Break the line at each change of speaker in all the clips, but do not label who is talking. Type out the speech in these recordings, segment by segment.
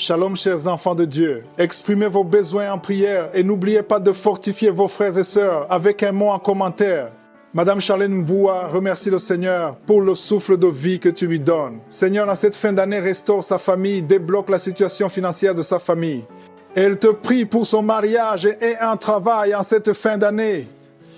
Shalom, chers enfants de Dieu. Exprimez vos besoins en prière et n'oubliez pas de fortifier vos frères et sœurs avec un mot en commentaire. Madame Charlène Mboua remercie le Seigneur pour le souffle de vie que tu lui donnes. Seigneur, dans cette fin d'année, restaure sa famille, débloque la situation financière de sa famille. Elle te prie pour son mariage et un travail en cette fin d'année.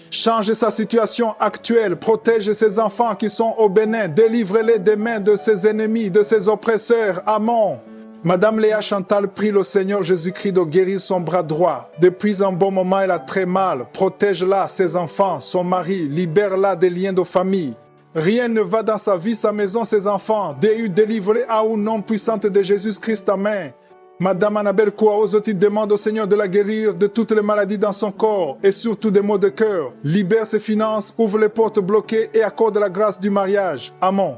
Change sa situation actuelle, protège ses enfants qui sont au Bénin, délivre-les des mains de ses ennemis, de ses oppresseurs. Amen. Madame Léa Chantal prie le Seigneur Jésus-Christ de guérir son bras droit. Depuis un bon moment, elle a très mal. Protège-la, ses enfants, son mari, libère-la des liens de famille. Rien ne va dans sa vie, sa maison, ses enfants. Délivre-les à au nom puissant de Jésus-Christ. Amen. Madame Annabelle Kouaouzoti demande au Seigneur de la guérir de toutes les maladies dans son corps et surtout des maux de cœur. Libère ses finances, ouvre les portes bloquées et accorde la grâce du mariage. Amen.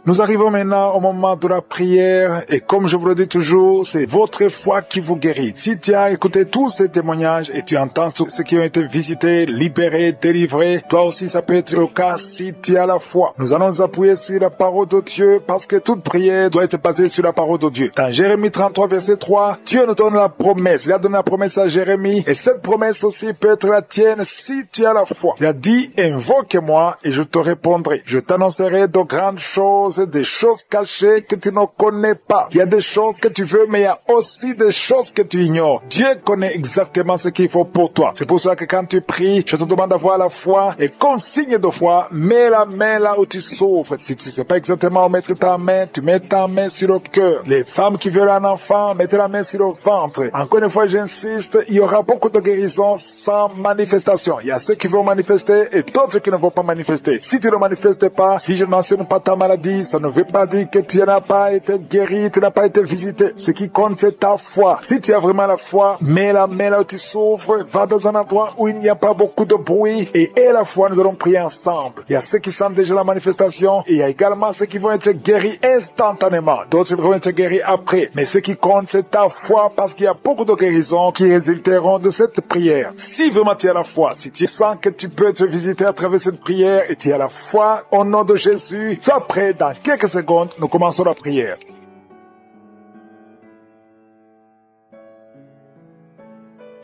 Nous arrivons maintenant au moment de la prière et comme je vous le dis toujours, c'est votre foi qui vous guérit. Si tu as écouté tous ces témoignages et tu entends ceux qui ont été visités, libérés, délivrés, toi aussi ça peut être le cas si tu as la foi. Nous allons nous appuyer sur la parole de Dieu parce que toute prière doit être basée sur la parole de Dieu. Dans Jérémie 33 verset 3, Dieu nous donne la promesse. Il a donné la promesse à Jérémie et cette promesse aussi peut être la tienne si tu as la foi. Il a dit, invoque-moi et je te répondrai. Je t'annoncerai de grandes choses, des choses cachées que tu ne connais pas. Il y a des choses que tu veux, mais il y a aussi des choses que tu ignores. Dieu connaît exactement ce qu'il faut pour toi. C'est pour ça que quand tu pries, je te demande d'avoir la foi et comme signe de foi, mets la main là où tu souffres. Si tu ne sais pas exactement où mettre ta main, tu mets ta main sur le cœur. Les femmes qui veulent un enfant, mettez la main sur le ventre. Encore une fois, j'insiste, il y aura beaucoup de guérisons sans manifestation. Il y a ceux qui vont manifester et d'autres qui ne vont pas manifester. Si tu ne manifestes pas, si je ne mentionne pas ta maladie, ça ne veut pas dire que tu n'as pas été guéri, tu n'as pas été visité. Ce qui compte, c'est ta foi. Si tu as vraiment la foi, mets la main là où tu souffres, va dans un endroit où il n'y a pas beaucoup de bruit et la foi, nous allons prier ensemble. Il y a ceux qui sentent déjà la manifestation et il y a également ceux qui vont être guéris instantanément. D'autres vont être guéris après. Mais ce qui compte, c'est ta foi parce qu'il y a beaucoup de guérisons qui résulteront de cette prière. Si vraiment tu as la foi, si tu sens que tu peux te visiter à travers cette prière et tu as la foi au nom de Jésus, sois prêt dans quelques secondes, nous commençons la prière.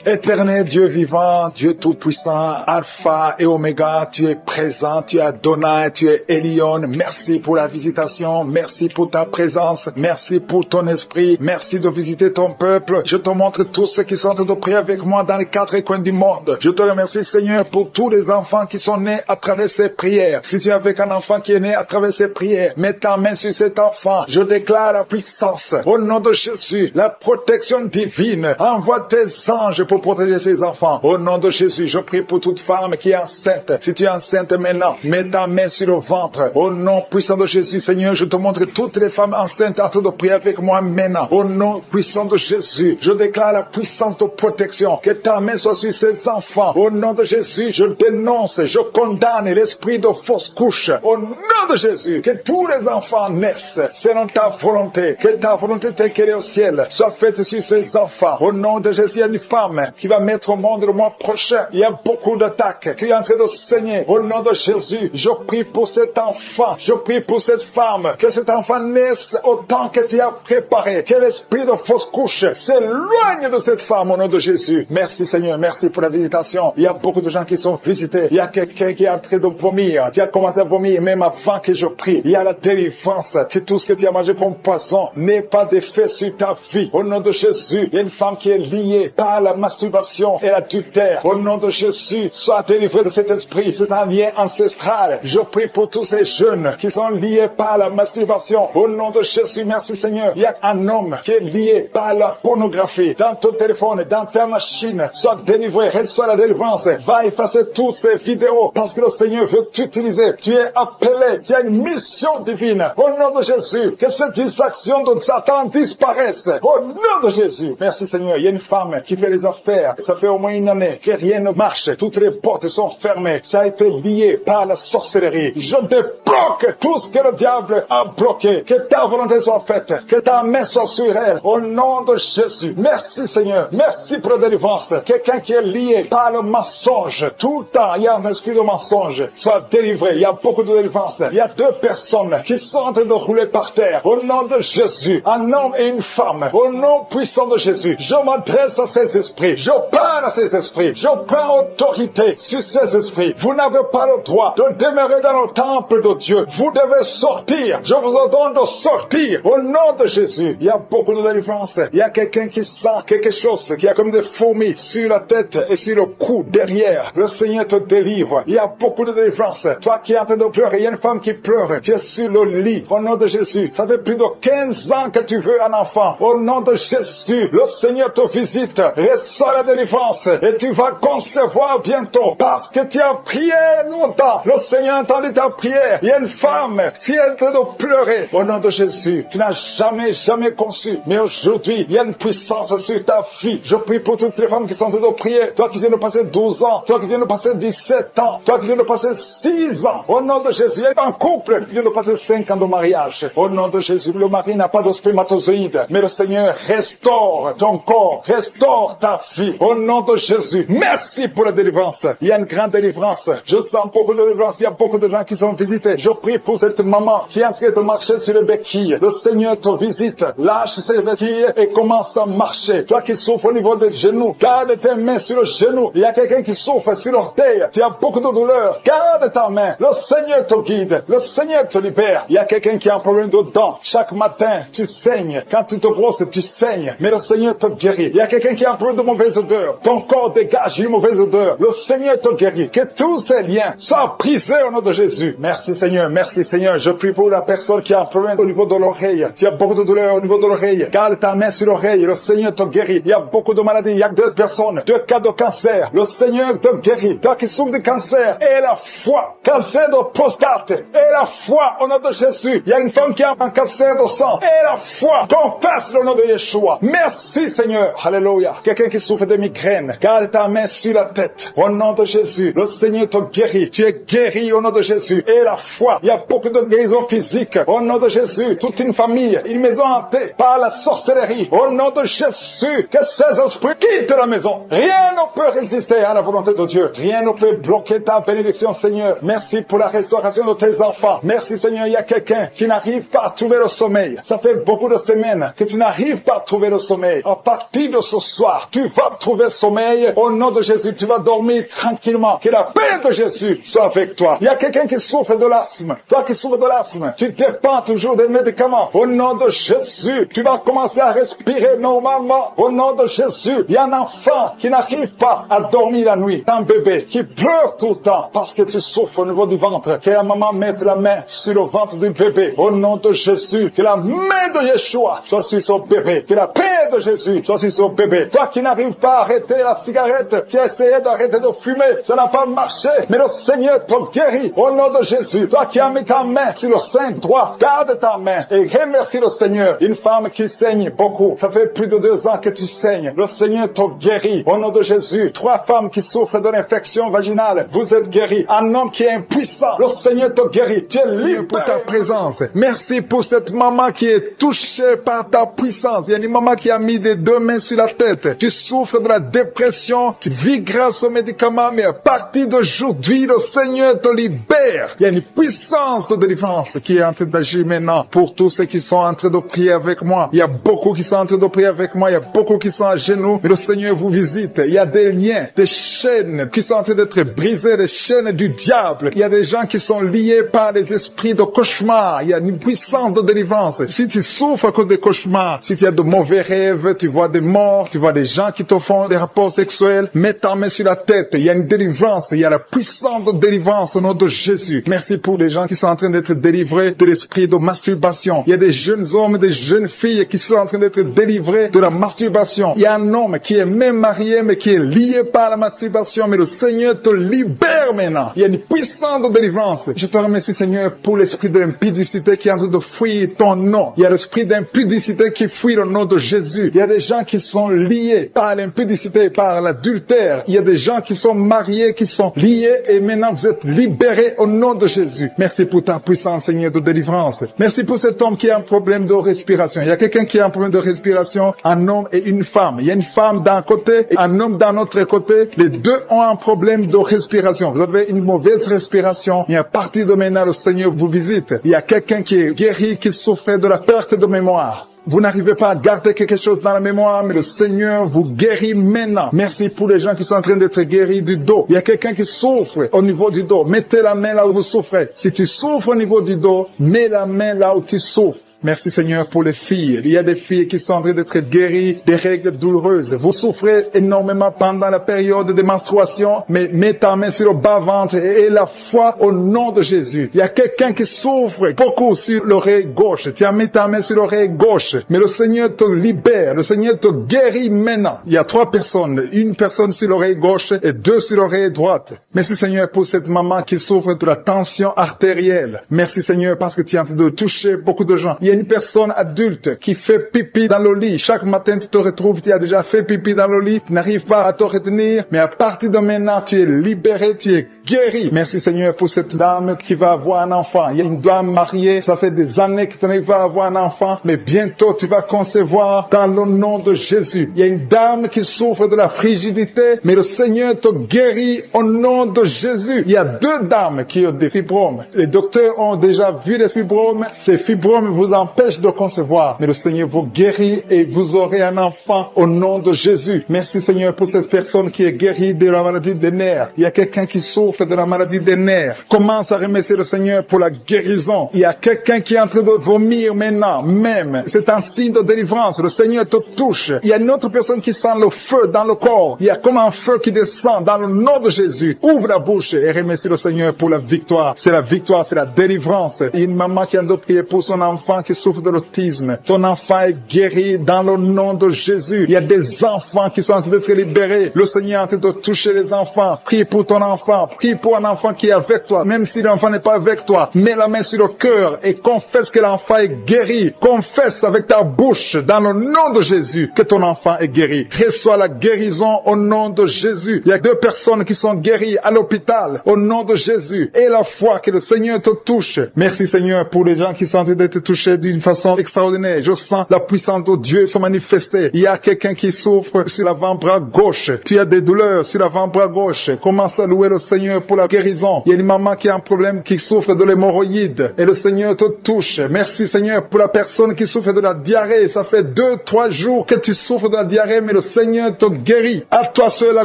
Éternel Dieu vivant, Dieu tout-puissant, Alpha et Oméga, tu es présent, tu es Adonai, tu es Elion. Merci pour la visitation, merci pour ta présence, merci pour ton esprit, merci de visiter ton peuple. Je te montre tous ceux qui sont en train de prier avec moi dans les 4 coins du monde. Je te remercie Seigneur pour tous les enfants qui sont nés à travers ces prières. Si tu es avec un enfant qui est né à travers ces prières, mets ta main sur cet enfant. Je déclare la puissance au nom de Jésus, la protection divine. Envoie tes anges pour protéger ses enfants. Au nom de Jésus, je prie pour toute femme qui est enceinte. Si tu es enceinte maintenant, mets ta main sur le ventre. Au nom puissant de Jésus, Seigneur, je te montre toutes les femmes enceintes en train de prier avec moi maintenant. Au nom puissant de Jésus, je déclare la puissance de protection. Que ta main soit sur ces enfants. Au nom de Jésus, je dénonce, je condamne l'esprit de fausse couche. Au nom de Jésus, que tous les enfants naissent selon ta volonté. Que ta volonté telle qu'elle est au ciel soit faite sur ces enfants. Au nom de Jésus, il y a une femme qui va mettre au monde le mois prochain. Il y a beaucoup d'attaques. Tu es en train de saigner. Au nom de Jésus, je prie pour cet enfant. Je prie pour cette femme. Que cet enfant naisse autant que tu as préparé. Que l'esprit de fausse couche s'éloigne de cette femme au nom de Jésus. Merci Seigneur. Merci pour la visitation. Il y a beaucoup de gens qui sont visités. Il y a quelqu'un qui est en train de vomir. Tu as commencé à vomir même avant que je prie. Il y a la délivrance. Que tout ce que tu as mangé comme poison n'ait pas d'effet sur ta vie. Au nom de Jésus, il y a une femme qui est liée par la masturbation et l'adultère. Au nom de Jésus, sois délivré de cet esprit. C'est un lien ancestral. Je prie pour tous ces jeunes qui sont liés par la masturbation. Au nom de Jésus, merci Seigneur. Il y a un homme qui est lié par la pornographie. Dans ton téléphone, dans ta machine, sois délivré, reçois la délivrance. Va effacer toutes ces vidéos parce que le Seigneur veut t'utiliser. Tu es appelé, tu as une mission divine. Au nom de Jésus, que cette distraction de Satan disparaisse. Au nom de Jésus. Merci Seigneur. Il y a une femme qui fait les affaires faire. Ça fait au moins une année que rien ne marche. Toutes les portes sont fermées. Ça a été lié par la sorcellerie. Je débloque tout ce que le diable a bloqué. Que ta volonté soit faite. Que ta main soit sur elle. Au nom de Jésus. Merci Seigneur. Merci pour la délivrance. Quelqu'un qui est lié par le mensonge. Tout le temps, il y a un esprit de mensonge. Soit délivré. Il y a beaucoup de délivrance. Il y a 2 personnes qui sont en train de rouler par terre. Au nom de Jésus. Un homme et une femme. Au nom puissant de Jésus. Je m'adresse à ces esprits. Je parle à ces esprits. Je prends autorité sur ces esprits. Vous n'avez pas le droit de demeurer dans le temple de Dieu. Vous devez sortir. Je vous ordonne de sortir. Au nom de Jésus. Il y a beaucoup de délivrance. Il y a quelqu'un qui sent quelque chose qui a comme des fourmis sur la tête et sur le cou derrière. Le Seigneur te délivre. Il y a beaucoup de délivrance. Toi qui es en train de pleurer, il y a une femme qui pleure. Tu es sur le lit. Au nom de Jésus. Ça fait plus de 15 ans que tu veux un enfant. Au nom de Jésus. Le Seigneur te visite. Reçois la délivrance. Et tu vas concevoir bientôt. Parce que tu as prié longtemps. Le Seigneur a entendu ta prière. Il y a une femme qui est en train de pleurer. Au nom de Jésus. Tu n'as jamais conçu. Mais aujourd'hui, il y a une puissance sur ta vie. Je prie pour toutes les femmes qui sont en train de prier. Toi qui viens de passer 12 ans. Toi qui viens de passer 17 ans. Toi qui viens de passer 6 ans. Au nom de Jésus. Il y a un couple qui vient de passer 5 ans de mariage. Au nom de Jésus. Le mari n'a pas de spermatozoïde. Mais le Seigneur restaure ton corps. Restaure ta vie. Au nom de Jésus. Merci pour la délivrance. Il y a une grande délivrance. Je sens beaucoup de délivrance. Il y a beaucoup de gens qui sont visités. Je prie pour cette maman qui est en train de marcher sur les béquilles. Le Seigneur te visite. Lâche ses béquilles et commence à marcher. Toi qui souffres au niveau des genoux, garde tes mains sur le genou. Il y a quelqu'un qui souffre sur l'orteil. Tu as beaucoup de douleur. Garde ta main. Le Seigneur te guide. Le Seigneur te libère. Il y a quelqu'un qui a un problème de dents. Chaque matin, tu saignes. Quand tu te brosses, tu saignes. Mais le Seigneur te guérit. Il y a quelqu'un qui a un problème de mauvaise odeur. Ton corps dégage une mauvaise odeur. Le Seigneur te guérit. Que tous ces liens soient brisés au nom de Jésus. Merci Seigneur. Merci Seigneur. Je prie pour la personne qui a un problème au niveau de l'oreille. Tu as beaucoup de douleur au niveau de l'oreille. Garde ta main sur l'oreille. Le Seigneur te guérit. Il y a beaucoup de maladies. Il y a 2 personnes. 2 cas de cancer. Le Seigneur te guérit. Toi qui souffres de cancer. Et la foi. Cancer de prostate. Et la foi au nom de Jésus. Il y a une femme qui a un cancer de sang. Et la foi. Confesse le nom de Yeshua. Merci Seigneur. Alléluia. Quelqu'un qui souffre de migraine. Garde ta main sur la tête. Au nom de Jésus. Le Seigneur te guérit. Tu es guéri au nom de Jésus. Et la foi. Il y a beaucoup de guérisons physiques. Au nom de Jésus. Toute une famille. Une maison hantée par la sorcellerie. Au nom de Jésus. Que ces esprits quittent la maison. Rien ne peut résister à la volonté de Dieu. Rien ne peut bloquer ta bénédiction, Seigneur. Merci pour la restauration de tes enfants. Merci, Seigneur. Il y a quelqu'un qui n'arrive pas à trouver le sommeil. Ça fait beaucoup de semaines que tu n'arrives pas à trouver le sommeil. À partir de ce soir, tu vas trouver le sommeil. Au nom de Jésus, tu vas dormir tranquillement. Que la paix de Jésus soit avec toi. Il y a quelqu'un qui souffre de l'asthme. Toi qui souffres de l'asthme, tu dépends toujours des médicaments. Au nom de Jésus, tu vas commencer à respirer normalement. Au nom de Jésus, il y a un enfant qui n'arrive pas à dormir la nuit. Un bébé qui pleure tout le temps parce que tu souffres au niveau du ventre. Que la maman mette la main sur le ventre du bébé. Au nom de Jésus, que la main de Yeshua soit sur son bébé. Que la paix de Jésus soit sur son bébé. Toi qui n'arrives pas à arrêter la cigarette, tu as essayé d'arrêter de fumer, ça n'a pas marché. Mais le Seigneur te guérit. Au nom de Jésus, toi qui as mis ta main sur le sein droit, garde ta main et remercie le Seigneur. Une femme qui saigne beaucoup, ça fait plus de 2 ans que tu saignes. Le Seigneur te guérit. Au nom de Jésus, 3 femmes qui souffrent de l'infection vaginale, vous êtes guéris. Un homme qui est impuissant, le Seigneur te guérit. Tu es libre pour ta présence. Merci pour cette maman qui est touchée par ta puissance. Il y a une maman qui a mis des 2 mains sur la tête. Tu souffres de la dépression, tu vis grâce aux médicaments, mais à partir d'aujourd'hui, le Seigneur te libère. Il y a une puissance de délivrance qui est en train d'agir maintenant pour tous ceux qui sont en train de prier avec moi. Il y a beaucoup qui sont en train de prier avec moi. Il y a beaucoup qui sont à genoux. Mais le Seigneur vous visite. Il y a des liens, des chaînes qui sont en train d'être brisées, des chaînes du diable. Il y a des gens qui sont liés par les esprits de cauchemar. Il y a une puissance de délivrance. Si tu souffres à cause des cauchemars, si tu as de mauvais rêves, tu vois des morts, tu vois des gens qui te font des rapports sexuels, mets ta main sur la tête. Il y a une délivrance. Il y a la puissance de délivrance au nom de Jésus. Merci pour les gens qui sont en train d'être délivrés de l'esprit de masturbation. Il y a des jeunes hommes, des jeunes filles qui sont en train d'être délivrés de la masturbation. Il y a un homme qui est même marié, mais qui est lié par la masturbation. Mais le Seigneur te libère maintenant. Il y a une puissance de délivrance. Je te remercie, Seigneur, pour l'esprit d'impudicité qui est en train de fuir ton nom. Il y a l'esprit d'impudicité qui fuit le nom de Jésus. Il y a des gens qui sont liés par par l'impudicité, par l'adultère. Il y a des gens qui sont mariés, qui sont liés et maintenant vous êtes libérés au nom de Jésus. Merci pour ta puissance, Seigneur, de délivrance. Merci pour cet homme qui a un problème de respiration. Il y a quelqu'un qui a un problème de respiration, un homme et une femme. Il y a une femme d'un côté et un homme d'un autre côté. Les deux ont un problème de respiration. Vous avez une mauvaise respiration. Et à partir de maintenant, le Seigneur vous visite. Il y a quelqu'un qui est guéri, qui souffrait de la perte de mémoire. Vous n'arrivez pas à garder quelque chose dans la mémoire, mais le Seigneur vous guérit maintenant. Merci pour les gens qui sont en train d'être guéris du dos. Il y a quelqu'un qui souffre au niveau du dos. Mettez la main là où vous souffrez. Si tu souffres au niveau du dos, mets la main là où tu souffres. Merci Seigneur pour les filles. Il y a des filles qui sont en train d'être guéries des règles douloureuses. Vous souffrez énormément pendant la période de menstruation, mais mets ta main sur le bas-ventre et la foi au nom de Jésus. Il y a quelqu'un qui souffre beaucoup sur l'oreille gauche. Tu as mis ta main sur l'oreille gauche, mais le Seigneur te libère. Le Seigneur te guérit maintenant. Il y a 3 personnes, une personne sur l'oreille gauche et 2 sur l'oreille droite. Merci Seigneur pour cette maman qui souffre de la tension artérielle. Merci Seigneur parce que tu es en train de toucher beaucoup de gens. Il y a une personne adulte qui fait pipi dans le lit. Chaque matin, tu te retrouves, tu as déjà fait pipi dans le lit, tu n'arrives pas à te retenir, mais à partir de maintenant, tu es libéré, tu es guéri. Merci Seigneur pour cette dame qui va avoir un enfant. Il y a une dame mariée, ça fait des années que tu n'arrives pas à avoir un enfant, mais bientôt tu vas concevoir dans le nom de Jésus. Il y a une dame qui souffre de la frigidité, mais le Seigneur te guérit au nom de Jésus. Il y a 2 dames qui ont des fibromes. Les docteurs ont déjà vu les fibromes. Ces fibromes vous empêchent de concevoir, mais le Seigneur vous guérit et vous aurez un enfant au nom de Jésus. Merci Seigneur pour cette personne qui est guérie de la maladie des nerfs. Il y a quelqu'un qui souffre de la maladie des nerfs. Commence à remercier le Seigneur pour la guérison. Il y a quelqu'un qui est en train de vomir maintenant, même. C'est un signe de délivrance. Le Seigneur te touche. Il y a une autre personne qui sent le feu dans le corps. Il y a comme un feu qui descend dans le nom de Jésus. Ouvre la bouche et remercie le Seigneur pour la victoire. C'est la victoire, c'est la délivrance. Il y a une maman qui a de prier pour son enfant qui souffre de l'autisme. Ton enfant est guéri dans le nom de Jésus. Il y a des enfants qui sont en train d'être libérés. Le Seigneur est en train de toucher les enfants. Prie pour ton enfant. Prie pour un enfant qui est avec toi. Même si l'enfant n'est pas avec toi, mets la main sur le cœur et confesse que l'enfant est guéri. Confesse avec ta bouche dans le nom de Jésus que ton enfant est guéri. Reçois la guérison au nom de Jésus. Il y a 2 personnes qui sont guéries à l'hôpital au nom de Jésus. Et la foi que le Seigneur te touche. Merci Seigneur pour les gens qui sont en train d'être touchés d'une façon extraordinaire. Je sens la puissance de Dieu se manifester. Il y a quelqu'un qui souffre sur l'avant-bras gauche. Tu as des douleurs sur l'avant-bras gauche. Commence à louer le Seigneur pour la guérison. Il y a une maman qui a un problème, qui souffre de l'hémorroïde. Et le Seigneur te touche. Merci Seigneur pour la personne qui souffre de la diarrhée. Ça fait 2-3 jours que tu souffres de la diarrhée, mais le Seigneur te guérit. À toi seul la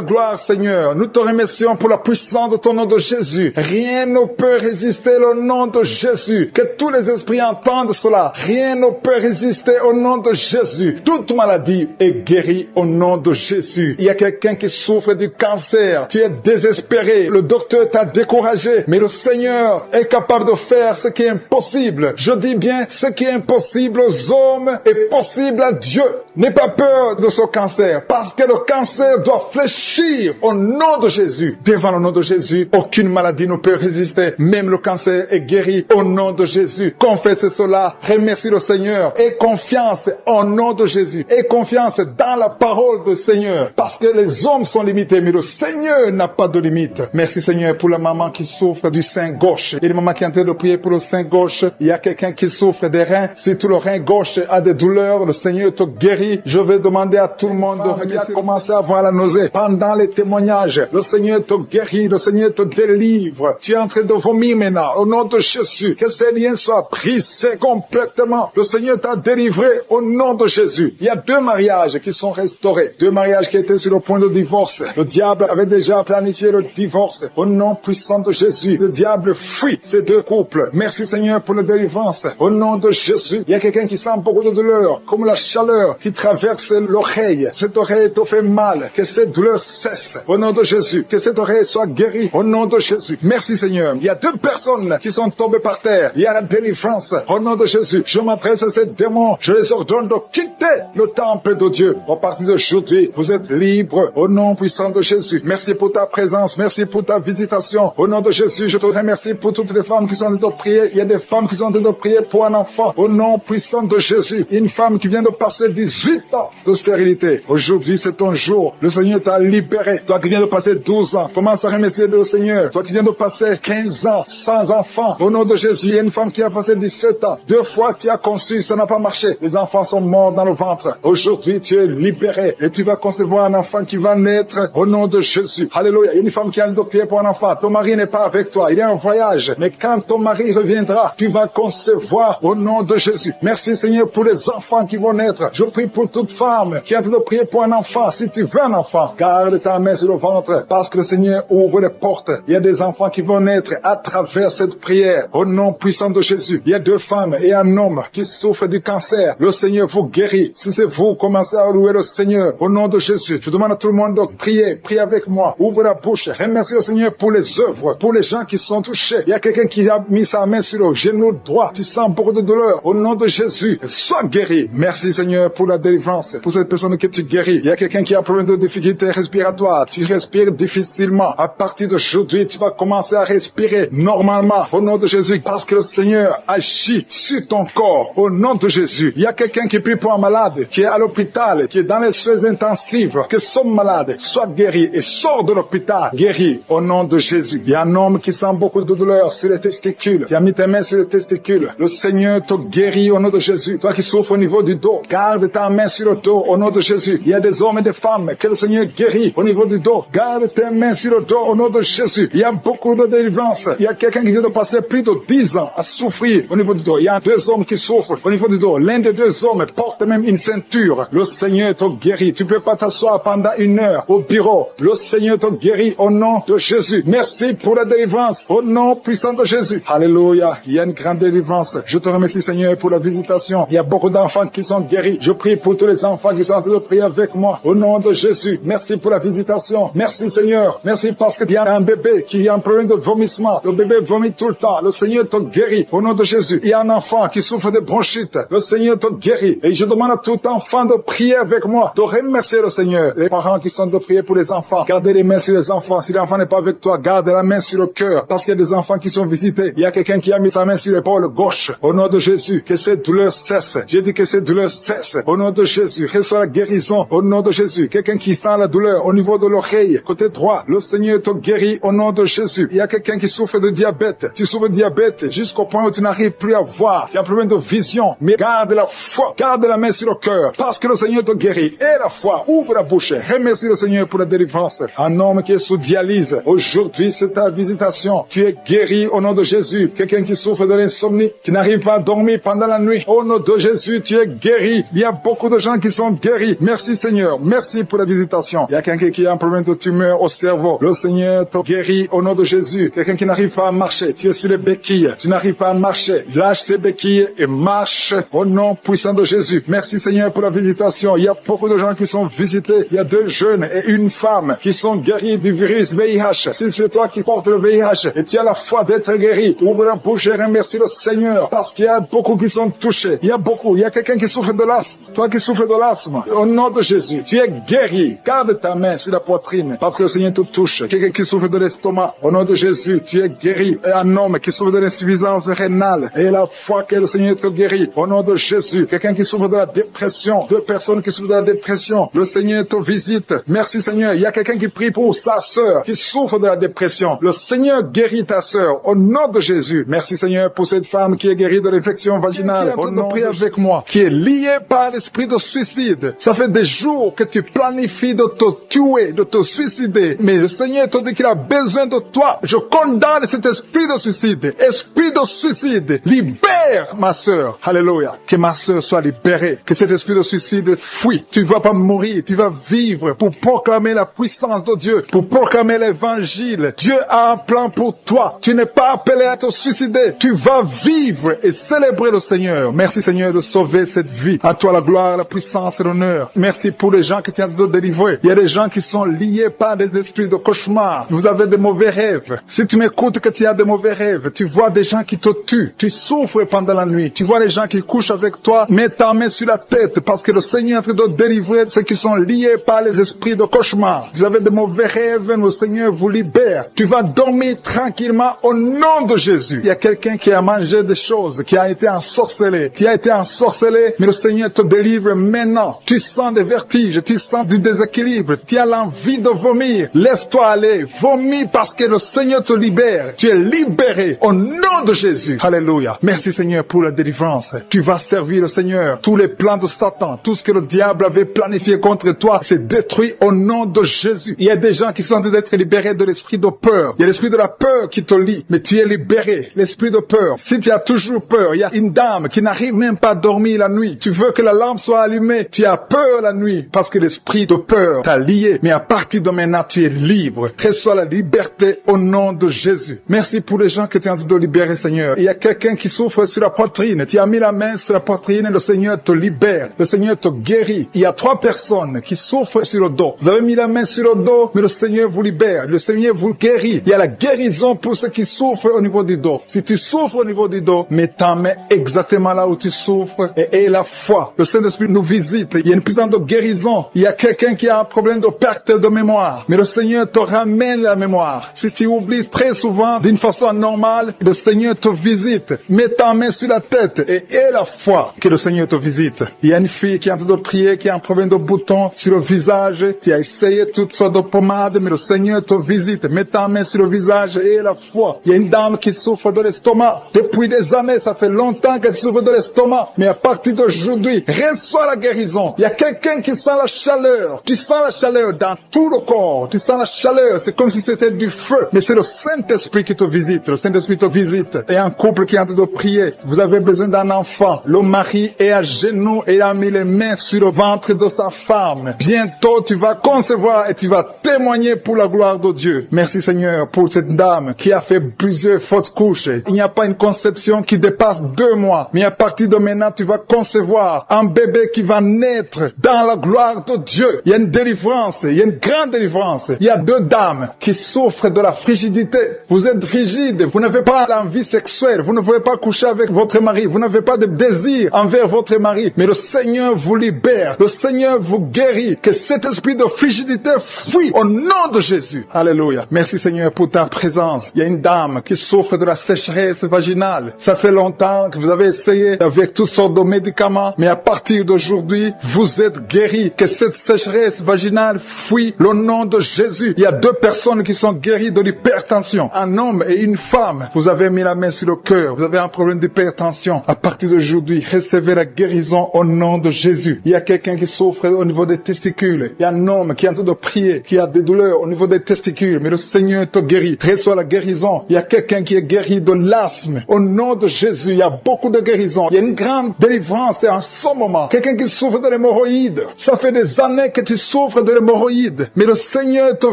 gloire, Seigneur. Nous te remercions pour la puissance de ton nom de Jésus. Rien ne peut résister au nom de Jésus. Que tous les esprits entendent cela. Rien ne peut résister au nom de Jésus. Toute maladie est guérie au nom de Jésus. Il y a quelqu'un qui souffre du cancer. Tu es désespéré. Le docteur t'a découragé. Mais le Seigneur est capable de faire ce qui est impossible. Je dis bien, ce qui est impossible aux hommes est possible à Dieu. N'aie pas peur de ce cancer. Parce que le cancer doit fléchir au nom de Jésus. Devant le nom de Jésus, aucune maladie ne peut résister. Même le cancer est guéri au nom de Jésus. Confesse cela. Remercie le Seigneur. Aie confiance au nom de Jésus. Aie confiance dans la parole du Seigneur. Parce que les hommes sont limités, mais le Seigneur n'a pas de limite. Merci Seigneur pour la maman qui souffre du sein gauche. Il y a une maman qui est en train de prier pour le sein gauche. Il y a quelqu'un qui souffre des reins. Si tout le rein gauche a des douleurs, le Seigneur te guérit. Je vais demander à tout le monde de commencer à avoir la nausée. Pendant les témoignages, le Seigneur te guérit, le Seigneur te délivre. Tu es en train de vomir maintenant. Au nom de Jésus, que ces liens soient brisés complètement. Le Seigneur t'a délivré au nom de Jésus. Il y a 2 mariages qui sont restaurés. 2 mariages qui étaient sur le point de divorce. Le diable avait déjà planifié le divorce. Au nom puissant de Jésus, le diable fuit ces 2 couples. Merci Seigneur pour la délivrance. Au nom de Jésus, il y a quelqu'un qui sent beaucoup de douleur, comme la chaleur qui traverse l'oreille. Cette oreille te fait mal. Que cette douleur cesse. Au nom de Jésus, que cette oreille soit guérie. Au nom de Jésus. Merci Seigneur. Il y a 2 personnes qui sont tombées par terre. Il y a la délivrance. Au nom de Jésus. Jésus, je m'adresse à ces démons, je les ordonne de quitter le temple de Dieu. À partir d'aujourd'hui, vous êtes libres au nom puissant de Jésus. Merci pour ta présence, merci pour ta visitation. Au nom de Jésus, je te remercie pour toutes les femmes qui sont en train de prier. Il y a des femmes qui sont en train de prier pour un enfant. Au nom puissant de Jésus, une femme qui vient de passer 18 ans de stérilité. Aujourd'hui, c'est ton jour. Le Seigneur t'a libéré. Toi qui viens de passer 12 ans, commence à remercier le Seigneur. Toi qui viens de passer 15 ans sans enfant, au nom de Jésus, il y a une femme qui a passé 17 ans. 2 fois tu as conçu, ça n'a pas marché. Les enfants sont morts dans le ventre. Aujourd'hui, tu es libéré et tu vas concevoir un enfant qui va naître au nom de Jésus. Alléluia. Il y a une femme qui a de prier pour un enfant. Ton mari n'est pas avec toi. Il est en voyage. Mais quand ton mari reviendra, tu vas concevoir au nom de Jésus. Merci Seigneur pour les enfants qui vont naître. Je prie pour toute femme qui a de prier pour un enfant. Si tu veux un enfant, garde ta main sur le ventre parce que le Seigneur ouvre les portes. Il y a des enfants qui vont naître à travers cette prière. Au nom puissant de Jésus. Il y a 2 femmes et un homme qui souffrent du cancer. Le Seigneur vous guérit. Si c'est vous, commencez à louer le Seigneur. Au nom de Jésus. Je demande à tout le monde de prier. Priez avec moi. Ouvre la bouche. Remercie le Seigneur pour les œuvres, pour les gens qui sont touchés. Il y a quelqu'un qui a mis sa main sur le genou droit. Tu sens beaucoup de douleur. Au nom de Jésus, sois guéri. Merci Seigneur pour la délivrance, pour cette personne que tu guéris. Il y a quelqu'un qui a un problème de difficulté respiratoire. Tu respires difficilement. À partir d'aujourd'hui, tu vas commencer à respirer normalement. Au nom de Jésus, parce que le Seigneur agit sur ton corps. Au nom de Jésus. Il y a quelqu'un qui prie pour un malade, qui est à l'hôpital, qui est dans les soins intensifs, que son malade soit guéri et sort de l'hôpital guéri. Au nom de Jésus. Il y a un homme qui sent beaucoup de douleur sur les testicules. Tu as mis tes mains sur les testicules. Le Seigneur te guérit au nom de Jésus. Toi qui souffres au niveau du dos, garde ta main sur le dos au nom de Jésus. Il y a des hommes et des femmes que le Seigneur guérit au niveau du dos. Garde tes mains sur le dos au nom de Jésus. Il y a beaucoup de délivrance. Il y a quelqu'un qui vient de passer plus de 10 ans à souffrir au niveau du dos. Il y a 2 hommes qui souffrent au niveau du dos. L'un des 2 hommes porte même une ceinture. Le Seigneur te guérit. Tu ne peux pas t'asseoir pendant 1 heure au bureau. Le Seigneur te guérit au nom de Jésus. Merci pour la délivrance au nom puissant de Jésus. Alléluia. Il y a une grande délivrance. Je te remercie Seigneur pour la visitation. Il y a beaucoup d'enfants qui sont guéris. Je prie pour tous les enfants qui sont en train de prier avec moi au nom de Jésus. Merci pour la visitation. Merci Seigneur. Merci parce qu'il y a un bébé qui a un problème de vomissement. Le bébé vomit tout le temps. Le Seigneur te guérit au nom de Jésus. Il y a un enfant qui souffre de bronchite. Le Seigneur te guérit. Et je demande à tout enfant de prier avec moi, de remercier le Seigneur. Les parents qui sont de prier pour les enfants, gardez les mains sur les enfants. Si l'enfant n'est pas avec toi, garde la main sur le cœur. Parce qu'il y a des enfants qui sont visités. Il y a quelqu'un qui a mis sa main sur l'épaule gauche. Au nom de Jésus, que cette douleur cesse. J'ai dit que cette douleur cesse. Au nom de Jésus, reçois la guérison. Au nom de Jésus, quelqu'un qui sent la douleur au niveau de l'oreille, côté droit, le Seigneur te guérit au nom de Jésus. Il y a quelqu'un qui souffre de diabète. Tu souffres de diabète jusqu'au point où tu n'arrives plus à voir. Tu as un problème de vision. Mais garde la foi. Garde la main sur le cœur. Parce que le Seigneur te guérit. Et la foi. Ouvre la bouche. Remercie le Seigneur pour la délivrance. Un homme qui est sous dialyse. Aujourd'hui, c'est ta visitation. Tu es guéri au nom de Jésus. Quelqu'un qui souffre de l'insomnie, qui n'arrive pas à dormir pendant la nuit. Au nom de Jésus, tu es guéri. Il y a beaucoup de gens qui sont guéris. Merci Seigneur. Merci pour la visitation. Il y a quelqu'un qui a un problème de tumeur au cerveau. Le Seigneur te guérit au nom de Jésus. Quelqu'un qui n'arrive pas à marcher. Tu es sur les béquilles. Tu n'arrives pas à marcher. Lâche ces béquilles et marche au nom puissant de Jésus. Merci Seigneur pour la visitation. Il y a beaucoup de gens qui sont visités. Il y a 2 jeunes et une femme qui sont guéris du virus VIH. Si c'est toi qui portes le VIH et tu as la foi d'être guéri, ouvre la bouche et remercie le Seigneur parce qu'il y a beaucoup qui sont touchés. Il y a beaucoup. Il y a quelqu'un qui souffre de l'asthme. Toi qui souffres de l'asthme, au nom de Jésus, tu es guéri. Garde ta main sur la poitrine parce que le Seigneur te touche. Quelqu'un qui souffre de l'estomac, au nom de Jésus, tu es guéri. Et un homme qui souffre de l'insuffisance rénale et la foi que le Seigneur te guérit, au nom de Jésus. Quelqu'un qui souffre de la dépression, 2 personnes qui souffrent de la dépression, le Seigneur te visite. Merci Seigneur. Il y a quelqu'un qui prie pour sa sœur qui souffre de la dépression. Le Seigneur guérit ta sœur au nom de Jésus. Merci Seigneur pour cette femme qui est guérie de l'infection vaginale. Au nom de prier avec moi, qui est liée par l'esprit de suicide. Ça fait des jours que tu planifies de te tuer, de te suicider. Mais le Seigneur te dit qu'il a besoin de toi. Je condamne cet esprit de suicide. Esprit de suicide, libère ma sœur. Alléluia. Que ma sœur soit libérée. Que cet esprit de suicide fuit. Tu ne vas pas mourir. Tu vas vivre pour proclamer la puissance de Dieu. Pour proclamer l'évangile. Dieu a un plan pour toi. Tu n'es pas appelé à te suicider. Tu vas vivre et célébrer le Seigneur. Merci Seigneur de sauver cette vie. À toi la gloire, la puissance et l'honneur. Merci pour les gens que tu as de délivrer. Il y a des gens qui sont liés par des esprits de cauchemar. Vous avez des mauvais rêves. Si tu m'écoutes que tu as des mauvais rêves, tu vois des gens qui te tuent. Tu souffres pendant dans la nuit. Tu vois les gens qui couchent avec toi, mets ta main sur la tête parce que le Seigneur est en train de délivrer ceux qui sont liés par les esprits de cauchemar. Vous avez de mauvais rêves, le Seigneur vous libère. Tu vas dormir tranquillement au nom de Jésus. Il y a quelqu'un qui a mangé des choses, qui a été ensorcelé. Tu as été ensorcelé, mais le Seigneur te délivre maintenant. Tu sens des vertiges, tu sens du déséquilibre, tu as l'envie de vomir. Laisse-toi aller, vomis parce que le Seigneur te libère. Tu es libéré au nom de Jésus. Alléluia. Merci Seigneur pour la délivrance. Tu vas servir le Seigneur. Tous les plans de Satan, tout ce que le diable avait planifié contre toi, c'est détruit au nom de Jésus. Il y a des gens qui sont en train d'être libérés de l'esprit de peur. Il y a l'esprit de la peur qui te lie, mais tu es libéré. L'esprit de peur. Si tu as toujours peur, il y a une dame qui n'arrive même pas à dormir la nuit. Tu veux que la lampe soit allumée. Tu as peur la nuit parce que l'esprit de peur t'a lié. Mais à partir de maintenant, tu es libre. Reçois la liberté au nom de Jésus. Merci pour les gens que tu es en train de libérer, Seigneur. Il y a quelqu'un qui souffre sur la poitrine. Tu as mis la main sur la poitrine et le Seigneur te libère. Le Seigneur te guérit. Il y a 3 personnes qui souffrent sur le dos. Vous avez mis la main sur le dos, mais le Seigneur vous libère. Le Seigneur vous guérit. Il y a la guérison pour ceux qui souffrent au niveau du dos. Si tu souffres au niveau du dos, mets ta main exactement là où tu souffres et aie la foi. Le Saint-Esprit nous visite. Il y a une puissance de guérison. Il y a quelqu'un qui a un problème de perte de mémoire. Mais le Seigneur te ramène la mémoire. Si tu oublies très souvent d'une façon anormale, le Seigneur te visite. Mets ta main sur la tête et aie la foi que le Seigneur te visite. Il y a une fille qui est en train de prier, qui a un problème de bouton sur le visage. Tu as essayé toutes sortes de pommades, mais le Seigneur te visite. Mets ta main sur le visage et aie la foi. Il y a une dame qui souffre de l'estomac. Depuis des années, ça fait longtemps qu'elle souffre de l'estomac. Mais à partir d'aujourd'hui, reçois la guérison. Il y a quelqu'un qui sent la chaleur. Tu sens la chaleur dans tout le corps. Tu sens la chaleur. C'est comme si c'était du feu. Mais c'est le Saint-Esprit qui te visite. Le Saint-Esprit te visite. Et un couple qui est en train de prier. Vous avez besoin d'un enfant. Le mari est à genoux et a mis les mains sur le ventre de sa femme. Bientôt, tu vas concevoir et tu vas témoigner pour la gloire de Dieu. Merci Seigneur pour cette dame qui a fait plusieurs fausses couches. Il n'y a pas une conception qui dépasse 2 mois. Mais à partir de maintenant, tu vas concevoir un bébé qui va naître dans la gloire de Dieu. Il y a une délivrance. Il y a une grande délivrance. Il y a 2 dames qui souffrent de la frigidité. Vous êtes frigide. Vous n'avez pas l'envie sexuelle. Vous ne pouvez pas coucher avec votre mari. Vous n'avez pas de désir envers votre mari. Mais le Seigneur vous libère. Le Seigneur vous guérit. Que cet esprit de frigidité fuit au nom de Jésus. Alléluia. Merci Seigneur pour ta présence. Il y a une dame qui souffre de la sécheresse vaginale. Ça fait longtemps que vous avez essayé avec toutes sortes de médicaments. Mais à partir d'aujourd'hui, vous êtes guéris. Que cette sécheresse vaginale fuit le nom de Jésus. Il y a 2 personnes qui sont guéries de l'hypertension. Un homme et une femme. Vous avez mis la main sur le cœur. Vous avez un problème d'hypertension. À partir d'aujourd'hui, recevez la guérison au nom de Jésus. Il y a quelqu'un qui souffre au niveau des testicules. Il y a un homme qui est en train de prier, qui a des douleurs au niveau des testicules. Mais le Seigneur te guérit. Reçois la guérison. Il y a quelqu'un qui est guéri de l'asthme. Au nom de Jésus, il y a beaucoup de guérisons. Il y a une grande délivrance en ce moment. Quelqu'un qui souffre de l'hémorroïde. Ça fait des années que tu souffres de l'hémorroïde. Mais le Seigneur te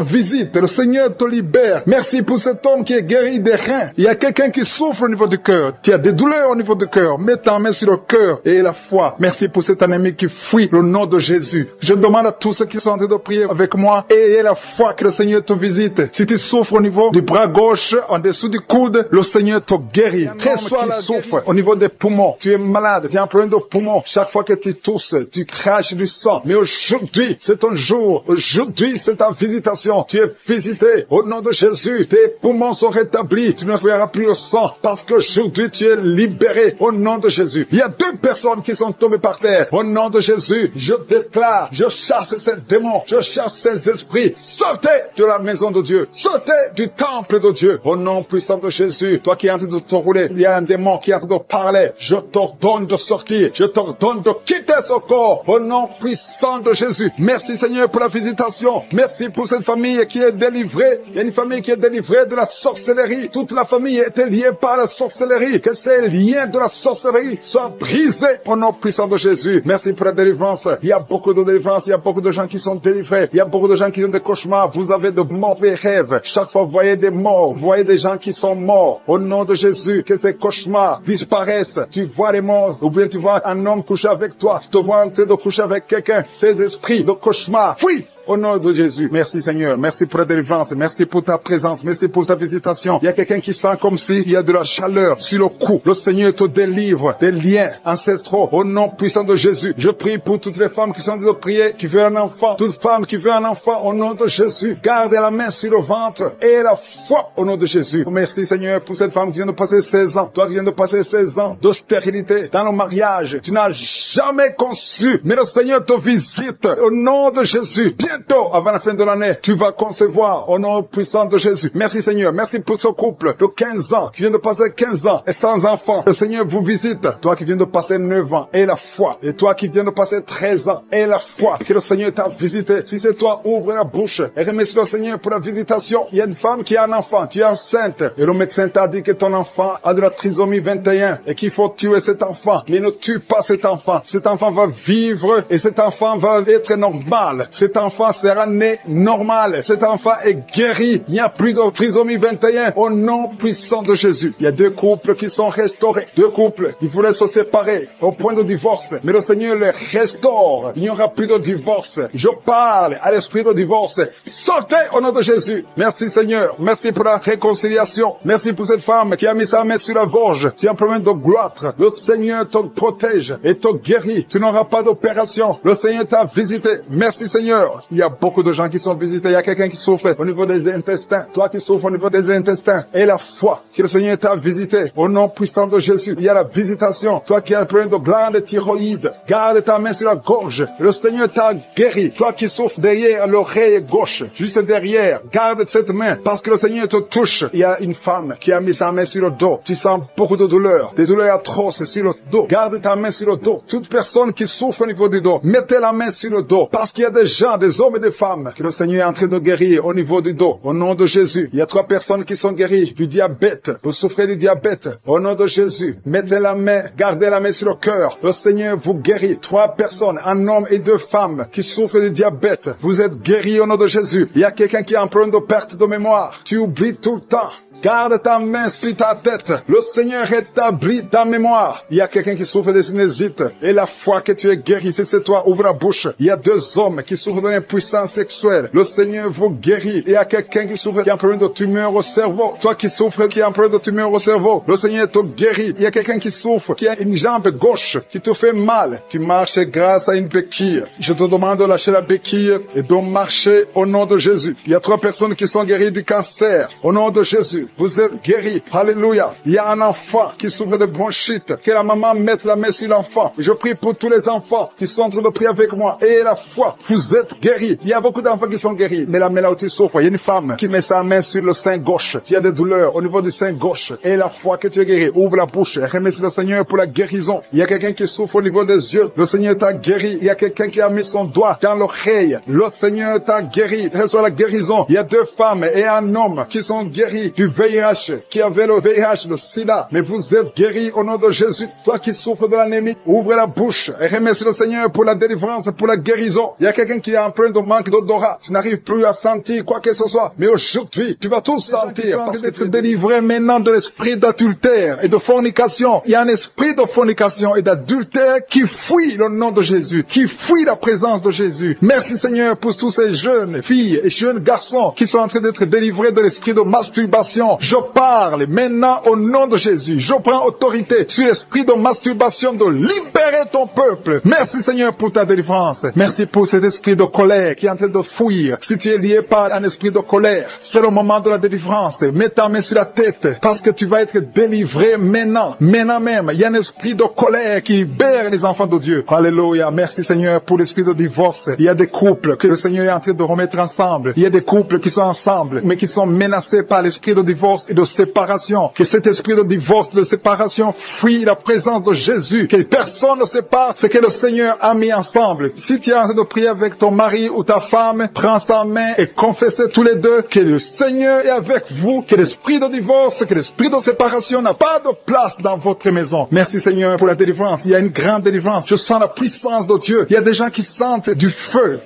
visite. Le Seigneur te libère. Merci pour cet homme qui est guéri des reins. Il y a quelqu'un qui souffre au niveau du cœur. Tu as des douleurs au niveau du cœur. Mets ta main sur le cœur et la foi. Merci pour cet ennemi qui fuit le nom de Jésus. Je demande à tous ceux qui sont en train de prier avec moi, ayez la foi que le Seigneur te visite. Si tu souffres au niveau du bras gauche, en dessous du coude, le Seigneur te guérit. Reçois la souffre au niveau des poumons. Tu es malade, tu as un problème de poumons. Chaque fois que tu tousses, tu craches du sang. Mais aujourd'hui, c'est ton jour. Aujourd'hui, c'est ta visitation. Tu es visité au nom de Jésus. Tes poumons sont rétablis. Tu ne verras plus le sang parce qu'aujourd'hui, tu es libéré au nom de Jésus. Il y a 2 personnes qui sont tombées par terre. Au nom de Jésus, je déclare, je chasse ces démons, je chasse ces esprits. Sortez de la maison de Dieu. Sortez du temple de Dieu. Au nom puissant de Jésus, toi qui es en train de te rouler, il y a un démon qui est en train de parler. Je t'ordonne de sortir. Je t'ordonne de quitter ce corps. Au nom puissant de Jésus. Merci Seigneur pour la visitation. Merci pour cette famille qui est délivrée. Il y a une famille qui est délivrée de la sorcellerie. Toute la famille était liée par la sorcellerie. Que ces liens de la sorcellerie soient brisés au nom puissant de Jésus. Merci pour la délivrance. Il y a beaucoup de délivrance. Il y a beaucoup de gens qui sont délivrés. Il y a beaucoup de gens qui ont des cauchemars. Vous avez de mauvais rêves. Chaque fois, vous voyez des morts. Vous voyez des gens qui sont morts. Au nom de Jésus, que ces cauchemars disparaissent. Tu vois les morts. Ou bien tu vois un homme coucher avec toi. Tu te vois en train de coucher avec quelqu'un. Ces esprits de cauchemar, fuis Au nom de Jésus. Merci Seigneur. Merci pour la délivrance. Merci pour ta présence. Merci pour ta visitation. Il y a quelqu'un qui sent comme s'il y a de la chaleur sur le cou. Le Seigneur te délivre des liens ancestraux. Au nom puissant de Jésus. Je prie pour toutes les femmes qui sont en train de prier, qui veulent un enfant. Toute femme qui veut un enfant, au nom de Jésus. Garde la main sur le ventre et la foi au nom de Jésus. Merci Seigneur pour cette femme qui vient de passer 16 ans. Toi qui viens de passer 16 ans de stérilité dans le mariage. Tu n'as jamais conçu. Mais le Seigneur te visite au nom de Jésus. Bientôt, avant la fin de l'année, tu vas concevoir au nom puissant de Jésus. Merci Seigneur. Merci pour ce couple de 15 ans qui vient de passer 15 ans et sans enfant. Le Seigneur vous visite. Toi qui viens de passer 9 ans et la foi. Et toi qui viens de passer 13 ans et la foi. Que le Seigneur t'a visité. Si c'est toi, ouvre la bouche et remercie le Seigneur pour la visitation. Il y a une femme qui a un enfant. Tu es enceinte. Et le médecin t'a dit que ton enfant a de la trisomie 21 et qu'il faut tuer cet enfant. Mais ne tue pas cet enfant. Cet enfant va vivre et cet enfant va être normal. Cet enfant sera né normal. Cet enfant est guéri. Il n'y a plus de trisomie 21 au nom puissant de Jésus. Il y a 2 couples qui sont restaurés. 2 couples qui voulaient se séparer au point de divorce. Mais le Seigneur les restaure. Il n'y aura plus de divorce. Je parle à l'esprit de divorce. Sortez au nom de Jésus. Merci Seigneur. Merci pour la réconciliation. Merci pour cette femme qui a mis sa main sur la gorge. Tu as un problème de gloître. Le Seigneur te protège et te guérit. Tu n'auras pas d'opération. Le Seigneur t'a visité. Merci Seigneur. Il y a beaucoup de gens qui sont visités. Il y a quelqu'un qui souffre au niveau des intestins. Toi qui souffres au niveau des intestins. Et la foi que le Seigneur t'a visité. Au nom puissant de Jésus. Il y a la visitation. Toi qui as un problème de glande thyroïde. Garde ta main sur la gorge. Le Seigneur t'a guéri. Toi qui souffres derrière l'oreille gauche. Juste derrière. Garde cette main. Parce que le Seigneur te touche. Il y a une femme qui a mis sa main sur le dos. Tu sens beaucoup de douleurs. Des douleurs atroces sur le dos. Garde ta main sur le dos. Toute personne qui souffre au niveau du dos. Mettez la main sur le dos. Parce qu'il y a des gens, des hommes et des femmes que le Seigneur est en train de guérir au niveau du dos. Au nom de Jésus. Il y a 3 personnes qui sont guéries du diabète. Vous souffrez du diabète. Au nom de Jésus. Mettez la main. Gardez la main sur le cœur. Le Seigneur vous guérit. 3 personnes, un homme et 2 femmes qui souffrent du diabète. Vous êtes guéris au nom de Jésus. Il y a quelqu'un qui a un problème de perte de mémoire. Tu oublies tout le temps. Garde ta main sur ta tête. Le Seigneur rétablit ta mémoire. Il y a quelqu'un qui souffre de sinusite. Et la foi que tu es guéri, si c'est toi, ouvre la bouche. Il y a 2 hommes qui souffrent de l'impuissance sexuelle. Le Seigneur vous guérit. Il y a quelqu'un qui souffre, qui a un problème de tumeur au cerveau. Toi qui souffres, qui a un problème de tumeur au cerveau. Le Seigneur te guérit. Il y a quelqu'un qui souffre, qui a une jambe gauche, qui te fait mal. Tu marches grâce à une béquille. Je te demande de lâcher la béquille et de marcher au nom de Jésus. Il y a 3 personnes qui sont guéries du cancer. Au nom de Jésus. Vous êtes guéris. Alléluia. Il y a un enfant qui souffre de bronchite. Que la maman mette la main sur l'enfant. Je prie pour tous les enfants qui sont en train de prier avec moi. Et la foi. Vous êtes guéris. Il y a beaucoup d'enfants qui sont guéris. Mais la main là où tu souffres, il y a une femme qui met sa main sur le sein gauche. Tu as des douleurs au niveau du sein gauche. Et la foi que tu es guéri. Ouvre la bouche. Remercie le Seigneur pour la guérison. Il y a quelqu'un qui souffre au niveau des yeux. Le Seigneur t'a guéri. Il y a quelqu'un qui a mis son doigt dans l'oreille. Le Seigneur t'a guéri. Reçois la guérison. Il y a 2 femmes et un homme qui sont guéris du VIH, qui avait le VIH, le sida. Mais vous êtes guéris au nom de Jésus. Toi qui souffres de l'anémie, ouvre la bouche et remercie le Seigneur pour la délivrance, pour la guérison. Il y a quelqu'un qui a un problème de manque d'odorat. Tu n'arrives plus à sentir quoi que ce soit. Mais aujourd'hui, tu vas tout sentir parce que tu es délivré maintenant de l'esprit d'adultère et de fornication. Il y a un esprit de fornication et d'adultère qui fuit le nom de Jésus, qui fuit la présence de Jésus. Merci Seigneur pour tous ces jeunes filles et jeunes garçons qui sont en train d'être délivrés de l'esprit de masturbation. Je parle maintenant au nom de Jésus. Je prends autorité sur l'esprit de masturbation de libérer ton peuple. Merci Seigneur pour ta délivrance. Merci pour cet esprit de colère qui est en train de fuir. Si tu es lié par un esprit de colère, c'est le moment de la délivrance. Mets ta main sur la tête parce que tu vas être délivré maintenant. Maintenant même, il y a un esprit de colère qui libère les enfants de Dieu. Alléluia. Merci Seigneur pour l'esprit de divorce. Il y a des couples que le Seigneur est en train de remettre ensemble. Il y a des couples qui sont ensemble mais qui sont menacés par l'esprit de divorce et de séparation. Que cet esprit de divorce, de séparation fuit la présence de Jésus. Que personne ne sépare ce que le Seigneur a mis ensemble. Si tu es en train de prier avec ton mari ou ta femme, prends sa main et confessez tous les deux que le Seigneur est avec vous. Que l'esprit de divorce, que l'esprit de séparation n'a pas de place dans votre maison. Merci Seigneur pour la délivrance. Il y a une grande délivrance. Je sens la puissance de Dieu. Il y a des gens qui sentent du feu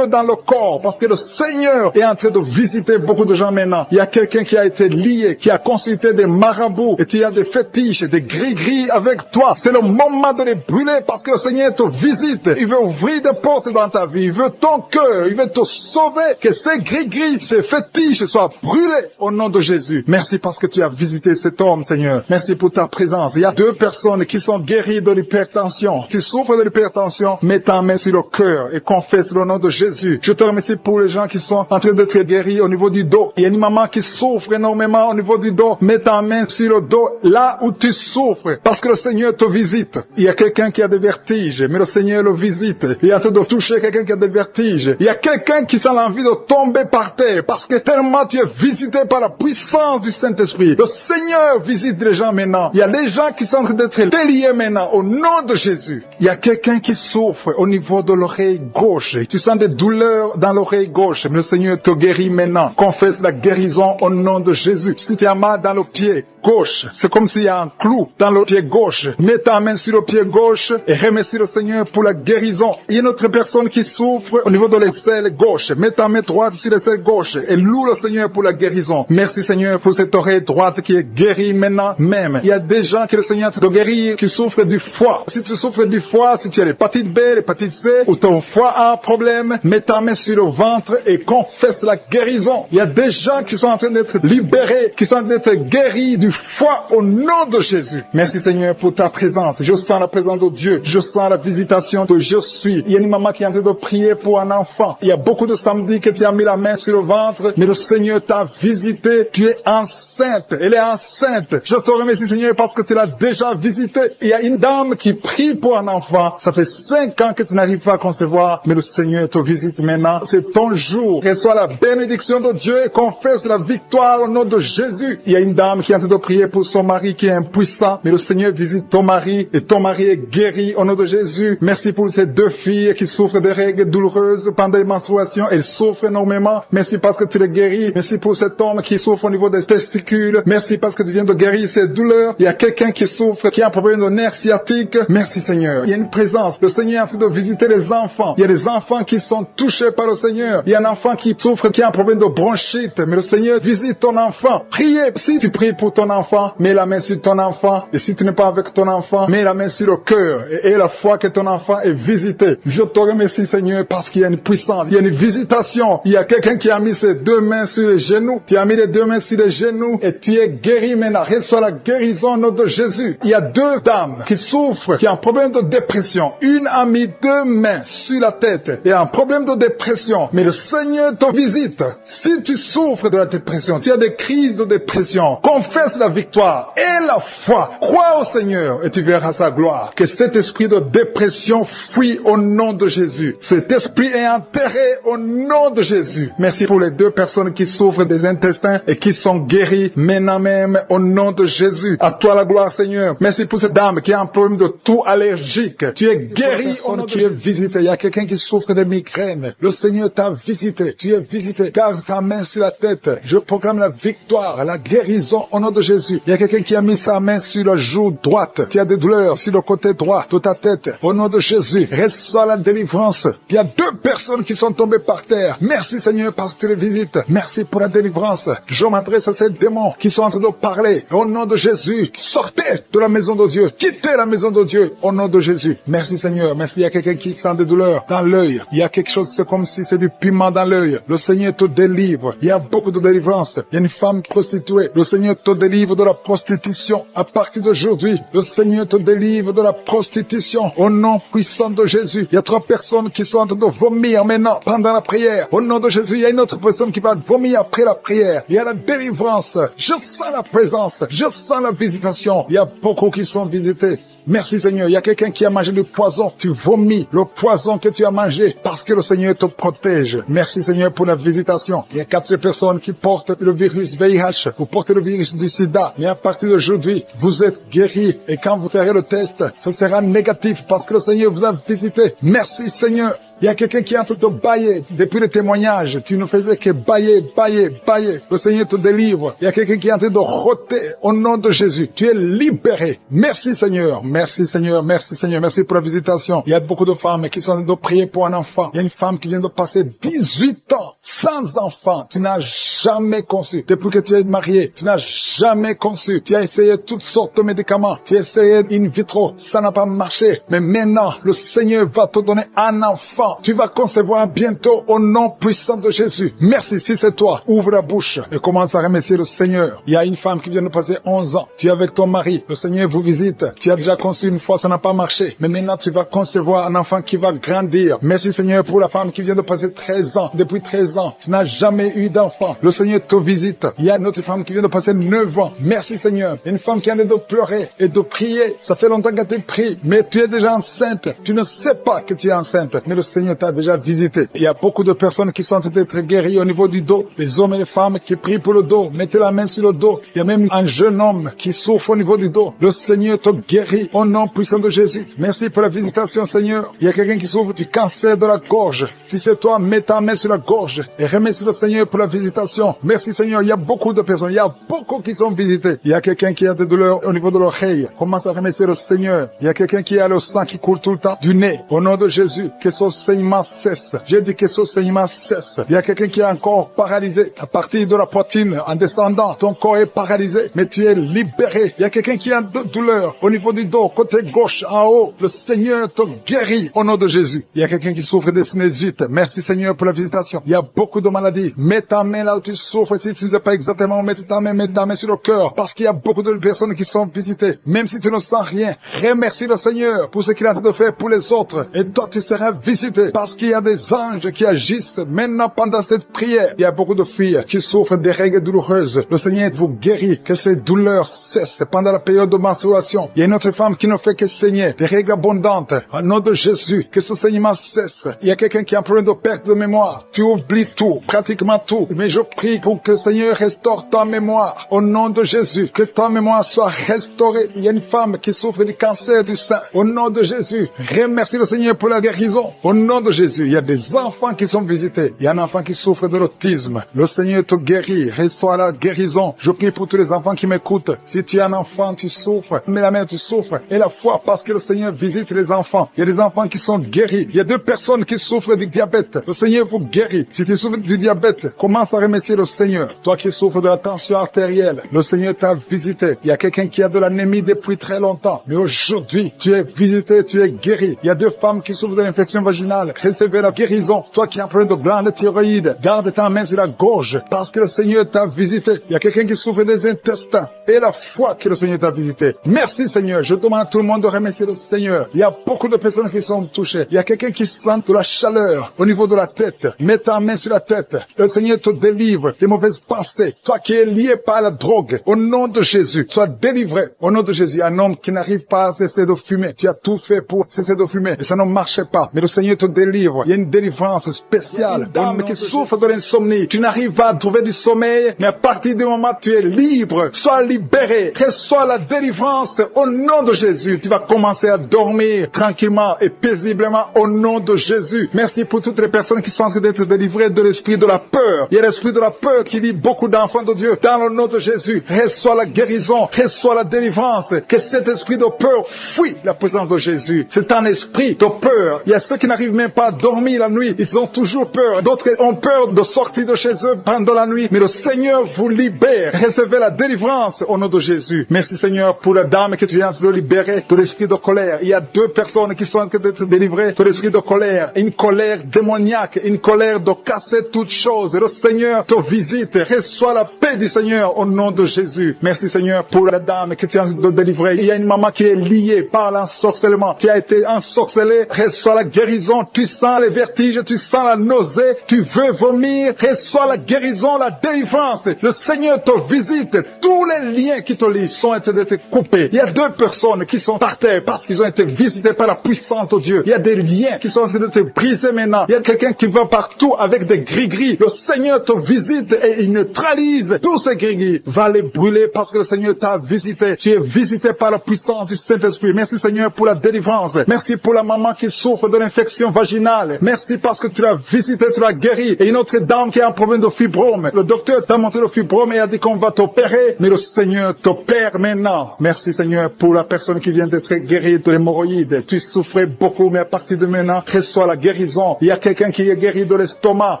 dans le corps parce que le Seigneur est en train de visiter beaucoup de gens maintenant. Il y a quelqu'un qui a été lié, qui a consulté des marabouts et tu as des fétiches, des gris-gris avec toi. C'est le moment de les brûler parce que le Seigneur te visite. Il veut ouvrir des portes dans ta vie. Il veut ton cœur. Il veut te sauver. Que ces gris-gris, ces fétiches soient brûlés au nom de Jésus. Merci parce que tu as visité cet homme, Seigneur. Merci pour ta présence. Il y a 2 personnes qui sont guéries de l'hypertension. Tu souffres de l'hypertension, mets ta main sur le cœur et confesse le nom de Jésus. Je te remercie pour les gens qui sont en train d'être guéris au niveau du dos. Il y a une maman qui souffre énormément au niveau du dos. Mets ta main sur le dos, là où tu souffres, parce que le Seigneur te visite. Il y a quelqu'un qui a des vertiges, mais le Seigneur le visite. Il est en train de toucher quelqu'un qui a des vertiges. Il y a quelqu'un qui sent l'envie de tomber par terre, parce que tellement tu es visité par la puissance du Saint-Esprit. Le Seigneur visite les gens maintenant. Il y a des gens qui sont en train d'être déliés maintenant, au nom de Jésus. Il y a quelqu'un qui souffre au niveau de l'oreille gauche. Tu sens des douleurs dans l'oreille gauche, mais le Seigneur te guérit maintenant. Confesse la guérison au nom de Jésus. Si tu as mal dans le pied gauche, c'est comme s'il y a un clou dans le pied gauche. Mets ta main sur le pied gauche et remercie le Seigneur pour la guérison. Il y a une autre personne qui souffre au niveau de l'aisselle gauche. Mets ta main droite sur l'aisselle gauche et loue le Seigneur pour la guérison. Merci Seigneur pour cette oreille droite qui est guérie maintenant même. Il y a des gens que le Seigneur te guérit qui souffrent du foie. Si tu souffres du foie, si tu as l'hépatite B, l'hépatite C, ou ton foie a un problème, mets ta main sur le ventre et confesse la guérison. Il y a des gens qui sont en train d'être libérés, qui sont en train d'être guéris du foie au nom de Jésus. Merci Seigneur pour ta présence. Je sens la présence de Dieu. Je sens la visitation de je suis. Il y a une maman qui est en train de prier pour un enfant. Il y a beaucoup de samedis que tu as mis la main sur le ventre, mais le Seigneur t'a visité. Tu es enceinte. Elle est enceinte. Je te remercie Seigneur parce que tu l'as déjà visité. Il y a une dame qui prie pour un enfant. Ça fait 5 ans que tu n'arrives pas à concevoir, mais le Seigneur te visite maintenant. C'est ton jour. Reçois la bénédiction de Dieu et confesse la victoire au nom de Jésus. Il y a une dame qui est en train de prier pour son mari qui est impuissant, mais le Seigneur visite ton mari et ton mari est guéri au nom de Jésus. Merci pour ces 2 filles qui souffrent de règles douloureuses pendant les menstruations. Elles souffrent énormément. Merci parce que tu les guéris. Merci pour cet homme qui souffre au niveau des testicules. Merci parce que tu viens de guérir ces douleurs. Il y a quelqu'un qui souffre, qui a un problème de nerf sciatique. Merci Seigneur. Il y a une présence. Le Seigneur est en train de visiter les enfants. Il y a des enfants qui sont touchés par le Seigneur. Il y a un enfant qui souffre, qui a un problème de bronchite. Mais le Seigneur visite ton enfant. Priez. Si tu pries pour ton enfant, mets la main sur ton enfant. Et si tu n'es pas avec ton enfant, mets la main sur le cœur. Et la foi que ton enfant est visité. Je te remercie Seigneur parce qu'il y a une puissance. Il y a une visitation. Il y a quelqu'un qui a mis ses 2 mains sur les genoux. Tu as mis les 2 mains sur les genoux et tu es guéri maintenant. Reçois la guérison au nom de Jésus. Il y a 2 dames qui souffrent, qui ont un problème de dépression. Une a mis 2 mains sur la tête et a un problème de dépression. Mais le Seigneur te visite. Si tu souffres de la dépression, tu as des crises de dépression, confesse la victoire et la foi. Crois au Seigneur et tu verras sa gloire. Que cet esprit de dépression fuit au nom de Jésus. Cet esprit est enterré au nom de Jésus. Merci pour les 2 personnes qui souffrent des intestins et qui sont guéries maintenant même au nom de Jésus. À toi la gloire Seigneur. Merci pour cette dame qui a un problème de toux allergique. Tu es guéri au nom de Dieu. Tu es visité. Il y a quelqu'un qui souffre de migraines. Le Seigneur t'a visité. Tu es visité. Garde ta main sur la tête. Je proclame la victoire, la guérison au nom de Jésus. Il y a quelqu'un qui a mis sa main sur la joue droite. Tu as des douleurs sur le côté droit de ta tête. Au nom de Jésus, reçois la délivrance. Il y a 2 personnes qui sont tombées par terre. Merci Seigneur parce que tu les visites. Merci pour la délivrance. Je m'adresse à ces démons qui sont en train de parler. Au nom de Jésus, sortez de la maison de Dieu. Quittez la maison de Dieu au nom de Jésus. Merci Seigneur. Merci. Il y a quelqu'un qui sent des douleurs dans l'œil. Il y a quelque chose, c'est comme si c'est du piment dans l'œil. Le Seigneur te délivre. Il y a beaucoup de délivrance. Il y a une femme prostituée. Le Seigneur te délivre de la prostitution. À partir d'aujourd'hui, le Seigneur te délivre de la prostitution. Au nom puissant de Jésus. Il y a 3 personnes qui sont en train de vomir maintenant pendant la prière. Au nom de Jésus, il y a une autre personne qui va vomir après la prière. Il y a la délivrance. Je sens la présence. Je sens la visitation. Il y a beaucoup qui sont visités. Merci Seigneur. Il y a quelqu'un qui a mangé du poison. Tu vomis le poison que tu as mangé parce que le Seigneur te protège. Merci Seigneur pour la visitation. Il y a 4 personnes qui portent le virus VIH. Vous portez le virus du sida. Mais à partir d'aujourd'hui, vous êtes guéris. Et quand vous ferez le test, ce sera négatif parce que le Seigneur vous a visité. Merci Seigneur. Il y a quelqu'un qui est en train de bailler. Depuis le témoignage, tu ne faisais que bailler, bailler, bailler. Le Seigneur te délivre. Il y a quelqu'un qui est en train de roter au nom de Jésus. Tu es libéré. Merci Seigneur. Merci Seigneur, merci Seigneur, merci pour la visitation. Il y a beaucoup de femmes qui sont en train de prier pour un enfant. Il y a une femme qui vient de passer 18 ans sans enfant. Tu n'as jamais conçu. Depuis que tu es marié, tu n'as jamais conçu. Tu as essayé toutes sortes de médicaments. Tu as essayé in vitro. Ça n'a pas marché. Mais maintenant, le Seigneur va te donner un enfant. Tu vas concevoir bientôt au nom puissant de Jésus. Merci, si c'est toi. Ouvre la bouche et commence à remercier le Seigneur. Il y a une femme qui vient de passer 11 ans. Tu es avec ton mari. Le Seigneur vous visite. Tu as déjà conçu une fois, ça n'a pas marché. Mais maintenant, tu vas concevoir un enfant qui va grandir. Merci Seigneur pour la femme qui vient de passer 13 ans. Depuis 13 ans, tu n'as jamais eu d'enfant. Le Seigneur te visite. Il y a une autre femme qui vient de passer 9 ans. Merci Seigneur. Une femme qui a de pleurer et de prier. Ça fait longtemps que tu pries, mais tu es déjà enceinte. Tu ne sais pas que tu es enceinte, mais le Seigneur t'a déjà visité. Il y a beaucoup de personnes qui sont en train d'être guéries au niveau du dos. Les hommes et les femmes qui prient pour le dos. Mettez la main sur le dos. Il y a même un jeune homme qui souffre au niveau du dos. Le Seigneur te guérit au nom puissant de Jésus. Merci pour la visitation, Seigneur. Il y a quelqu'un qui souffre du cancer de la gorge. Si c'est toi, mets ta main sur la gorge et remercie le Seigneur pour la visitation. Merci Seigneur. Il y a beaucoup de personnes. Il y a beaucoup qui sont visitées. Il y a quelqu'un qui a des douleurs au niveau de l'oreille. Commence à remercier le Seigneur. Il y a quelqu'un qui a le sang qui coule tout le temps du nez. Au nom de Jésus, que ce saignement cesse. J'ai dit que ce saignement cesse. Il y a quelqu'un qui est encore paralysé à partir de la poitrine en descendant. Ton corps est paralysé, mais tu es libéré. Il y a quelqu'un qui a de douleur au niveau du dos, côté gauche, en haut. Le Seigneur te guérit au nom de Jésus. Il y a quelqu'un qui souffre de sinusite. Merci Seigneur pour la visitation. Il y a beaucoup de maladies. Mets ta main là où tu souffres. Si tu ne sais pas exactement, mets ta main sur le cœur. Parce qu'il y a beaucoup de personnes qui sont visitées. Même si tu ne sens rien, remercie le Seigneur pour ce qu'il a de faire pour les autres. Et toi, tu seras visité. Parce qu'il y a des anges qui agissent maintenant pendant cette prière. Il y a beaucoup de filles qui souffrent des règles douloureuses. Le Seigneur vous guérit. Que ces douleurs cessent pendant la période de menstruation. Il y a une autre femme qui ne fait que saigner. Des règles abondantes. Au nom de Jésus, que ce saignement cesse. Il y a quelqu'un qui a un problème de perte de mémoire. Tu oublies tout, pratiquement tout. Mais je prie pour que le Seigneur restaure ta mémoire. Au nom de Jésus, que ta mémoire soit restaurée. Il y a une femme qui souffre du cancer du sein. Au nom de Jésus, remercie le Seigneur pour la guérison. Au nom de Jésus, il y a des enfants qui sont visités. Il y a un enfant qui souffre de l'autisme. Le Seigneur te guérit. Restaure la guérison. Je prie pour tous les enfants qui m'écoutent. Si tu es un enfant, tu souffres. Mais la mère, tu souffres. Et la foi, parce que le Seigneur visite les enfants. Il y a des enfants qui sont guéris. Il y a 2 personnes qui souffrent du diabète. Le Seigneur vous guérit. Si tu souffres du diabète, commence à remercier le Seigneur. Toi qui souffres de la tension artérielle, le Seigneur t'a visité. Il y a quelqu'un qui a de l'anémie depuis très longtemps. Mais aujourd'hui, tu es visité, tu es guéri. Il y a 2 femmes qui souffrent de l'infection vaginale. Recevez la guérison. Toi qui as un problème de glande thyroïde, garde ta main sur la gorge parce que le Seigneur t'a visité. Il y a quelqu'un qui souffre des intestins et la foi que le Seigneur t'a visité. Merci Seigneur. Je demande à tout le monde de remercier le Seigneur. Il y a beaucoup de personnes qui sont touchées. Il y a quelqu'un qui sent de la chaleur au niveau de la tête. Mets ta main sur la tête. Le Seigneur te délivre des mauvaises pensées. Toi qui es lié par la drogue, au nom de Jésus, sois délivré. Au nom de Jésus, un homme qui n'arrive pas à cesser de fumer. Tu as tout fait pour cesser de fumer et ça ne marchait pas. Mais le Seigneur te délivre. Il y a une délivrance spéciale. Homme qui souffre de l'insomnie. Tu n'arrives pas à trouver du sommeil, mais à partir du moment où tu es libre, sois libéré. Reçois la délivrance au nom de Jésus. Tu vas commencer à dormir tranquillement et paisiblement au nom de Jésus. Merci pour toutes les personnes qui sont en train d'être délivrées de l'esprit de la peur. Il y a l'esprit de la peur qui lie beaucoup d'enfants de Dieu. Dans le nom de Jésus, reçois la guérison, reçois la délivrance. Que cet esprit de peur fuit la présence de Jésus. C'est un esprit de peur. Il y a ceux qui n'arrivent même pas à dormir la nuit. Ils ont toujours peur. D'autres ont peur de sortir de chez eux pendant la nuit. Mais le Seigneur vous libère. Recevez la délivrance au nom de Jésus. Merci Seigneur pour la dame que tu viens de libérer de l'esprit de colère. Il y a 2 personnes qui sont en train d'être délivrées de l'esprit de colère. Une colère démoniaque, une colère de casser toutes choses. Le Seigneur te visite. Reçois la paix du Seigneur au nom de Jésus. Merci Seigneur pour la dame que tu viens de délivrer. Il y a une maman qui est liée par l'ensorcellement. Tu as été ensorcelé. Reçois la guérison. Tu sens les vertiges, tu sens la nausée. Tu veux vomir. Reçois la guérison, la délivrance. Le Seigneur te visite. Tous les liens qui te lient sont en train d'être coupés. Il y a 2 personnes qui sont par terre parce qu'ils ont été visités par la puissance de Dieu. Il y a des liens qui sont en train de te briser maintenant. Il y a quelqu'un qui va partout avec des gris-gris. Le Seigneur te visite et il neutralise tous ces gris-gris. Va les brûler parce que le Seigneur t'a visité. Tu es visité par la puissance du Saint-Esprit. Merci Seigneur pour la délivrance. Merci pour la maman qui souffre de l'infection vaginale. Merci parce que tu l'as visité, tu l'as guéri. Et une autre dame qui a un problème de fibrome. Le docteur montré le fibrome et a dit qu'on va t'opérer, mais le Seigneur t'opère maintenant. Merci Seigneur pour la personne
personne qui vient d'être guérie de l'hémorroïde. Tu souffrais beaucoup, mais à partir de maintenant, reçois la guérison. Il y a quelqu'un qui est guéri de l'estomac.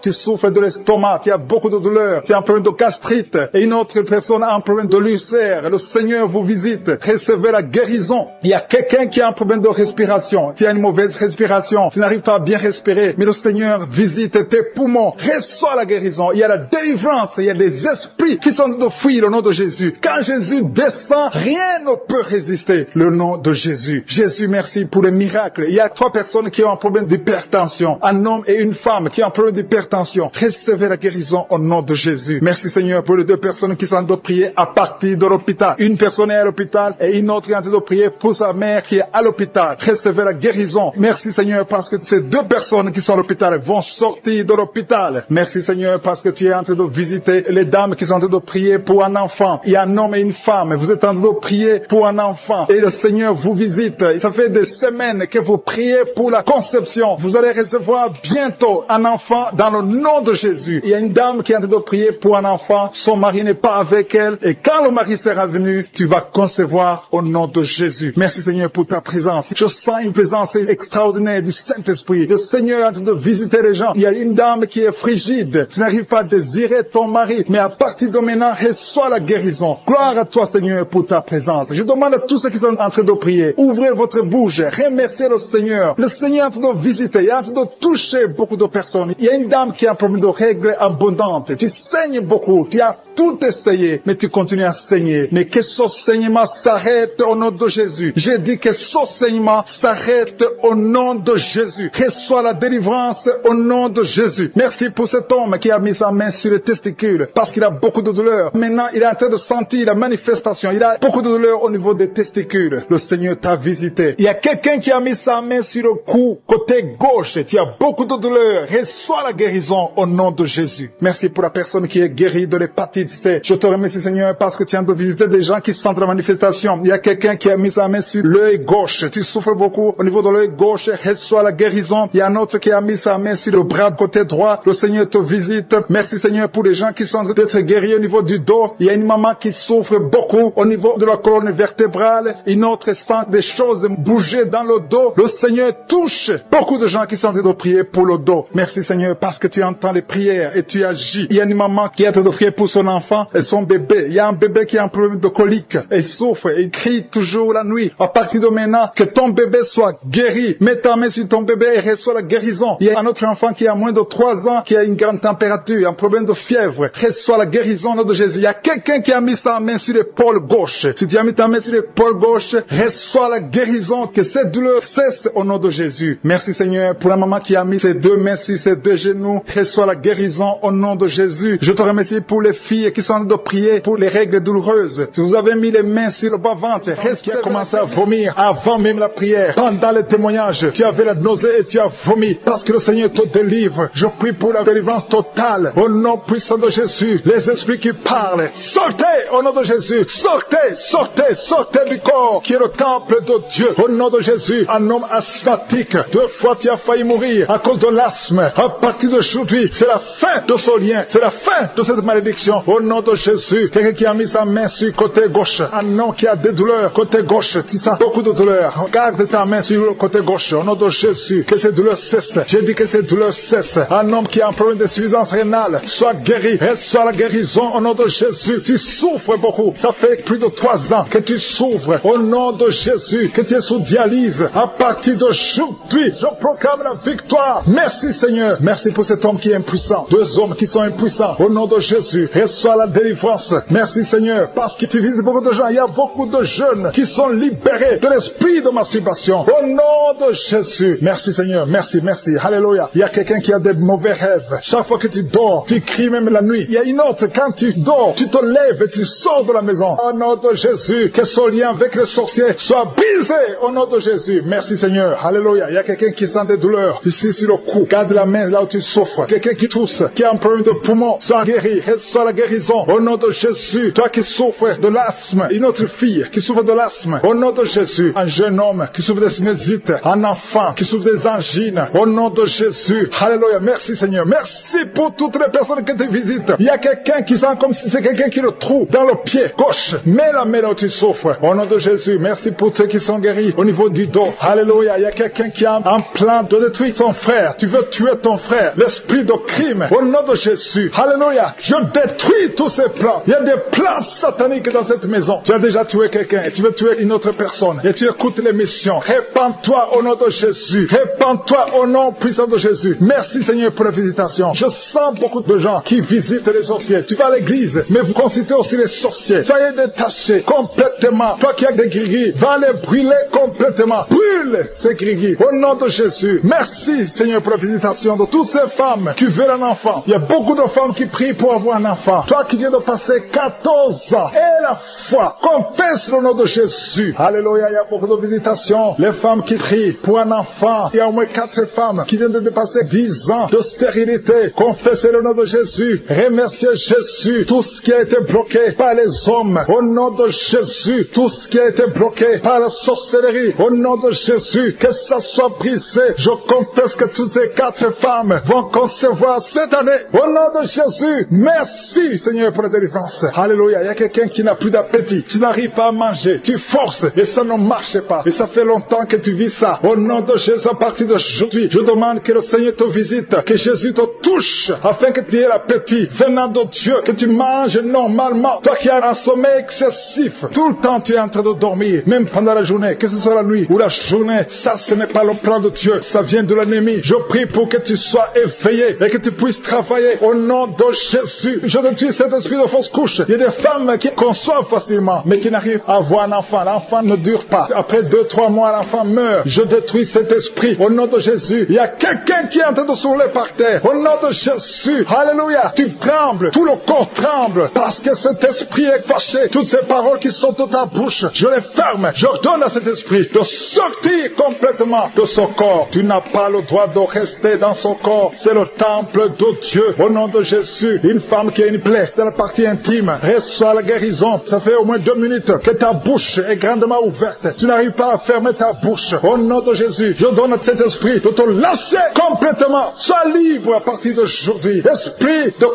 Tu souffres de l'estomac. Tu as beaucoup de douleurs. Tu as un problème de gastrite. Et une autre personne a un problème de l'ulcère. Le Seigneur vous visite. Recevez la guérison. Il y a quelqu'un qui a un problème de respiration. Tu as une mauvaise respiration. Tu n'arrives pas à bien respirer. Mais le Seigneur visite tes poumons. Reçois la guérison. Il y a la délivrance. Il y a des esprits qui sont de fuir le nom de Jésus. Quand Jésus descend, rien ne peut résister le nom de Jésus. Jésus, merci pour les miracles. Il y a 3 personnes qui ont un problème d'hypertension. Un homme et une femme qui ont un problème d'hypertension. Recevez la guérison au nom de Jésus. Merci Seigneur pour les 2 personnes qui sont en train de prier à partir de l'hôpital. Une personne est à l'hôpital et une autre est en train de prier pour sa mère qui est à l'hôpital. Recevez la guérison. Merci Seigneur parce que ces 2 personnes qui sont à l'hôpital vont sortir de l'hôpital. Merci Seigneur parce que tu es en train de visiter les dames qui sont en train de prier pour un enfant. Il y a un homme et une femme. Vous êtes en train de prier pour un enfant. Et le Seigneur vous visite. Ça fait des semaines que vous priez pour la conception. Vous allez recevoir bientôt un enfant dans le nom de Jésus. Il y a une dame qui est en train de prier pour un enfant. Son mari n'est pas avec elle. Et quand le mari sera venu, tu vas concevoir au nom de Jésus. Merci Seigneur pour ta présence. Je sens une présence extraordinaire du Saint-Esprit. Le Seigneur est en train de visiter les gens. Il y a une dame qui est frigide. Tu n'arrives pas à désirer ton mari. Mais à partir de maintenant, reçois la guérison. Gloire à toi Seigneur pour ta présence. Je demande à tous ceux qui sont en train de prier, ouvrez votre bouche, remerciez le Seigneur. Le Seigneur est en train de visiter, il est en train de toucher beaucoup de personnes. Il y a une dame qui a un problème de règles abondantes. Tu saignes beaucoup, tu as tout essayé, mais tu continues à saigner. Mais que ce saignement s'arrête au nom de Jésus. J'ai dit que ce saignement s'arrête au nom de Jésus. Reçois la délivrance au nom de Jésus. Merci pour cet homme qui a mis sa main sur les testicules parce qu'il a beaucoup de douleur. Maintenant, il est en train de sentir la manifestation. Il a beaucoup de douleur au niveau des testicules. Le Seigneur t'a visité. Il y a quelqu'un qui a mis sa main sur le cou, côté gauche. Tu as beaucoup de douleur. Reçois la guérison au nom de Jésus. Merci pour la personne qui est guérie de l'hépatite C. Je te remercie Seigneur parce que tu viens de visiter des gens qui sentent la manifestation. Il y a quelqu'un qui a mis sa main sur l'œil gauche. Tu souffres beaucoup au niveau de l'œil gauche. Reçois la guérison. Il y a un autre qui a mis sa main sur le bras côté droit. Le Seigneur te visite. Merci Seigneur pour les gens qui sont en train d'être guéris au niveau du dos. Il y a une maman qui souffre beaucoup au niveau de la colonne vertébrale. Une autre sent des choses bouger dans le dos. Le Seigneur touche beaucoup de gens qui sont en train de prier pour le dos. Merci Seigneur parce que tu entends les prières et tu agis. Il y a une maman qui est en train de prier pour son enfant et son bébé. Il y a un bébé qui a un problème de colique. Il souffre, il crie toujours la nuit. À partir de maintenant, que ton bébé soit guéri. Mets ta main sur ton bébé et reçois la guérison. Il y a un autre enfant qui a moins de 3 ans, qui a une grande température, un problème de fièvre. Reçois la guérison au nom de Jésus. Il y a quelqu'un qui a mis sa main sur l'épaule gauche. Si tu as mis ta main sur l'épaule gauche, reçois la guérison. Que cette douleur cesse au nom de Jésus. Merci Seigneur pour la maman qui a mis ses 2 mains sur ses 2 genoux. Reçois la guérison au nom de Jésus. Je te remercie pour les filles qui sont en train de prier pour les règles douloureuses. Si vous avez mis les mains sur le bas-ventre, qui a commencé à vomir avant même la prière, pendant le témoignage, tu avais la nausée et tu as vomi parce que le Seigneur te délivre. Je prie pour la délivrance totale au nom puissant de Jésus. Les esprits qui parlent, sortez au nom de Jésus. Sortez, sortez, sortez du corps qui est le temple de Dieu. Au nom de Jésus, un homme asthmatique, 2 fois tu as failli mourir à cause de l'asthme. À partir d'aujourd'hui, c'est la fin de ce lien, c'est la fin de cette malédiction. Au nom de Jésus, quelqu'un qui a mis sa main sur le côté gauche, un homme qui a des douleurs, côté gauche, tu sens beaucoup de douleurs. Garde ta main sur le côté gauche, au nom de Jésus, que ces douleurs cessent. J'ai dit que ces douleurs cessent. Un homme qui a un problème d'insuffisance rénale, soit guéri, reçois la guérison au nom de Jésus. Tu souffres beaucoup, ça fait plus de 3 ans que tu souffres. Au nom de Jésus, que tu es sous dialyse. À partir d'aujourd'hui, je proclame la victoire. Merci Seigneur, merci pour cet homme qui est impuissant. 2 hommes qui sont impuissants. Au nom de Jésus, reçois la délivrance. Merci Seigneur, parce que tu visites beaucoup de gens. Il y a beaucoup de jeunes qui sont libérés de l'esprit de masturbation. Au nom de Jésus, merci Seigneur, merci, merci. Alléluia. Il y a quelqu'un qui a des mauvais rêves. Chaque fois que tu dors, tu cries même la nuit. Il y a une autre, quand tu dors, tu te lèves et tu sors de la maison. Au nom de Jésus, que ce lien avec les sorciers soit brisé au nom de Jésus. Merci Seigneur. Alléluia. Il y a quelqu'un qui sent des douleurs ici sur le cou. Garde la main là où tu souffres. Quelqu'un qui tousse, qui a un problème de poumon, soit guéri. Reçois la guérison
guérison. Au nom de Jésus, toi qui souffres de l'asthme, une autre fille qui souffre de l'asthme, au nom de Jésus, un jeune homme qui souffre de sinusite, un enfant qui souffre des angines, au nom de Jésus. Alléluia. Merci Seigneur. Merci pour toutes les personnes qui te visitent. Il y a quelqu'un qui sent comme si c'est quelqu'un qui le trouve dans le pied gauche. Mets la main là où tu souffres. Au nom de Jésus, merci pour ceux qui sont guéris au niveau du dos. Alléluia. Il y a quelqu'un qui a un plan de détruire son frère. Tu veux tuer ton frère. L'esprit de crime. Au nom de Jésus. Alléluia. Je détruis tous ces plans. Il y a des plans sataniques dans cette maison. Tu as déjà tué quelqu'un et tu veux tuer une autre personne. Et tu écoutes l'émission. Répands-toi au nom de Jésus. Répands-toi au nom puissant de Jésus. Merci Seigneur pour la visitation. Je sens beaucoup de gens qui visitent les sorciers. Tu vas à l'église, mais vous consultez aussi les sorciers. Soyez détachés complètement. Toi qui as des gris, va les brûler complètement. Brûle ces gris au nom de Jésus. Merci Seigneur pour la visitation de toutes ces femmes qui veulent un enfant. Il y a beaucoup de femmes qui prient pour avoir un enfant. Toi qui viens de passer 14 ans et la foi, confesse le nom de Jésus. Alléluia, il y a beaucoup de visitations. Les femmes qui prient pour un enfant. Il y a au moins 4 femmes qui viennent de dépasser 10 ans de stérilité. Confessez le nom de Jésus. Remerciez Jésus. Tout ce qui a été bloqué par les hommes, au nom de Jésus. Tout ce qui a été bloqué par la sorcellerie, au nom de Jésus. Que ça soit brisé. Je confesse que toutes ces 4 femmes vont concevoir cette année. Au nom de Jésus. Merci Seigneur pour la délivrance. Alléluia. Il y a quelqu'un qui n'a plus d'appétit. Tu n'arrives pas à manger. Tu forces et ça ne marche pas. Et ça fait longtemps que tu vis ça. Au nom de Jésus, à partir d'aujourd'hui, je demande que le Seigneur te visite, que Jésus te touche, afin que tu aies l'appétit venant de Dieu, que tu manges normalement. Toi qui as un sommeil excessif, tout le temps tu es en train de dormir, même pendant la journée, que ce soit la nuit ou la journée, ça ce n'est pas le plan de Dieu, ça vient de l'ennemi. Je prie pour que tu sois éveillé et que tu puisses travailler au nom de Jésus. Je détruis cet esprit de fausse couche. Il y a des femmes qui conçoivent facilement, mais qui n'arrivent à avoir un enfant. L'enfant ne dure pas. Après 2-3 mois, l'enfant meurt. Je détruis cet esprit au nom de Jésus. Il y a quelqu'un qui est en train de s'ouler par terre. Au nom de Jésus. Alléluia. Tu trembles. Tout le corps tremble parce que cet esprit est fâché. Toutes ces paroles qui sont dans ta bouche, je les ferme. J'ordonne à cet esprit de sortir complètement de son corps. Tu n'as pas le droit de rester dans son corps. C'est le temple de Dieu. Au nom de Jésus. Une femme qui a une plaie dans la partie intime reçoit la guérison. Ça fait au moins 2 minutes que ta bouche est grandement ouverte. Tu n'arrives pas à fermer ta bouche. Au nom de Jésus, je donne à cet esprit de te lâcher complètement. Sois libre à partir d'aujourd'hui. Esprit de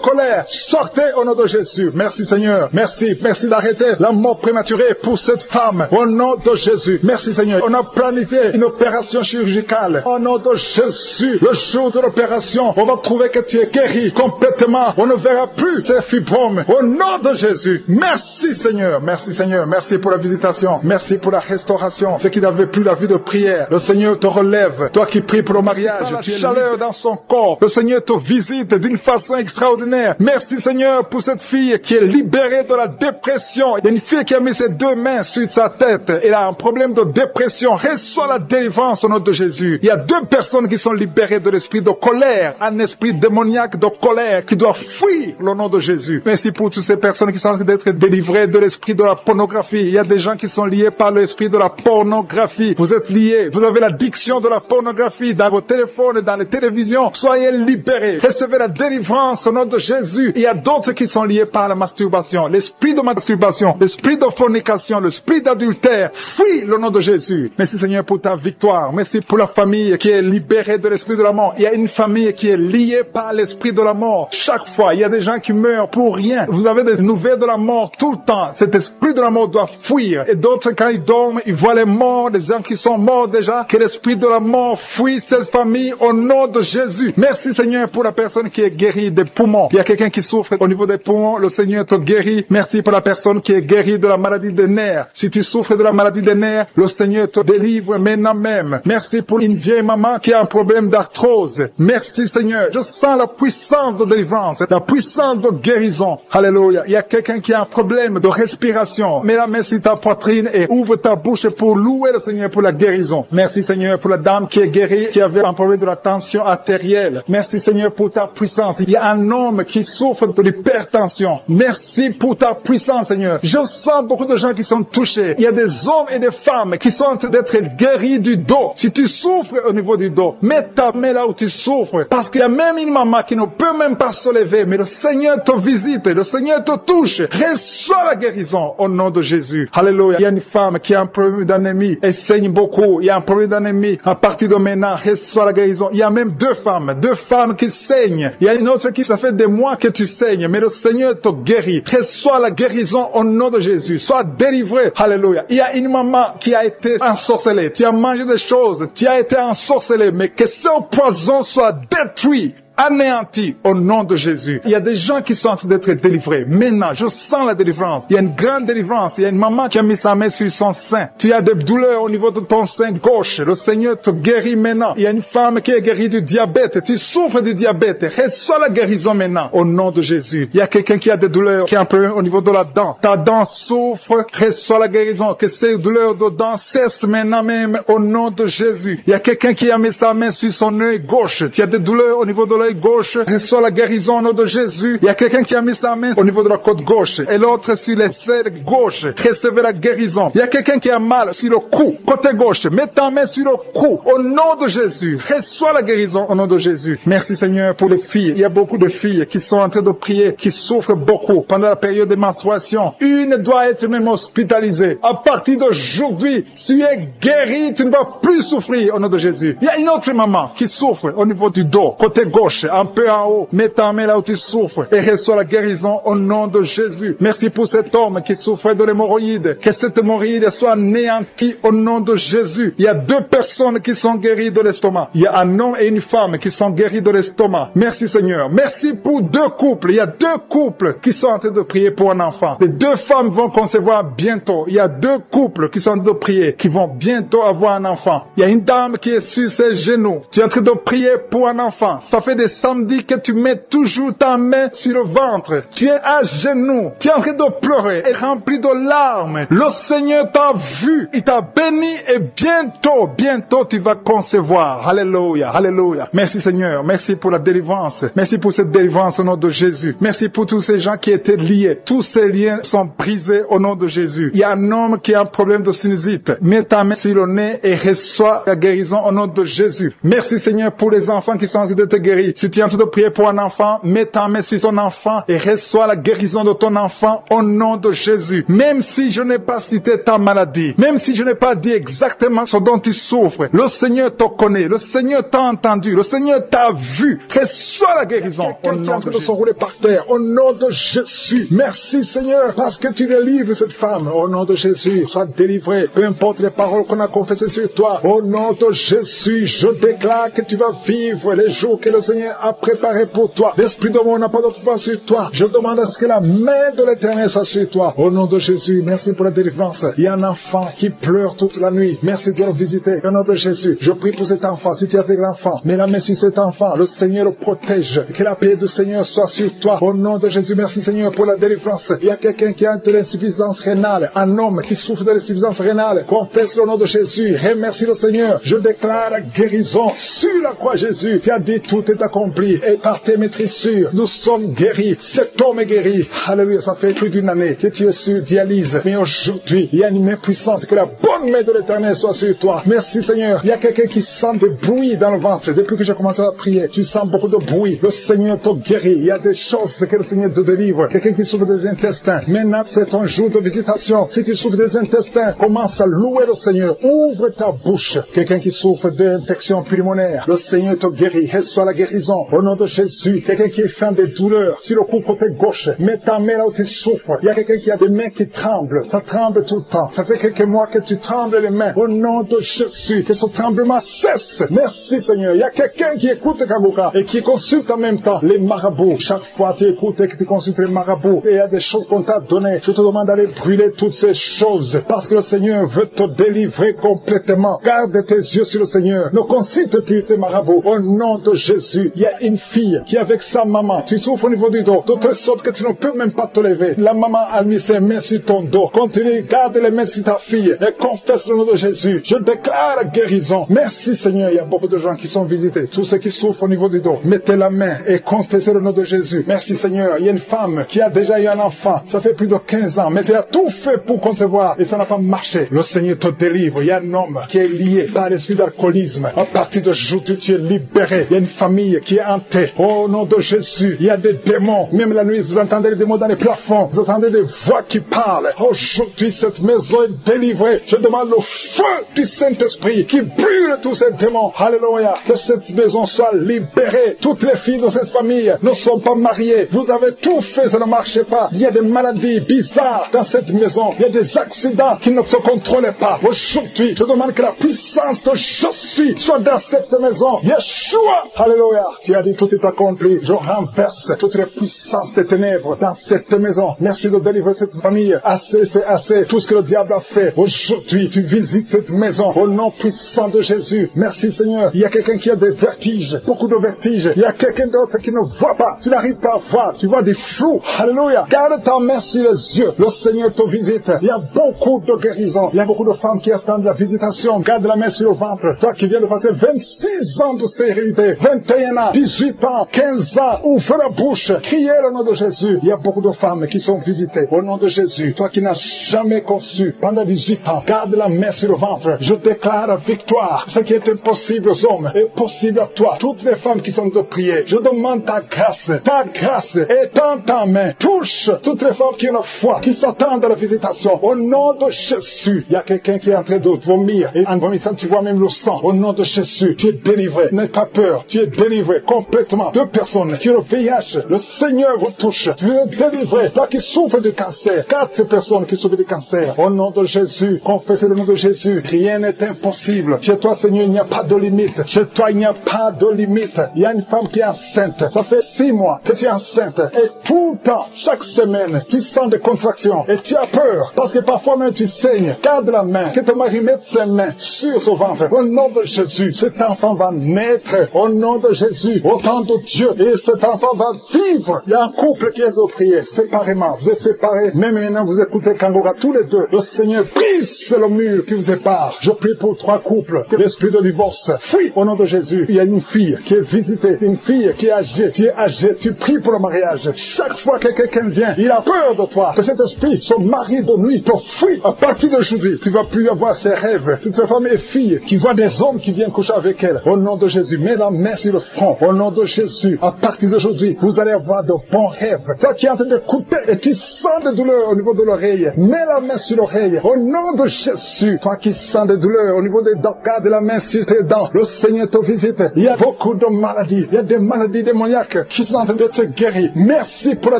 colère, sortez au nom de Jésus. Merci Seigneur. Merci d'arrêter la mort prématurée pour cette femme. Au nom de Jésus. Merci Seigneur. On a planifié une opération chirurgicale. Au nom de Jésus, le jour de l'opération, on va trouver que tu es guéri complètement. On ne verra plus ces fibromes. Au nom de Jésus. Merci Seigneur. Merci Seigneur. Merci pour la visitation. Merci pour la restauration. Ceux qui n'avaient plus la vie de prière, le Seigneur te relève. Toi qui pries pour le mariage, tu as la chaleur dans son corps. Le Seigneur te visite d'une façon extraordinaire. Merci Seigneur pour cette fille qui est libérée de la dépression. Il y a une fille qui a mis ses 2 mains sur sa tête. Elle a un problème de dépression. Reçois la délivrance au nom de Jésus. Il y a 2 personnes qui sont libérées de l'esprit de colère. Un esprit démoniaque de colère qui doit fuir le nom de Jésus. Merci pour toutes ces personnes qui sont en train d'être délivrées de l'esprit de la pornographie. Il y a des gens qui sont liés par l'esprit de la pornographie. Vous êtes liés. Vous avez l'addiction de la pornographie dans vos téléphones et dans les télévisions. Soyez libérés. Recevez la délivrance au nom de Jésus. Il y a d'autres qui sont liés par la masturbation. L'esprit de masturbation, l'esprit de fornication, l'esprit d'adultère. Fuis le nom de Jésus. Merci Seigneur pour ta victoire. Merci pour la famille qui est libérée de l'esprit de la mort. Il y a une famille qui est liée par l'esprit de la mort. Chaque fois, il y a des gens qui meurent pour rien. Vous avez des nouvelles de la mort tout le temps. Cet esprit de la mort doit fuir. Et d'autres, quand ils dorment, ils voient les morts, des gens qui sont morts déjà. Que l'esprit de la mort fuit cette famille au nom de Jésus. Merci Seigneur pour la personne qui est guérie des poumons. Il y a quelqu'un qui souffre au niveau des poumons. Le Seigneur te guérit. Merci pour la personne qui est guérie de la maladie des nerfs. Si tu souffres de la maladie des nerfs, le Seigneur te délivre maintenant même. Merci pour une vieille maman qui a un problème d'arthrose. Merci Seigneur. Je sens la puissance de délivrance, la puissance de guérison. Alléluia. Il y a quelqu'un qui a un problème de respiration. Mets la main sur ta poitrine et ouvre ta bouche pour louer le Seigneur pour la guérison. Merci Seigneur pour la dame qui est guérie, qui avait un problème de la tension artérielle. Merci Seigneur pour ta puissance. Il y a un homme qui souffre de l'hypertension. Merci pour ta puissance Seigneur. Je sens beaucoup de gens qui sont touchés. Il y a des hommes et des femmes qui sont en train d'être guéris du dos. Si tu souffres au niveau du dos, mets ta main là où tu souffres. Parce qu'il y a même une maman qui ne peut même pas se lever
lever, mais le Seigneur te visite, le Seigneur te touche. Reçois la guérison au nom de Jésus. Alléluia. Il y a une femme qui a un problème d'anémie, elle saigne beaucoup. Il y a un problème d'anémie. À partir de maintenant, reçois la guérison. Il y a même deux femmes qui saignent. Il y a une autre qui, ça fait des mois que tu saignes, mais le Seigneur te guérit. Reçois la guérison au nom de Jésus. Sois délivré. Alléluia. Il y a une maman qui a été ensorcelée. Tu as mangé des choses. Tu as été ensorcelé, mais que ce poison soit détruit, anéanti au nom de Jésus. Il y a des gens qui sont en train d'être délivrés. Maintenant, je sens la délivrance. Il y a une grande délivrance. Il y a une maman qui a mis sa main sur son sein. Tu as des douleurs au niveau de ton sein gauche. Le Seigneur te guérit maintenant. Il y a une femme qui est guérie du diabète. Tu souffres du diabète. Reçois la guérison maintenant au nom de Jésus. Il y a quelqu'un qui a des douleurs, qui a un problème au niveau de la dent. Ta dent souffre. Reçois la guérison. Que ces douleurs de dents cessent maintenant même au nom de Jésus. Il y a quelqu'un qui a mis sa main sur son œil gauche. Tu as des douleurs au niveau de l'œil gauche, reçois la guérison au nom de Jésus. Il y a quelqu'un qui a mis sa main au niveau de la côte gauche et l'autre sur les selles gauche. Recevez la guérison. Il y a quelqu'un qui a mal sur le cou, côté gauche. Mets ta main sur le cou au nom de Jésus. Reçois la guérison au nom de Jésus. Merci Seigneur pour les filles. Il y a beaucoup de filles qui sont en train de prier, qui souffrent beaucoup pendant la période de menstruation. Une doit être même hospitalisée. À partir d'aujourd'hui, tu es guéri, tu ne vas plus souffrir au nom de Jésus. Il y a une autre maman qui souffre au niveau du dos, côté gauche, un peu en haut. Mets ta main là où tu souffres et reçois la guérison au nom de Jésus. Merci pour cet homme qui souffrait de l'hémorroïde. Que cette hémorroïde soit anéantie au nom de Jésus. Il y a deux personnes qui sont guéries de l'estomac. Il y a un homme et une femme qui sont guéris de l'estomac. Merci Seigneur. Merci pour deux couples. Il y a deux couples qui sont en train de prier pour un enfant. Les deux femmes vont concevoir bientôt. Il y a deux couples qui sont en train de prier, qui vont bientôt avoir un enfant. Il y a une dame qui est sur ses genoux. Tu es en train de prier pour un enfant. Ça fait des samedis que tu mets toujours ta main sur le ventre. Tu es à genoux. Tu es en train de pleurer et rempli de larmes. Le Seigneur t'a vu. Il t'a béni et bientôt tu vas concevoir. Alléluia. Alléluia. Merci Seigneur. Merci pour la délivrance. Merci pour cette délivrance au nom de Jésus. Merci pour tous ces gens qui étaient liés. Tous ces liens sont brisés au nom de Jésus. Il y a un homme qui a un problème de sinusite. Mets ta main sur le nez et reçois la guérison au nom de Jésus. Merci Seigneur pour les enfants qui sont en train de te guérir. Si tu es en train de prier pour un enfant, mets ta main sur son enfant et reçois la guérison de ton enfant au nom de Jésus. Même si je n'ai pas cité ta maladie, même si je n'ai pas dit exactement ce dont tu souffres, le Seigneur te connaît, le Seigneur t'a entendu, le Seigneur t'a vu. Reçois la guérison au nom de Jésus. S'enrouler par terre, au nom de Jésus. Merci Seigneur, parce que tu délivres cette femme. Au nom de Jésus, sois délivré. Peu importe les paroles qu'on a confessées sur toi. Au nom de Jésus, je déclare que tu vas vivre les jours que le Seigneur a préparés pour toi. L'Esprit de mort n'a pas d'autre foi sur toi. Je demande à ce que la main de l'Éternel soit sur toi. Au nom de Jésus, merci pour la délivrance. Il y a un enfant qui pleure toute la nuit. Merci de le visiter. Au nom de Jésus, je prie pour cet enfant. Si tu es avec l'enfant, mets la main sur cet enfant. Le Seigneur le protège. Que la paix du Seigneur soit sur toi. Au nom de Jésus, merci Seigneur pour la délivrance. Il y a quelqu'un qui a de l'insuffisance rénale. Un homme qui souffre de l'insuffisance rénale. Confesse le nom de Jésus. Remercie le Seigneur. Je déclare la guérison sur la croix Jésus. Tu as dit tout est accompli. Et par tes maîtrissures, nous sommes guéris. Cet homme est guéri. Alléluia. Ça fait plus d'une année que tu es sur dialyse. Mais aujourd'hui, il y a une main puissante. Que la bonne main de l'Éternel soit sur toi. Merci Seigneur. Il y a quelqu'un qui sent des bruits dans le ventre. Depuis que j'ai commencé à prier, tu sens beaucoup de bruit. Le Seigneur te guérit. Il y a des choses que le Seigneur te délivre. Quelqu'un qui souffre des intestins. Maintenant, c'est ton jour de visitation. Si tu souffres des intestins, commence à louer le Seigneur. Ouvre ta bouche. Quelqu'un qui souffre d'infection pulmonaire, le Seigneur te guérit. Reçois la guérison. Au nom de Jésus. Quelqu'un qui sent des douleurs sur le cou côté gauche. Mets ta main là où tu souffres. Il y a quelqu'un qui a des mains qui tremblent. Ça tremble tout le temps. Ça fait quelques mois que tu trembles les mains. Au nom de Jésus. Que ce tremblement cesse. Merci Seigneur. Il y a quelqu'un qui écoute Kagoka et qui consulte en même temps les marabouts. Chaque fois tu écoutes et que tu consultes les marabouts et il y a des choses qu'on t'a données. Je te demande d'aller brûler toutes ces choses parce que le Seigneur veut te délivrer complètement. Garde tes yeux sur le Seigneur. Ne consulte plus ces marabouts. Au nom de Jésus. Il y a une fille qui est avec sa maman. Tu souffres au niveau du dos. De telle sorte que tu ne peux même pas te lever. La maman a mis ses mains sur ton dos. Continue, garde les mains sur ta fille et confesse le nom de Jésus. Je déclare la guérison. Merci Seigneur. Il y a beaucoup de gens qui sont visités. Tous ceux qui souffrent au niveau du dos. Mettez la main et confessez le nom de Jésus. Merci Seigneur. Il y a une femme qui a déjà eu un enfant. Ça fait plus de 15 ans. Mais elle a tout fait pour concevoir et ça n'a pas marché. Le Seigneur te délivre. Il y a un homme qui est lié par l'esprit d'alcoolisme. À partir d'aujourd'hui, tu es libéré. Il y a une famille
famille qui est hantée. Au nom de Jésus, il y a des démons. Même la nuit, vous entendez les démons dans les plafonds. Vous entendez des voix qui parlent. Aujourd'hui, cette maison est délivrée. Je demande le feu du Saint-Esprit qui brûle tous ces démons. Alléluia. Que cette maison soit libérée. Toutes les filles de cette famille ne sont pas mariées. Vous avez tout fait, ça ne marche pas. Il y a des maladies bizarres dans cette maison. Il y a des accidents qui ne se contrôlent pas. Aujourd'hui, je demande que la puissance de je suis soit dans cette maison. Yeshua. Alléluia. Tu as dit tout est accompli. Je renverse toutes les puissances des ténèbres dans cette maison. Merci de délivrer cette famille. Assez, c'est assez. Tout ce que le diable a fait. Aujourd'hui, tu visites cette maison au nom puissant de Jésus. Merci Seigneur. Il y a quelqu'un qui a des vertiges. Beaucoup de vertiges. Il y a quelqu'un d'autre qui ne voit pas. Tu n'arrives pas à voir. Tu vois des flous. Alléluia. Garde ta main sur les yeux. Le Seigneur te visite. Il y a beaucoup de guérisons. Il y a beaucoup de femmes qui attendent la visitation. Garde la main sur le ventre. Toi qui viens de passer 26 ans de stérilité, 21 ans, 18 ans, 15 ans, ouvre la bouche. Criez le nom de Jésus. Il y a beaucoup de femmes qui sont visitées au nom de Jésus. Toi qui n'as jamais conçu pendant 18 ans, garde la main sur le ventre. Je déclare la victoire. Ce qui est impossible aux hommes est possible à toi. Toutes les femmes qui sont de prier, je demande ta grâce. Ta grâce est dans ta main. Touche toutes les femmes qui ont la foi, qui s'attendent à la visitation. Au nom de Jésus, il y a quelqu'un qui est en train de vomir. Et en vomissant, tu vois même le sang. Au nom de Jésus, tu es délivré. N'aie pas peur. Tu es délivré complètement. 2 personnes qui ont le VIH, le Seigneur vous touche. Tu es délivré. Toi qui souffres de cancer. 4 personnes qui souffrent de cancer. Au nom de Jésus, confessez le nom de Jésus. Rien n'est impossible. Chez toi, Seigneur, il n'y a pas de limite. Chez toi, il n'y a pas de limite. Il y a une femme qui est enceinte. Ça fait 6 mois que tu es enceinte. Et tout le temps, chaque semaine, tu sens des contractions. Et tu as peur. Parce que parfois même tu saignes. Garde la main. Que ton mari mette ses mains sur son ventre. Au nom de Jésus, cet enfant va naître. Au nom de Jésus, au temps de Dieu. Et cet enfant va vivre. Il y a un couple qui est de prier séparément. Vous êtes séparés. Même maintenant, vous écoutez Kangora tous les deux. Le Seigneur brise le mur qui vous sépare. Je prie pour 3 couples. Que l'esprit de divorce fuit au nom de Jésus. Il y a une fille qui est visitée. Une fille qui est âgée. Tu es âgé. Tu pries pour le mariage. Chaque fois que quelqu'un vient, il a peur de toi. Que cet esprit, son mari de nuit, te fuit. À partir d'aujourd'hui, tu vas plus avoir ces rêves. Toutes ces femmes et filles qui voient des hommes qui viennent coucher avec elles. Au nom de Jésus, mets la main sur le front. Au nom de Jésus, à partir d'aujourd'hui, vous allez avoir de bons rêves. Toi qui es en train d'écouter et tu sens des douleurs au niveau de l'oreille, mets la main sur l'oreille. Au nom de Jésus, toi qui sens des douleurs au niveau des dents, garde la main sur tes dents. Le Seigneur te visite. Il y a beaucoup de maladies. Il y a des maladies démoniaques qui sont en train d'être guéries. Merci pour la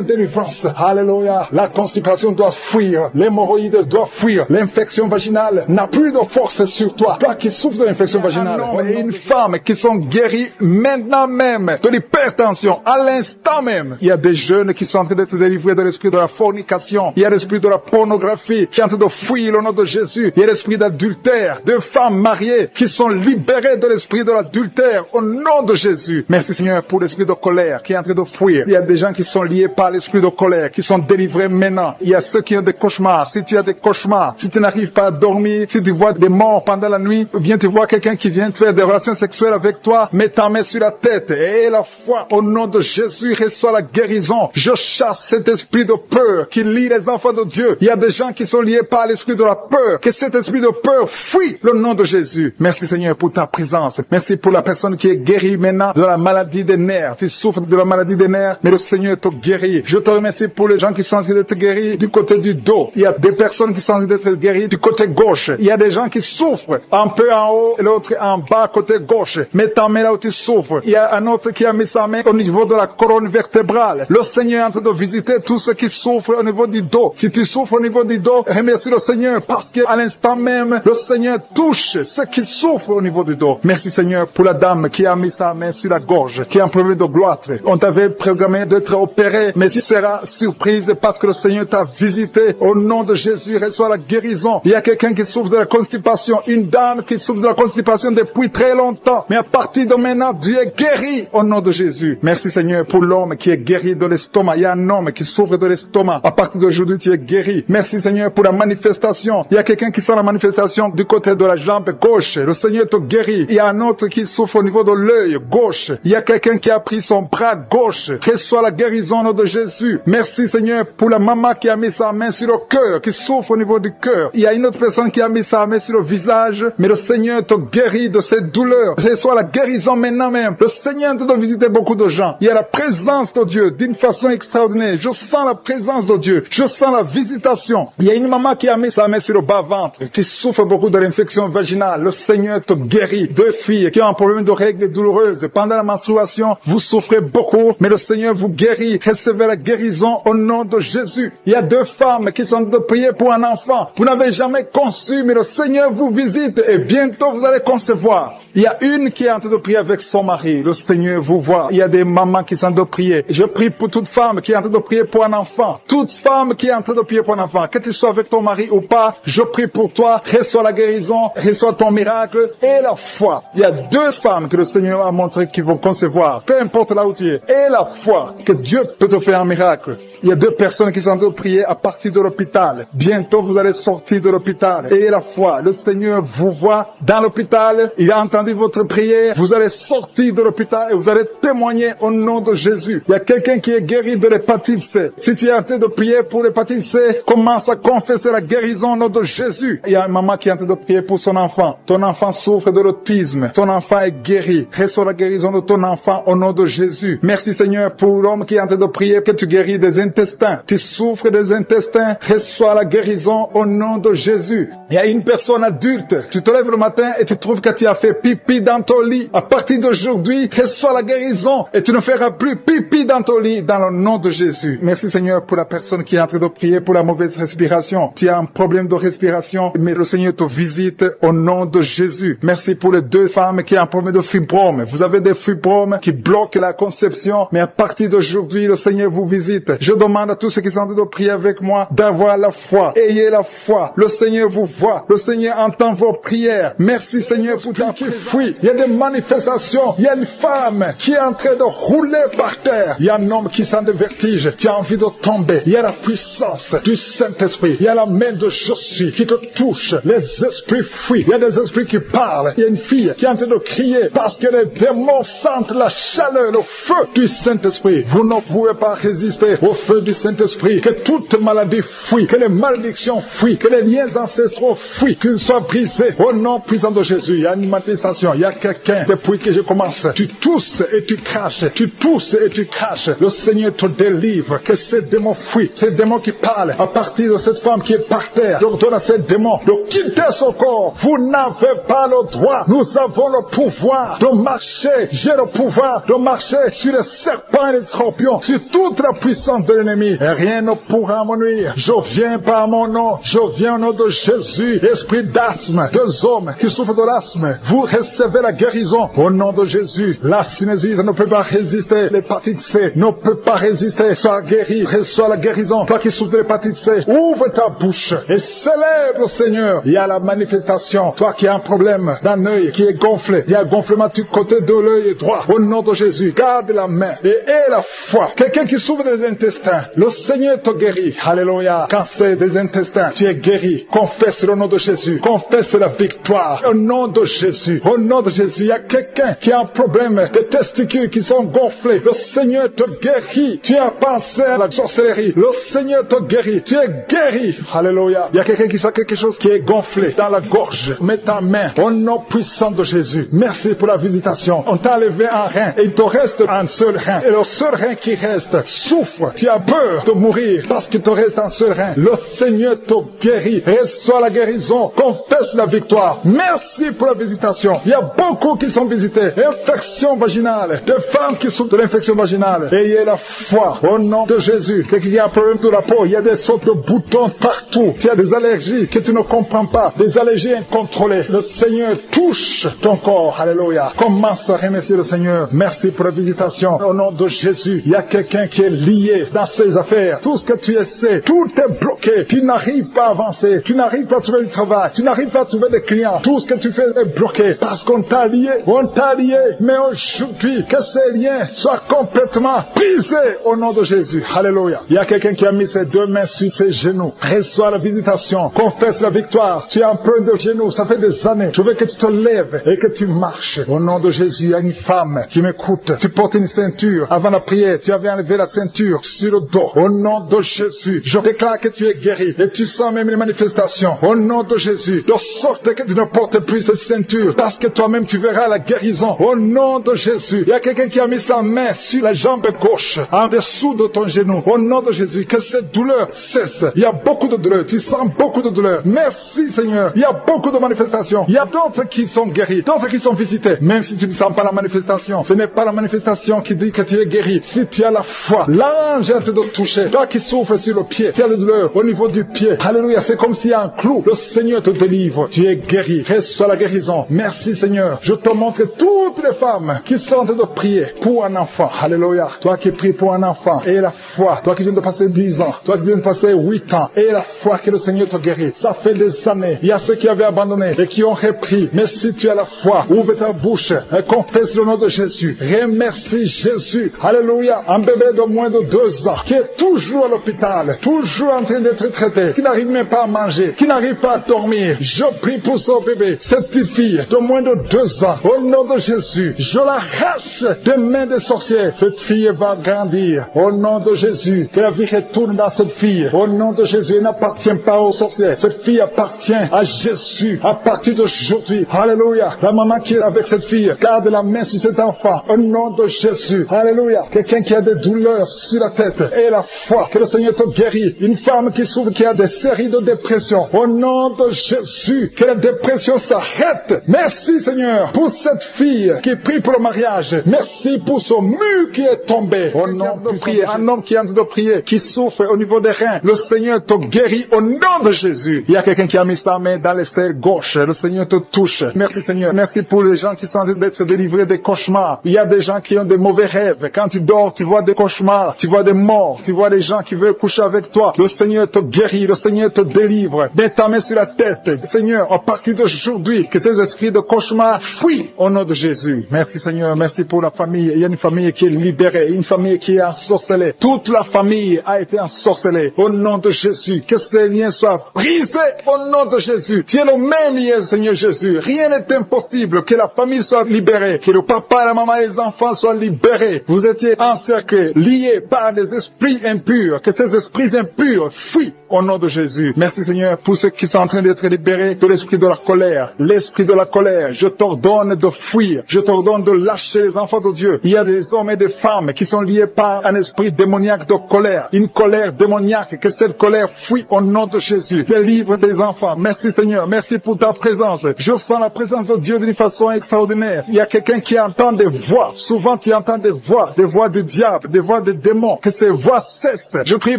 délivrance. Alléluia. La constipation doit fuir. L'hémorroïde doit fuir. L'infection vaginale n'a plus de force sur toi. Toi qui souffres de l'infection vaginale. Un homme et une femme qui sont guéris maintenant même de l'hypertension. À l'instant même. Il y a des jeunes qui sont en train d'être délivrés de l'esprit de la fornication. Il y a l'esprit de la pornographie qui est en train de fuir le nom de Jésus. Il y a l'esprit d'adultère. 2 femmes mariées qui sont libérées de l'esprit de l'adultère au nom de Jésus. Merci Seigneur pour l'esprit de colère qui est en train de fuir. Il y a des gens qui sont liés par l'esprit de colère, qui sont délivrés maintenant. Il y a ceux qui ont des cauchemars. Si tu as des cauchemars, si tu n'arrives pas à dormir, si tu vois des morts pendant la nuit, ou bien tu vois quelqu'un qui vient faire des relations sexuelles avec toi, mets ta main sur la tête et la foi au nom de Jésus reçoit la guérison. Je chasse cet esprit de peur qui lie les enfants de Dieu. Il y a des gens qui sont liés par l'esprit de la peur. Que cet esprit de peur fuit le nom de Jésus. Merci Seigneur pour ta présence. Merci pour la personne qui est guérie maintenant de la maladie des nerfs. Tu souffres de la maladie des nerfs, mais le Seigneur te guérit. Je te remercie pour les gens qui sont en train d'être guéris du côté du dos. Il y a des personnes qui sont en train d'être guéries du côté gauche. Il y a des gens qui souffrent un peu en haut et l'autre en bas côté gauche. Mets ta main là où tu souffres. Il y a un autre qui a mis sa main au niveau de la colonne vertébrale. Le Seigneur est en train de visiter tous ceux qui souffrent au niveau du dos. Si tu souffres au niveau du dos, remercie le Seigneur parce qu'à l'instant même, le Seigneur touche ceux qui souffrent au niveau du dos. Merci Seigneur pour la dame qui a mis sa main sur la gorge, qui a un problème de gloître. On t'avait programmé d'être opéré, mais tu seras surprise parce que le Seigneur t'a visité. Au nom de Jésus, reçois la guérison. Il y a quelqu'un qui souffre de la constipation, une dame qui souffre de la constipation depuis très longtemps. Mais à partir de maintenant, Dieu est guéri au nom de Jésus. Merci Seigneur pour l'homme qui est guéri de l'estomac. Il y a un homme qui souffre de l'estomac. À partir d'aujourd'hui, tu es guéri. Merci Seigneur pour la manifestation. Il y a quelqu'un qui sent la manifestation du côté de la jambe gauche. Le Seigneur te guérit. Il y a un autre qui souffre au niveau de l'œil gauche. Il y a quelqu'un qui a pris son bras gauche. Reçois la guérison au nom de Jésus. Merci Seigneur pour la maman qui a mis sa main sur le cœur, qui souffre au niveau du cœur. Il y a une autre personne qui a mis sa main sur le visage, mais le Seigneur te guérit de cette douleur. Reçois la guérison maintenant même
Le Seigneur est en train de visiter beaucoup de gens. Il y a la présence de Dieu d'une façon extraordinaire. Je sens la présence de Dieu. Je sens la visitation. Il y a une maman qui a mis sa main sur le bas-ventre. Tu souffres beaucoup de l'infection vaginale. Le Seigneur te guérit. 2 filles qui ont un problème de règles douloureuses. Pendant la menstruation, vous souffrez beaucoup, mais le Seigneur vous guérit. Recevez la guérison au nom de Jésus. Il y a 2 femmes qui sont en train de prier pour un enfant. Vous n'avez jamais conçu, mais le Seigneur vous visite et bientôt vous allez concevoir. Il y a une qui est en train de prier avec son mari. Le Seigneur vous voit. Il y a des mamans qui sont en train de prier. Je prie pour toute femme qui est en train de prier pour un enfant. Toute femme qui est en train de prier pour un enfant. Que tu sois avec ton mari ou pas, je prie pour toi. Reçois la guérison, reçois ton miracle et la foi. Il y a 2 femmes que le Seigneur a montré qui vont concevoir. Peu importe là où tu es. Et la foi que Dieu peut te faire un miracle. Il y a 2 personnes qui sont en train de prier à partir de l'hôpital. Bientôt, vous allez sortir de l'hôpital. Et la foi, le Seigneur vous voit dans l'hôpital. Il a entendu votre prière. Vous allez sortir de l'hôpital et vous allez témoigner au nom de Jésus. Il y a quelqu'un qui est guéri de l'hépatite C. Si tu es en train de prier pour l'hépatite C, commence à confesser la guérison au nom de Jésus. Il y a une maman qui est en train de prier pour son enfant. Ton enfant souffre de l'autisme. Ton enfant est guéri. Reçois la guérison de ton enfant au nom de Jésus. Merci Seigneur pour l'homme qui est en train de prier que tu guéris des intestins. Tu souffres des intestins. Reçois la guérison au nom de Jésus. Il y a une personne adulte. Tu te lèves le matin et tu trouves que tu as fait pipi dans ton lit. À partir d'aujourd'hui, reçois la guérison et tu ne feras plus pipi dans ton lit dans le nom de Jésus. Merci Seigneur pour la personne qui est en train de prier pour la mauvaise respiration. Tu as un problème de respiration, mais le Seigneur te visite au nom de Jésus. Merci pour les 2 femmes qui ont un problème de fibrome. Vous avez des fibromes qui bloquent la conception, mais à partir d'aujourd'hui, le Seigneur vous visite. Je demande à tous ceux qui sont en train de prier avec moi d'avoir la foi. Ayez la foi. Le Seigneur vous voit. Le Seigneur entend vos prières. Merci Seigneur pour ta qui fuit. Il y a des manifestations. Il y a une femme qui est en train de rouler par terre. Il y a un homme qui sent des vertiges. Tu as envie de tomber. Il y a la puissance du Saint-Esprit. Il y a la main de Jésus qui te touche. Les esprits fuient. Il y a des esprits qui parlent. Il y a une fille qui est en train de crier parce que les démons sentent la chaleur, le feu du Saint-Esprit. Vous ne pouvez pas résister au feu du Saint-Esprit. Que toute maladie fuit. Que les malédictions fuient. Que les liens ancestraux fuient. Qu'ils soient brisés au nom puissant de Jésus. Il y a une manifestation. Il y a quelqu'un, depuis que je commence, tu tousses et tu craches. Tu tousses et tu craches. Le Seigneur te délivre. Que ces démons fuient. Ces démons qui parlent à partir de cette femme qui est par terre. Je donne à ces démons de quitter son corps. Vous n'avez pas le droit. Nous avons le pouvoir de marcher. J'ai le pouvoir de marcher sur les serpents et les scorpions, sur toute la puissance de l'ennemi. Et rien ne pourra me nuire. Je viens par mon nom. Je viens au nom de Jésus. Esprit d'asthme, 2 hommes qui souffrent de l'asthme, vous recevez la guérison au nom de Jésus. La sinusite ne peut pas résister. L'hépatite C ne peut pas résister. Sois guéri. Reçois la guérison. Toi qui souffres de l'hépatite C, ouvre ta bouche et célèbre le Seigneur. Il y a la manifestation. Toi qui as un problème d'un œil qui est gonflé, il y a un gonflement du côté de l'œil droit. Au nom de Jésus, garde la main et aie la foi. Quelqu'un qui souffre des intestins, le Seigneur te guérit. Alléluia. Cancer des intestins, tu es guéri. Confesse le nom de Jésus. Confesse la victoire. Au nom de Jésus. Au nom de Jésus. Il y a quelqu'un qui a un problème de testicules qui sont gonflés. Le Seigneur te guérit. Tu as pensé à la sorcellerie. Le Seigneur te guérit. Tu es guéri. Alléluia. Il y a quelqu'un qui sent quelque chose qui est gonflé dans la gorge. Mets ta main au nom puissant de Jésus. Merci pour la visitation. On t'a enlevé un rein et il te reste un seul rein. Et le seul rein qui reste souffre. Tu as peur de mourir parce qu'il te reste un seul rein. Le Seigneur te guérit. Reçois la guérison. Confesse la victoire. Merci pour la visitation. Il y a beaucoup qui sont visités. Infection vaginale. Des femmes qui souffrent de l'infection vaginale. Ayez la foi au nom de Jésus. Quelqu'un qui a un problème de la peau. Il y a des sortes de boutons partout. Tu as des allergies que tu ne comprends pas. Des allergies incontrôlées. Le Seigneur touche ton corps. Alléluia. Commence à remercier le Seigneur. Merci pour la visitation. Au nom de Jésus. Il y a quelqu'un qui est lié dans ses affaires. Tout ce que tu essaies, tout est bloqué. Tu n'arrives pas à avancer. Tu n'arrives pas à trouver du travail. Tu n'arrives pas à trouver des clients. Tout ce que tu fais est bloqué parce qu'on t'a lié. On t'a lié. Mais aujourd'hui, que ces liens soient complètement brisés au nom de Jésus. Alléluia. Il y a quelqu'un qui a mis ses 2 mains sur ses genoux. Reçois la visitation. Confesse la victoire. Tu as un peu de genoux. Ça fait des années. Je veux que tu te lèves et que tu marches. Au nom de Jésus, il y a une femme qui m'écoute. Tu portes une ceinture. Avant la prière, tu avais enlevé la ceinture sur le dos. Au nom de Jésus, je déclare que tu es guéri. Et tu sens même les manifestations. Au nom de Jésus, de sorte que tu ne portes plus cette ceinture. Parce que toi-même, tu verras la guérison. Au nom
nom de Jésus. Il y a quelqu'un qui a mis sa main sur la jambe gauche, en dessous de ton genou. Au nom de Jésus, que cette douleur cesse. Il y a beaucoup de douleur. Tu sens beaucoup de douleur. Merci Seigneur. Il y a beaucoup de manifestations. Il y a d'autres qui sont guéris, d'autres qui sont visités. Même si tu ne sens pas la manifestation, ce n'est pas la manifestation qui dit que tu es guéri. Si tu as la foi, l'ange vient te toucher. Toi qui souffres sur le pied, tu as de douleur au niveau du pied. Alléluia, c'est comme s'il y a un clou. Le Seigneur te délivre. Tu es guéri. Reçois la guérison. Merci Seigneur. Je te montre toutes les femmes qui sont en train de prier pour un enfant. Alléluia. Toi qui pries pour un enfant, et la foi. Toi qui viens de passer 10 ans, toi qui viens de passer 8 ans, et la foi que le Seigneur te guérit. Ça fait des années. Il y a ceux qui avaient abandonné et qui ont repris. Mais si tu as la foi, ouvre ta bouche et confesse le nom de Jésus. Remercie Jésus. Alléluia. Un bébé de moins de 2 ans qui est toujours à l'hôpital, toujours en train d'être traité, qui n'arrive même pas à manger, qui n'arrive pas à dormir. Je prie pour ce bébé, cette petite fille de moins de 2 ans. Au nom de Jésus, je l'arrache des mains des sorciers. Cette fille va grandir. Au nom de Jésus, que la vie retourne dans cette fille. Au nom de Jésus, elle n'appartient pas aux sorciers. Cette fille appartient à Jésus. À partir d'aujourd'hui, alléluia. La maman qui est avec cette fille, garde la main sur cet enfant. Au nom de Jésus, alléluia. Quelqu'un qui a des douleurs sur la tête et la foi, que le Seigneur te guérit. Une femme qui souffre, qui a des séries de dépression. Au nom de Jésus, que la dépression s'arrête. Merci Seigneur pour cette fille qui prie pour le mariage. Merci pour son mur qui est tombé. Au nom de prier, un homme qui est en train de prier, qui souffre au niveau des reins. Le Seigneur te guérit au nom de Jésus. Il y a quelqu'un qui a mis sa main dans l'aisselle gauche. Le Seigneur te touche. Merci Seigneur. Merci pour les gens qui sont en train d'être délivrés des cauchemars. Il y a des gens qui ont des mauvais rêves. Quand tu dors, tu vois des cauchemars, tu vois des morts, tu vois des gens qui veulent coucher avec toi. Le Seigneur te guérit, le Seigneur te délivre. Mets ta main sur la tête. Seigneur, à partir d'aujourd'hui, que ces esprits de cauchemar fuient au nom de Jésus. Merci Seigneur, merci pour la famille. Il y a une famille qui est libérée, une famille qui est ensorcelée. Toute la famille a été ensorcelée. Au nom de Jésus, que ces liens soient brisés au nom de Jésus. Tu es le même lien, Seigneur Jésus. Rien n'est impossible. Que la famille soit libérée, que le papa, la maman et les enfants soient libérés. Vous étiez encerclés, liés par des esprits impurs. Que ces esprits impurs fuient au nom de Jésus. Merci Seigneur pour ceux qui sont en train d'être libérés de l'esprit de la colère. L'esprit de la colère, je t'ordonne de fuir. Je t'ordonne de lâcher les enfants de Dieu. Il y a des hommes et des femmes qui sont liés par un esprit démoniaque de colère. Une colère démoniaque. Que cette colère fuit au nom de Jésus. Délivre tes enfants. Merci Seigneur. Merci pour ta présence. Je sens la présence de Dieu d'une façon extraordinaire. Il y a quelqu'un qui entend des voix. Souvent tu entends des voix du diable, des voix des démons. Que ces voix cessent. Je prie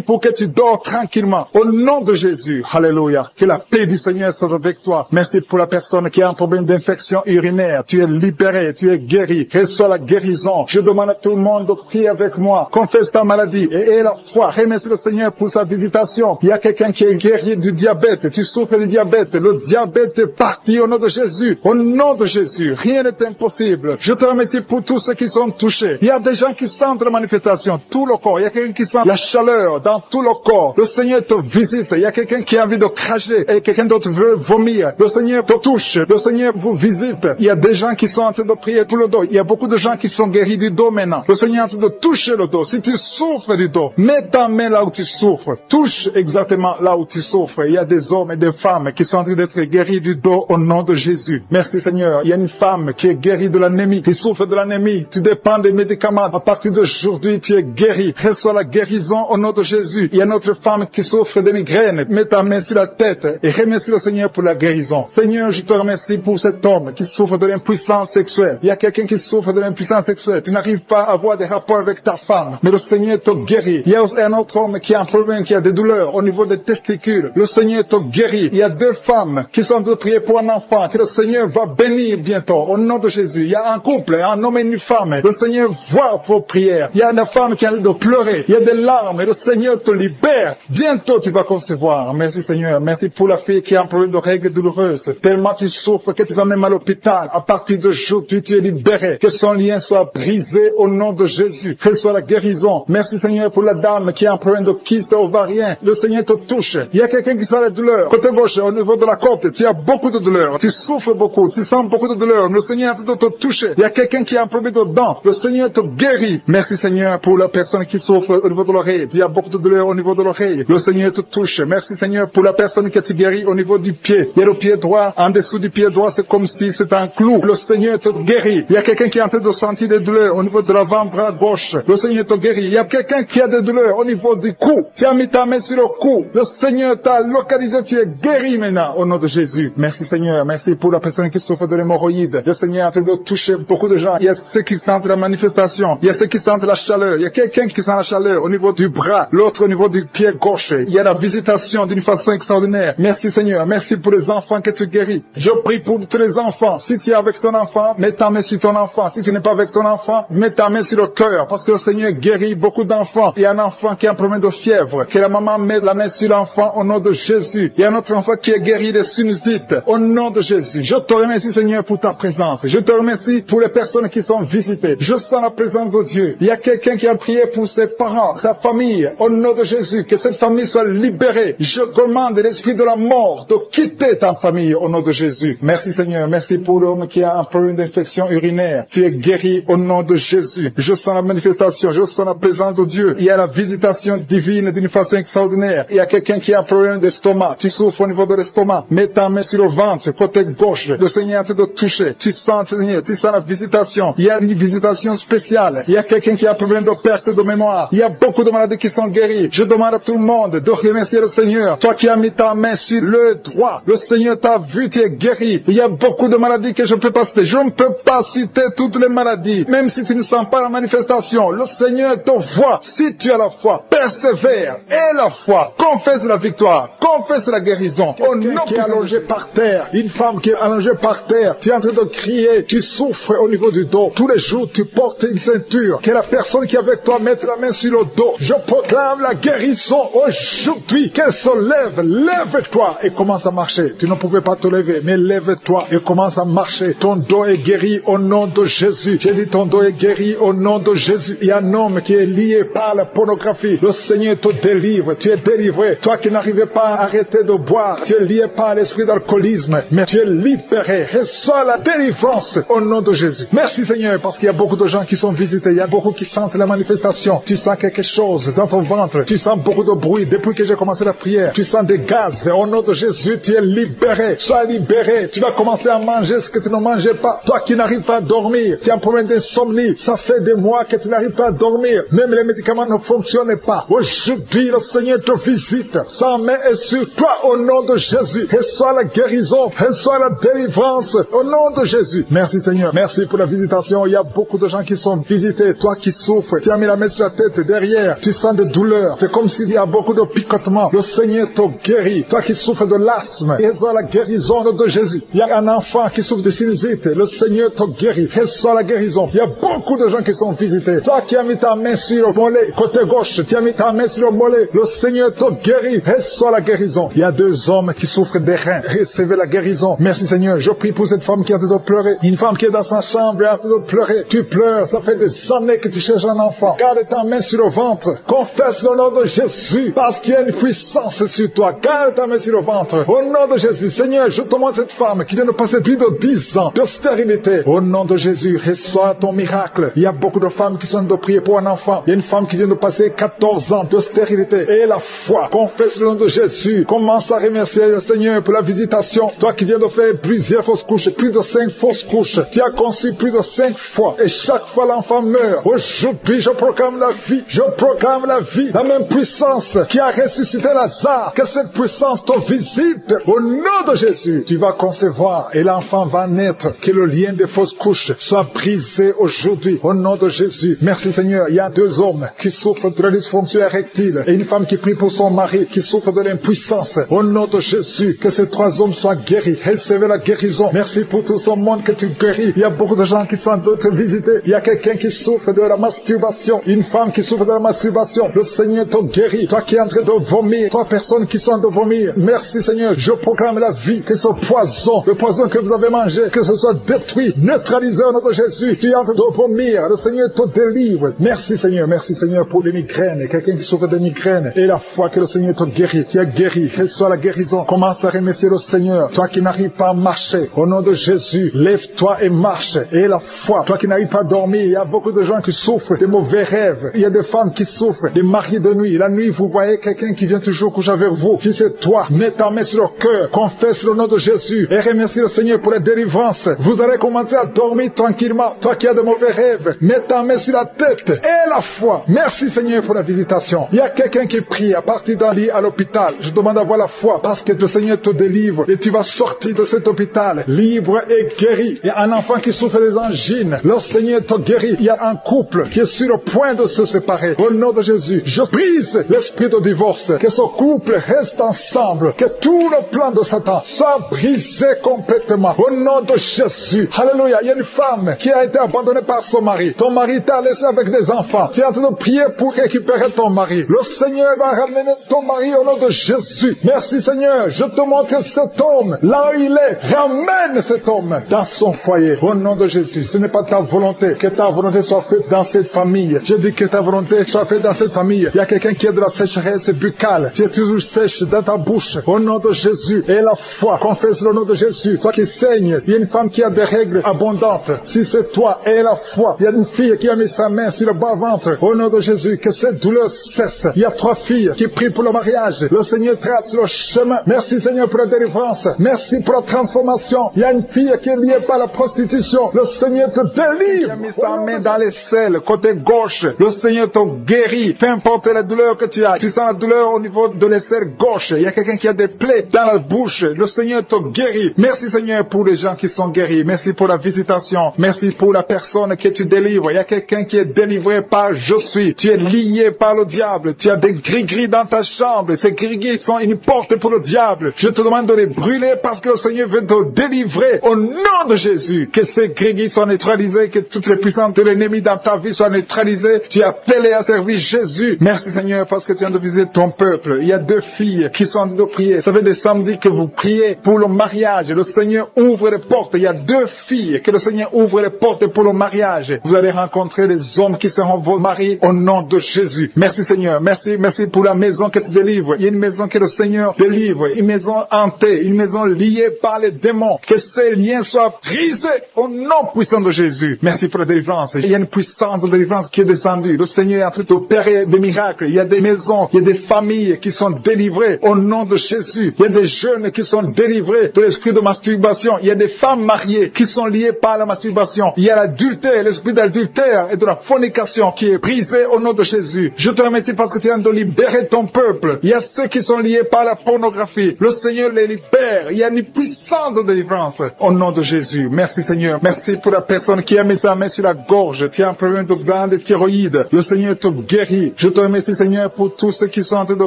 pour que tu dors tranquillement. Au nom de Jésus. Alléluia. Que la paix du Seigneur soit avec toi. Merci pour la personne qui a un problème d'infection urinaire. Tu es libéré, tu es guéri. Reçois la guérison. Je demande à tout le monde de prier avec moi. Confesse ta maladie et aie la foi. Remercie le Seigneur pour sa visitation. Il y a quelqu'un qui est guéri du diabète. Tu souffres du diabète. Le diabète est parti au nom de Jésus. Au nom de Jésus. Rien n'est impossible. Je te remercie pour tous ceux qui sont touchés. Il y a des gens qui sentent la manifestation. Tout le corps. Il y a quelqu'un qui sent la chaleur dans tout le corps. Le Seigneur te visite. Il y a quelqu'un qui a envie de cracher et quelqu'un d'autre veut vomir. Le Seigneur te touche. Le Seigneur vous visite. Il y a des gens qui sont en train de prier pour le dos. Il y a beaucoup de gens qui sont guéris du dos maintenant. Le Seigneur est en train de toucher le dos. Si tu souffres du dos, mets ta main là où tu souffres. Touche exactement là où tu souffres. Il y a des hommes et des femmes qui sont en train d'être guéris du dos au nom de Jésus. Merci Seigneur. Il y a une femme qui est guérie de l'anémie, qui souffre de l'anémie. Tu dépends des médicaments. À partir d'aujourd'hui, tu es guéri. Reçois la guérison au nom de Jésus. Il y a une autre femme qui souffre de migraine. Mets ta main sur la tête et remercie le Seigneur pour la guérison. Seigneur, je te remercie pour cet homme qui souffre de l'impuissance sexuelle. Il y a quelqu'un qui souffre de l'impuissance sexuelle. Tu n'arrives pas à avoir des rapports avec ta femme, mais le Seigneur te guérit. Il y a un autre homme qui a un problème, qui a des douleurs au niveau des testicules. Le Seigneur te guérit. Il y a 2 femmes qui sont en train de prier pour un enfant que le Seigneur va bénir bientôt au nom de Jésus. Il y a un couple, un homme et une femme. Le Seigneur voit vos prières. Il y a une femme qui a envie de pleurer. Il y a des larmes et le Seigneur te libère. Bientôt tu vas concevoir. Merci Seigneur. Merci pour la fille qui a un problème de règles douloureuses. Tellement tu souffres que tu vas même à l'hôpital. À partir d'aujourd'hui, tu es libéré. Que son lien soit brisé au nom de Jésus. Que soit la guérison. Merci Seigneur pour la dame qui a un problème de kyste ovarien. Le Seigneur te touche. Il y a quelqu'un qui sent la douleur. Côté gauche, au niveau de la côte, tu as beaucoup de douleur. Tu souffres beaucoup. Tu sens beaucoup de douleur. Le Seigneur est en train de te toucher. Il y a quelqu'un qui a un problème de dents. Le Seigneur te guérit. Merci Seigneur pour la personne qui souffre au niveau de l'oreille. Tu as beaucoup de douleur au niveau de l'oreille. Le Seigneur te touche. Merci Seigneur pour la personne qui te guérit au niveau du pied. Il y a le pied droit. En dessous du pied droit, c'est comme si c'était un clou. Le Seigneur te guérit.
guéri. Il y a quelqu'un qui est en train de sentir des douleurs au niveau de l'avant-bras gauche. Le Seigneur t'a guéri. Il y a quelqu'un qui a des douleurs au niveau du cou. Tu as mis ta main sur le cou. Le Seigneur t'a localisé. Tu es guéri maintenant au nom de Jésus. Merci Seigneur. Merci pour la personne qui souffre de l'hémorroïde. Le Seigneur est en train de toucher beaucoup de gens. Il y a ceux qui sentent la manifestation. Il y a ceux qui sentent la chaleur. Il y a quelqu'un qui sent la chaleur au niveau du bras. L'autre au niveau du pied gauche. Il y a la visitation d'une façon extraordinaire. Merci Seigneur. Merci pour les enfants que tu guéris. Je prie pour tous les enfants. Si tu es avec ton enfant, mets ta main sur ton enfant. Si tu n'es pas avec ton enfant, mets ta main sur le cœur. Parce que le Seigneur guérit beaucoup d'enfants. Il y a un enfant qui a un problème de fièvre. Que la maman mette la main sur l'enfant au nom de Jésus. Il y a un autre enfant qui est guéri des sinusites. Au nom de Jésus. Je te remercie Seigneur pour ta présence. Je te remercie pour les personnes qui sont visitées. Je sens la présence de Dieu. Il y a quelqu'un qui a prié pour ses parents, sa famille. Au nom de Jésus. Que cette famille soit libérée. Je commande l'esprit de la mort de quitter ta famille au nom de Jésus. Merci Seigneur. Merci pour l'homme qui a un problème d'infection urinaire. Tu es guéri au nom de Jésus. Je sens la manifestation. Je sens la présence de Dieu. Il y a la visitation divine d'une façon extraordinaire. Il y a quelqu'un qui a un problème d'estomac. Tu souffres au niveau de l'estomac. Mets ta main sur le ventre, côté gauche. Le Seigneur est en train de toucher. Tu sens, Seigneur, tu sens la visitation. Il y a une visitation spéciale. Il y a quelqu'un qui a un problème de perte de mémoire. Il y a beaucoup de maladies qui sont guéries. Je demande à tout le monde de remercier le Seigneur. Toi qui as mis ta main sur le droit, le Seigneur t'a vu, tu es guéri. Il y a beaucoup de maladies que je ne peux pas citer. Je ne peux pas citer toutes les maladies. Même si tu ne sens pas la manifestation, le Seigneur te voit. Si tu as la foi, persévère. Et la foi, confesse la victoire, confesse la guérison. Au nom qui est allongé par terre, une femme qui est allongée par terre, tu es en train de crier, tu souffres au niveau du dos. Tous les jours, tu portes une ceinture. Que la personne qui est avec toi mette la main sur le dos. Je proclame la guérison aujourd'hui. Qu'elle se lève. Lève-toi et commence à marcher. Tu ne pouvais pas te lever, mais lève-toi et commence à marcher. Ton dos est guéri au nom de Jésus. J'ai dit ton dos est guéri au nom de Jésus. Il y a un homme qui est lié par la pornographie. Le Seigneur te délivre. Tu es délivré. Toi qui n'arrivais pas à arrêter de boire, tu es lié par l'esprit d'alcoolisme, mais tu es libéré. Reçois la délivrance au nom de Jésus. Merci Seigneur, parce qu'il y a beaucoup de gens qui sont visités. Il y a beaucoup qui sentent la manifestation. Tu sens quelque chose dans ton ventre. Tu sens beaucoup de bruit depuis que j'ai commencé la prière. Tu sens des gaz. Au nom de Jésus, tu es libéré. Sois libéré. Tu vas commencer à manger ce que tu ne mangeais pas. Toi qui n'arrives pas à dormir, tu as un problème d'insomnie. Ça fait des mois que tu n'arrives pas à dormir. Même les médicaments ne fonctionnent pas. Aujourd'hui, le Seigneur te visite. Sa main est sur toi au nom de Jésus. Reçois la guérison. Reçois la délivrance au nom de Jésus. Merci Seigneur. Merci pour la visitation. Il y a beaucoup de gens qui sont visités. Toi qui souffres, tu as mis la main sur la tête derrière. Tu sens des douleurs. C'est comme s'il y a beaucoup de picotements. Le Seigneur te guérit. Toi qui souffres de l'asthme, reçois la guérison de Jésus. Il y a un enfant qui souffre de sinusite. Le Seigneur te guérit. Reçois la guérison. Il y a beaucoup de gens qui sont visités. Toi qui as mis ta main sur le mollet, côté gauche, tu as mis ta main sur le mollet. Le Seigneur te guérit. Reçois la guérison. Il y a 2 hommes qui souffrent des reins. Recevez la guérison. Merci Seigneur. Je prie pour cette femme qui est en train de pleurer. Une femme qui est dans sa chambre et en train de pleurer. Tu pleures. Ça fait des années que tu cherches un enfant. Garde ta main sur le ventre. Confesse le nom de Jésus. Parce qu'il y a une puissance sur toi. Garde ta main sur le ventre. Au nom de Jésus. Seigneur, je te montre cette femme qui vient de passer plus de 10 ans de stérilité. Au nom de Jésus, reçois ton miracle. Il y a beaucoup de femmes qui sont en train de prier pour un enfant. Il y a une femme qui vient de passer 14 ans de stérilité. Et la foi. Confesse le nom de Jésus. Commence à remercier le Seigneur pour la visitation. Toi qui viens de faire plusieurs fausses couches, plus de 5 fausses couches. Tu as conçu plus de 5 fois. Et chaque fois l'enfant meurt. Aujourd'hui, je proclame la vie. Je proclame la vie. La même puissance qui a ressuscité Lazare. Que cette puissance te visite. Au nom de Jésus, tu vas concevoir et l'enfant va naître. Que le lien des fausses couches soit brisé aujourd'hui. Au nom de Jésus. Merci Seigneur. Il y a 2 hommes qui souffrent de la dysfonction érectile et une femme qui prie pour son mari qui souffre de l'impuissance. Au nom de Jésus, que ces 3 hommes soient guéris. Recevez la guérison. Merci pour tout ce monde que tu guéris. Il y a beaucoup de gens qui sont d'autres visités. Il y a quelqu'un qui souffre de la masturbation. Une femme qui souffre de la masturbation. Le Seigneur te guérit. Toi qui es en train de vomir. 3 personnes qui sont en train de vomir. Merci Seigneur. Je proclame la vie. Que ce poison, le poison que vous avez mangé, que ce soit détruit, neutralisé au nom de Jésus. Tu es en train de vomir. Le Seigneur te délivre. Merci Seigneur. Merci Seigneur pour les migraines. Quelqu'un qui souffre de migraines. Et la foi que le Seigneur te guérit. Tu es guéri. Reçois la guérison. Commence à remercier le Seigneur. Toi qui n'arrives pas à marcher. Au nom de Jésus, lève-toi et marche. Et la foi. Toi qui n'arrives pas à dormir. Il y a beaucoup de gens qui souffrent de mauvais rêves. Il y a des femmes qui souffrent des maris de nuit. La nuit, vous voyez quelqu'un qui vient toujours coucher avec vous. Si c'est toi, mets ta main sur le cœur. Confesse le nom de Jésus. Et remercie le Seigneur pour la délivrance. Vous allez commencer
tu as dormi tranquillement, toi qui as de mauvais rêves, mets ta main sur la tête et la foi. Merci Seigneur pour la visitation. Il y a quelqu'un qui prie à partir d'un lit à l'hôpital. Je demande d'avoir la foi parce que le Seigneur te délivre et tu vas sortir de cet hôpital libre et guéri. Il y a un enfant qui souffre des angines. Le Seigneur te guérit. Il y a un couple qui est sur le point de se séparer. Au nom de Jésus, je brise l'esprit de divorce. Que ce couple reste ensemble. Que tout le plan de Satan soit brisé complètement. Au nom de Jésus. Alléluia. Il y a une femme qui a été abandonnée par son mari. Ton mari t'a laissé avec des enfants. Tu es en train de prier pour récupérer ton mari. Le Seigneur va ramener ton mari au nom de Jésus. Merci Seigneur. Je te montre cet homme. Là où il est, ramène cet homme dans son foyer. Au nom de Jésus. Ce n'est pas ta volonté. Que ta volonté soit faite dans cette famille. Je dis que ta volonté soit faite dans cette famille. Il y a quelqu'un qui a de la sécheresse buccale. Tu es toujours sèche dans ta bouche. Au nom de Jésus. Et la foi. Confesse le nom de Jésus. Toi qui saignes. Il y a une femme qui a des règles abondantes. Si c'est toi, et la foi. Il y a une fille qui a mis sa main sur le bas-ventre. Au nom de Jésus. Que cette douleur cesse. Il y a 3 filles qui prient pour le mariage. Le Seigneur trace le chemin. Merci Seigneur pour la délivrance. Merci pour la transformation. Il y a une fille qui est liée par la prostitution. Le Seigneur te délivre. Il a mis sa main dans les selles, côté gauche. Le Seigneur te guérit. Peu importe la douleur que tu as. Tu sens la douleur au niveau de l'aisselle gauche. Il y a quelqu'un qui a des plaies dans la bouche. Le Seigneur te guérit. Merci Seigneur pour les gens qui sont guéris. Merci pour la visitation. Merci pour la personne que tu délivres. Il y a quelqu'un qui est délivré par je suis. Tu es lié par le diable. Tu as des gris-gris dans ta chambre. Ces gris-gris sont une porte pour le diable. Je te demande de les brûler parce que le Seigneur veut te délivrer au nom de Jésus. Que ces gris-gris soient neutralisés. Que toutes les puissances de l'ennemi dans ta vie soient neutralisées. Tu es appelé à servir Jésus. Merci Seigneur parce que tu viens de viser ton peuple. Il y a 2 filles qui sont en train de prier. Ça fait des samedis que vous priez pour le mariage. Le Seigneur ouvre les portes. Il y a 2 filles que le Seigneur ouvre les portes pour le mariage. Vous allez rencontrer des hommes qui seront vos maris au nom de Jésus. Merci Seigneur. Merci pour la maison que tu délivres. Il y a une maison que le Seigneur délivre. Une maison hantée. Une maison liée par les démons. Que ces liens soient brisés au nom puissant de Jésus. Merci pour la délivrance. Il y a une puissance de délivrance qui est descendue. Le Seigneur est en train d'opérer des miracles. Il y a des maisons, il y a des familles qui sont délivrées au nom de Jésus. Il y a des jeunes qui sont délivrés de l'esprit de masturbation. Il y a des femmes mariées qui sont liées par la masturbation. Il y a l'adultère, l'esprit d'adultère et de la fornication qui est brisé au nom de Jésus. Je te remercie parce que tu viens de libérer ton peuple. Il y a ceux qui sont liés par la pornographie. Le Seigneur les libère. Il y a une puissance de délivrance au nom de Jésus. Merci Seigneur. Merci pour la personne qui a mis sa main sur la gorge. Tu as un problème de glande thyroïde. Le Seigneur te guérit. Je te remercie Seigneur pour tous ceux qui sont en train de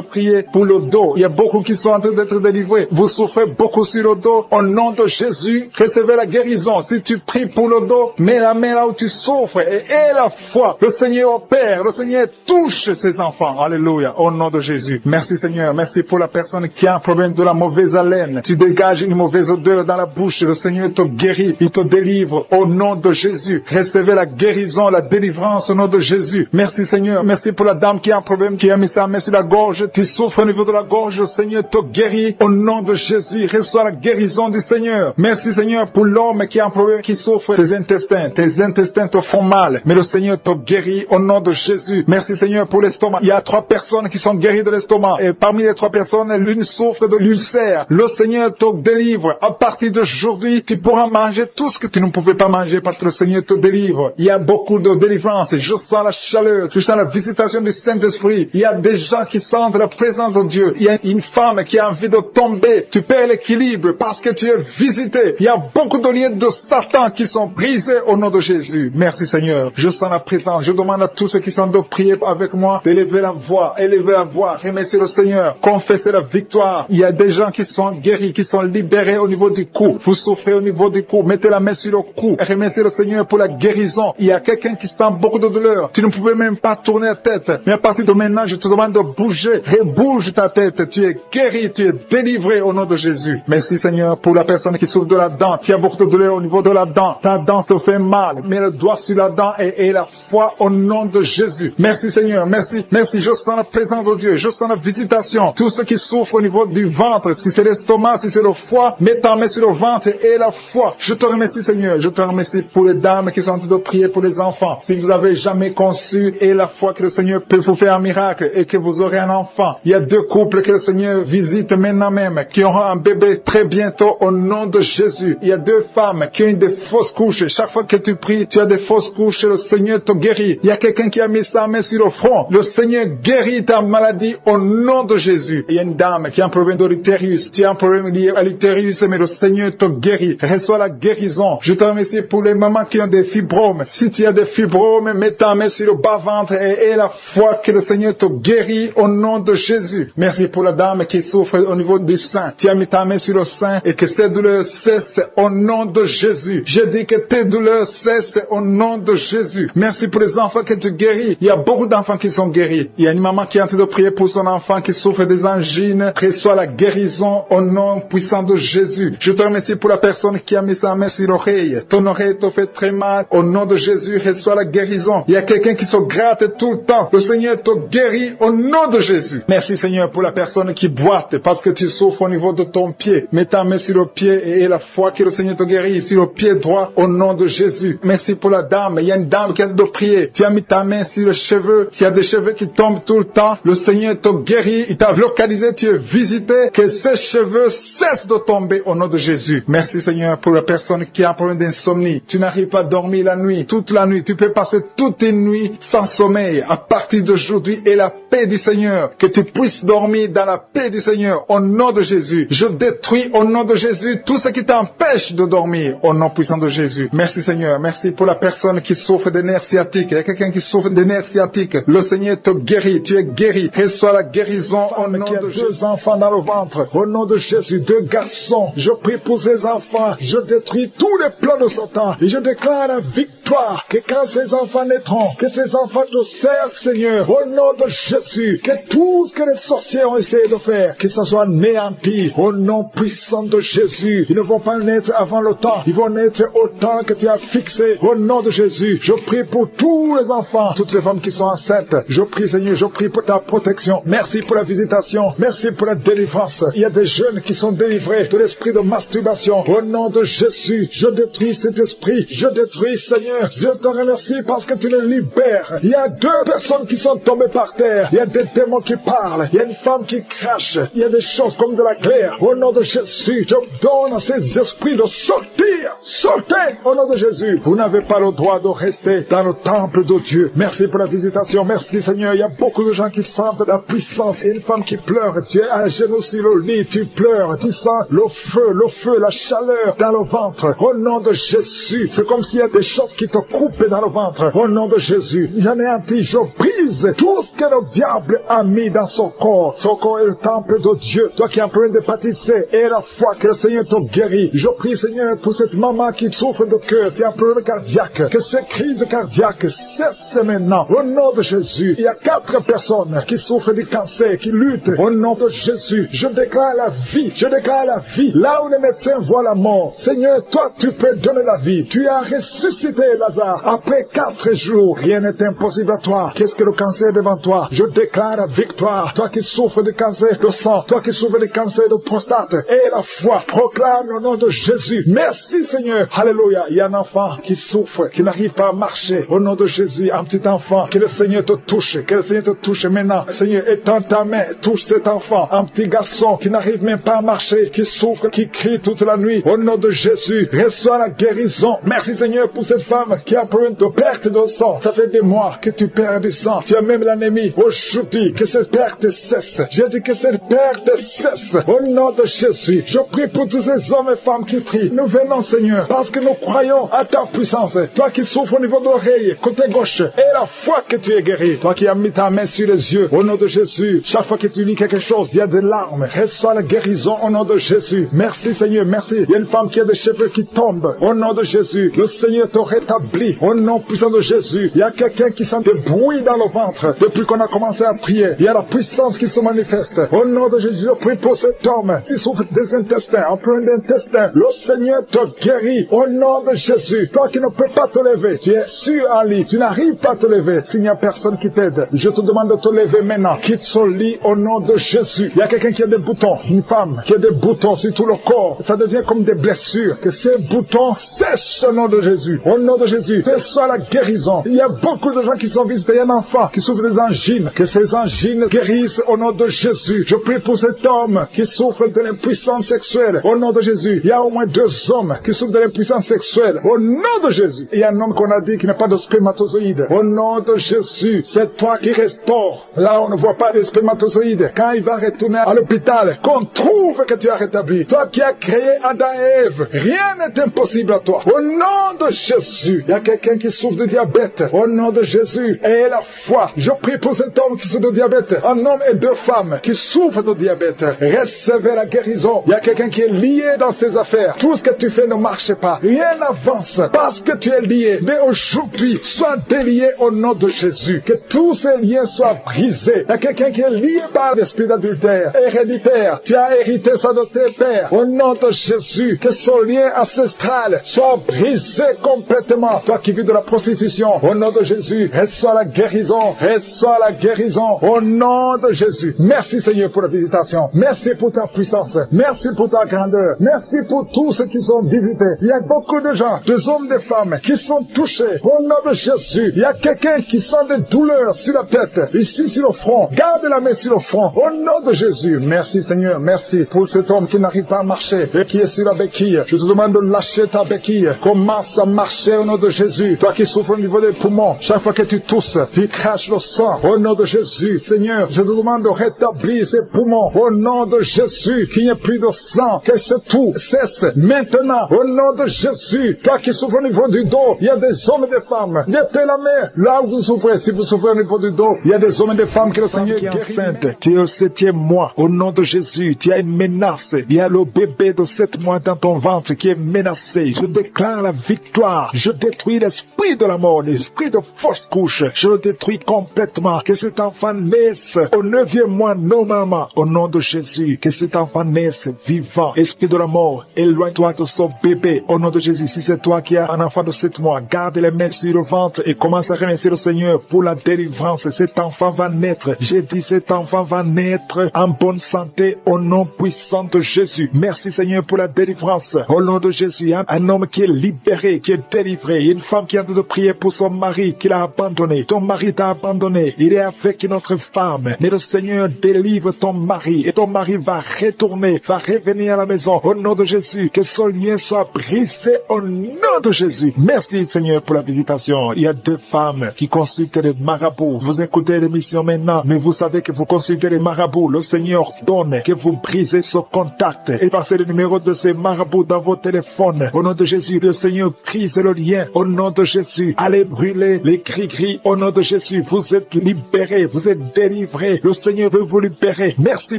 prier pour le dos. Il y a beaucoup qui sont en train d'être délivrés. Vous souffrez beaucoup sur le dos. Au nom de Jésus, recevez la guérison. Si tu pries pour le dos, mets la main là où tu souffres et aie la foi. Le Seigneur opère. Le Seigneur touche ses enfants. Alléluia. Au nom de Jésus. Merci Seigneur. Merci pour la personne qui a un problème de la mauvaise haleine. Tu dégages une mauvaise odeur dans la bouche. Le Seigneur te guérit. Il te délivre. Au nom de Jésus. Recevez la guérison, la délivrance au nom de Jésus. Merci Seigneur. Merci pour la dame qui a un problème, qui a mis sa main sur la gorge. Tu souffres au niveau de la gorge. Le Seigneur te guérit. Au nom de Jésus. Reçois la guérison du Seigneur. Merci Seigneur pour l'homme qui a un problème, qui souffre des intestins. Tes intestins te font mal. Mais le Seigneur te guérit au nom de Jésus. Merci Seigneur pour l'estomac. Il y a 3 personnes qui sont guéries de l'estomac. Et parmi les 3 personnes, l'une souffre de l'ulcère. Le Seigneur te délivre. À partir d'aujourd'hui, tu pourras manger tout ce que tu ne pouvais pas manger parce que le Seigneur te délivre. Il y a beaucoup de délivrance. Je sens la chaleur. Je sens la visitation du Saint-Esprit. Il y a des gens qui sentent la présence de Dieu. Il y a une femme qui a envie de tomber. Tu perds l'équilibre parce que tu es visité. Il y a beaucoup de liens de Satan qui sont brisés au nom de Jésus. Merci Seigneur. Je sens la présence. Je demande à tous ceux qui sont de prier avec moi d'élever la voix. Élevez la voix. Remerciez le Seigneur. Confessez la victoire. Il y a des gens qui sont guéris, qui sont libérés au niveau du cou. Vous souffrez au niveau du cou. Mettez la main sur le cou. Remerciez le Seigneur pour la guérison. Il y a quelqu'un qui sent beaucoup de douleur. Tu ne pouvais même pas tourner la tête. Mais à partir de maintenant, je te demande de bouger. Rebouge ta tête. Tu es guéri. Tu es délivré au nom de Jésus. Merci Seigneur pour la personne qui souffre de la dent. Tu as beaucoup de douleur au niveau de la dent. Ta dent te fait mal. Mets le doigt sur la dent et la foi au nom de Jésus. Merci Seigneur. Merci. Merci. Je sens la présence de Dieu. Je sens la visitation. Tous ceux qui souffrent au niveau du ventre, si c'est l'estomac, si c'est le foie, mets ta main sur le ventre et la foi. Je te remercie Seigneur. Je te remercie pour les dames qui sont en train de prier pour les enfants. Si vous avez jamais conçu et la foi que le Seigneur peut vous faire un miracle et que vous aurez un enfant. Il y a 2 couples que le Seigneur visite maintenant même, qui auront un bébé très bientôt au nom de Jésus. Il y a 2 femmes qui ont des fausses couches. Chaque fois que tu pries, tu as des fausses couches, le Seigneur te guérit. Il y a quelqu'un qui a mis sa main sur le front. Le Seigneur guérit ta maladie au nom de Jésus. Il y a une dame qui a un problème de l'utérus. Tu as un problème lié à l'utérus, mais le Seigneur te guérit. Reçois la guérison. Je te remercie pour les mamans qui ont des fibromes. Si tu as des fibromes, mets ta main sur le bas-ventre et aie la foi que le Seigneur te guérit au nom de Jésus. Merci pour la dame qui souffre au niveau du sein. Tu as mis ta main sur le sein et que ces douleurs cessent au nom de Jésus. Je dis que tes douleurs cessent au nom de Jésus. Merci pour les enfants que tu guéris. Il y a beaucoup d'enfants qui sont guéris. Il y a une maman qui est en train de prier pour son enfant qui souffre des angines. Reçois la guérison au nom puissant de Jésus. Je te remercie pour la personne qui a mis sa main sur l'oreille. Ton oreille te fait très mal. Au nom de Jésus, reçois la guérison. Il y a quelqu'un qui se gratte tout le temps. Le Seigneur te guérit au nom de Jésus. Merci Seigneur pour la personne qui boite parce que tu souffres au niveau de ton pied. Mets ta main sur le pied et aie la foi que le Seigneur te guérit sur le pied droit au nom de Jésus. Merci pour la dame. Il y a une dame qui a de prier. Tu as mis ta main sur les cheveux. S'il y a des cheveux qui tombent tout le temps, le Seigneur te guérit. Il t'a localisé, tu es visité. Que ces cheveux cessent de tomber au nom de Jésus. Merci Seigneur pour la personne qui a un problème d'insomnie. Tu n'arrives pas à dormir la nuit, toute la nuit. Tu peux passer toute une nuit sans sommeil. À partir d'aujourd'hui, et la paix du Seigneur. Que tu puisses dormir dans la paix du Seigneur au nom de Jésus. Je détruis au nom de Jésus tout ce qui t'empêche de dormir au nom puissant de Jésus. Merci Seigneur. Merci pour la personne qui souffre des nerfs sciatiques. Il y a quelqu'un qui souffre des nerfs sciatiques. Le Seigneur te guérit. Tu es guéri. Reçois la guérison au nom de Jésus. Deux enfants dans le ventre. Au nom de Jésus. Deux garçons. Je prie pour ces enfants. Je détruis tous les plans de Satan. Et je déclare la victoire. Que quand ces enfants naîtront, que ces enfants te servent, Seigneur. Au nom de Jésus. Que tout ce que les sorciers ont essayé de faire, que ça soit néanti. Au nom puissant de Jésus. Ils ne vont pas naître avant le temps. Ils vont naître au temps que tu as fixé. Au nom de Jésus. Je prie pour tous les enfants, toutes les femmes qui sont enceintes. Je prie, Seigneur, je prie pour ta protection. Merci pour la visitation. Merci pour la délivrance. Il y a des jeunes qui sont délivrés de l'esprit de masturbation. Au nom de Jésus, je détruis cet esprit. Je détruis, Seigneur. Je te remercie parce que tu les libères. Il y a deux personnes qui sont tombées par terre. Il y a des démons qui parlent. Il y a une femme qui crache. Il y a des choses comme de la glaire. Au nom de Jésus, je donne à ces esprits de sortir. Sortez au nom de Jésus. Vous n'avez pas le droit de rester dans le temple de Dieu. Merci pour la visitation. Merci Seigneur. Il y a beaucoup de gens qui sentent la puissance. Il y a une femme qui pleure. Tu es à genoux sur le lit. Tu pleures. Tu sens le feu, la chaleur dans le ventre. Au nom de Jésus. C'est comme s'il y a des choses qui te coupent dans le ventre. Au nom de Jésus. J'en ai un petit. Je brise tout ce que le diable a mis dans son corps. Son corps est le temple de Dieu. Toi qui as un problème d'hépatite C, et la foi que le Seigneur te guérit. Je prie Seigneur pour cette maman qui souffre de cœur, qui a un problème cardiaque. Que ces crises cardiaques cessent maintenant. Au nom de Jésus. Il y a 4 personnes qui souffrent du cancer, qui luttent. Au nom de Jésus. Je déclare la vie. Je déclare la vie. Là où les médecins voient la mort. Seigneur, toi tu peux donner la vie. Tu as ressuscité Lazare. Après 4 jours, rien n'est impossible à toi. Qu'est-ce que le cancer devant toi? Je déclare la victoire. Toi qui souffres de cancer de sang, toi qui souffres de cancer de prostate, et la foi, proclame le nom de Jésus. Merci Seigneur. Alléluia. Il y a un enfant qui souffre, qui n'arrive pas à marcher. Au nom de Jésus, un petit enfant, que le Seigneur te touche, que le Seigneur te touche maintenant. Seigneur, étends ta main, touche cet enfant, un petit garçon qui n'arrive même pas à marcher, qui souffre, qui crie toute la nuit. Au nom de Jésus, reçois la guérison. Merci Seigneur pour cette femme qui a un problème de perte de sang. Ça fait des mois que tu perds du sang. Tu as même l'anémie. Aujourd'hui, que cette perte cesse. J'ai dit que cette perte cesse. Au nom de Jésus, je prie pour tous ces hommes et femmes qui prient. Nous venons Seigneur, parce que nous croyons à ta puissance. Toi qui souffres au niveau de l'oreille, côté gauche, et la foi que tu es guéri. Toi qui as mis ta main sur les yeux, au nom de Jésus. Chaque fois que tu lis quelque chose, il y a des larmes. Reçois la guérison au nom de Jésus. Merci Seigneur, merci. Il y a une femme qui a des cheveux qui tombent. Au nom de Jésus, le Seigneur te rétablit. Au nom puissant de Jésus, il y a quelqu'un qui sent des bruits dans le ventre. Depuis qu'on a commencé à prier, il y a la puissance qui se manifeste. Au nom de Jésus, je prie pour cet homme qui souffre des intestins, un problème d'intestin. Le Seigneur te guérit. Au nom de Jésus, toi qui ne peux pas te lever, tu es sur un lit, tu n'arrives pas à te lever. S'il n'y a personne qui t'aide, je te demande de te lever maintenant. Quitte ce lit au nom de Jésus. Il y a quelqu'un qui a des boutons, une femme qui a des boutons sur tout le corps. Ça devient comme des blessures. Que ces boutons sèchent au nom de Jésus. Au nom de Jésus, reçois la guérison. Il y a beaucoup de gens qui sont visités. Il y a un enfant enfant qui souffre des angines, que ces angines guérissent au nom de Jésus. Je prie pour cet homme qui souffre de l'impuissance sexuelle. Au nom de Jésus, il y a au moins 2 hommes qui souffrent de l'impuissance sexuelle. Au nom de Jésus, il y a un homme qu'on a dit qui n'a pas de spermatozoïdes. Au nom de Jésus, c'est toi qui restaures. Là, on ne voit pas de spermatozoïdes. Quand il va retourner à l'hôpital, qu'on trouve que tu as rétabli. Toi qui as créé Adam et Ève, rien n'est impossible à toi. Au nom de Jésus, il y a quelqu'un qui souffre de diabète. Au nom de Jésus, aie la foi. Je prie pour cet homme qui souffre de diabète. Un homme et 2 femmes qui souffrent de diabète. Recevez la guérison. Il y a quelqu'un qui est lié dans ses affaires. Tout ce que tu fais ne marche pas. Rien n'avance parce que tu es lié. Mais aujourd'hui, sois délié au nom de Jésus. Que tous ces liens soient brisés. Il y a quelqu'un qui est lié par l'esprit d'adultère, héréditaire. Tu as hérité ça de tes pères. Au nom de Jésus, que son lien ancestral soit brisé complètement. Toi qui vis de la prostitution, au nom de Jésus, reçois la guérison. Reçois la guérison. Au nom de Jésus. Merci Seigneur pour la visitation. Merci pour ta puissance. Merci pour ta grandeur. Merci pour tous ceux qui sont visités. Il y a beaucoup de gens, des hommes, des femmes, qui sont touchés. Au nom de Jésus, il y a quelqu'un qui sent des douleurs sur la tête, ici sur le front. Garde la main sur le front. Au nom de Jésus. Merci Seigneur. Merci pour cet homme qui n'arrive pas à marcher et qui est sur la béquille. Je te demande de lâcher ta béquille. Commence à marcher au nom de Jésus. Toi qui souffres au niveau des poumons, chaque fois que tu tousses, tu craches le sang. Au nom de Jésus. Seigneur, je te demande de rétablir ces poumons. Au nom de Jésus, qu'il n'y ait plus de sang, que ce tout cesse maintenant. Au nom de Jésus, toi qui souffres au niveau du dos, il y a des hommes et des femmes. Mettez la main là où vous souffrez. Si vous souffrez au niveau du dos, il y a des hommes et des femmes que le Seigneur guérit. Enceinte, tu es au 7e mois. Au nom de Jésus, tu as une menace. Il y a le bébé de 7 mois dans ton ventre qui est menacé. Je déclare la victoire. Je détruis l'esprit de la mort, l'esprit de fausse couche. Je le détruis complètement. Que cet enfant naisse au 9e mois normalement. Au nom de Jésus, que cet enfant naisse vivant. Esprit de la mort, éloigne-toi de son bébé. Au nom de Jésus, si c'est toi qui as un enfant de 7 mois, garde les mains sur le ventre et commence à remercier le Seigneur pour la délivrance. Cet enfant va naître. J'ai dit cet enfant va naître en bonne santé au nom puissant de Jésus. Merci Seigneur pour la délivrance. Au nom de Jésus, un homme qui est libéré, qui est délivré. Une femme qui a de prier pour son mari qui l'a abandonné. Ton mari t'a abandonné. Il est avec une autre femme. Mais le Seigneur délivre ton mari et ton mari va retourner, va revenir à la maison. Au nom de Jésus, que son lien soit brisé au nom de Jésus. Merci Seigneur pour la visitation. Il y a 2 femmes qui consultent les marabouts. Vous écoutez l'émission maintenant, mais vous savez que vous consultez les marabouts. Le Seigneur donne que vous brisez ce contact et passez le numéro de ces marabouts dans vos téléphones. Au nom de Jésus, le Seigneur brise le lien. Au nom de Jésus, allez brûler les gris-gris. Au nom de Jésus, vous êtes libérés, vous êtes délivrés. Le Seigneur veut vous libérer. Merci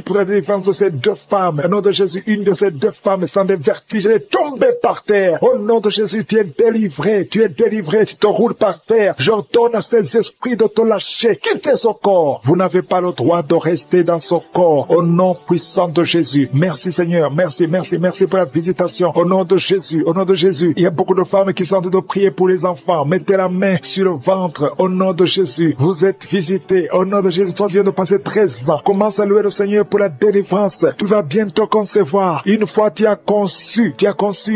pour la délivrance de ces 2 femmes. Au nom de Jésus, une de ces 2 femmes sans des vertiges, elle est tombée par terre. Au nom de Jésus, tu es délivré, tu te roules par terre. J'ordonne à ces esprits de te lâcher. Quittez son corps. Vous n'avez pas le droit de rester dans son corps. Au nom puissant de Jésus. Merci Seigneur, merci pour la visitation. Au nom de Jésus, il y a beaucoup de femmes qui sont en train de prier pour les enfants. Mettez la main sur le ventre. Au nom de Jésus, vous êtes visités. Au nom de Jésus, toi viens de passer 13 ans. Commence à louer le Seigneur pour la délivrance. Tu vas bientôt concevoir. Une fois tu as conçu,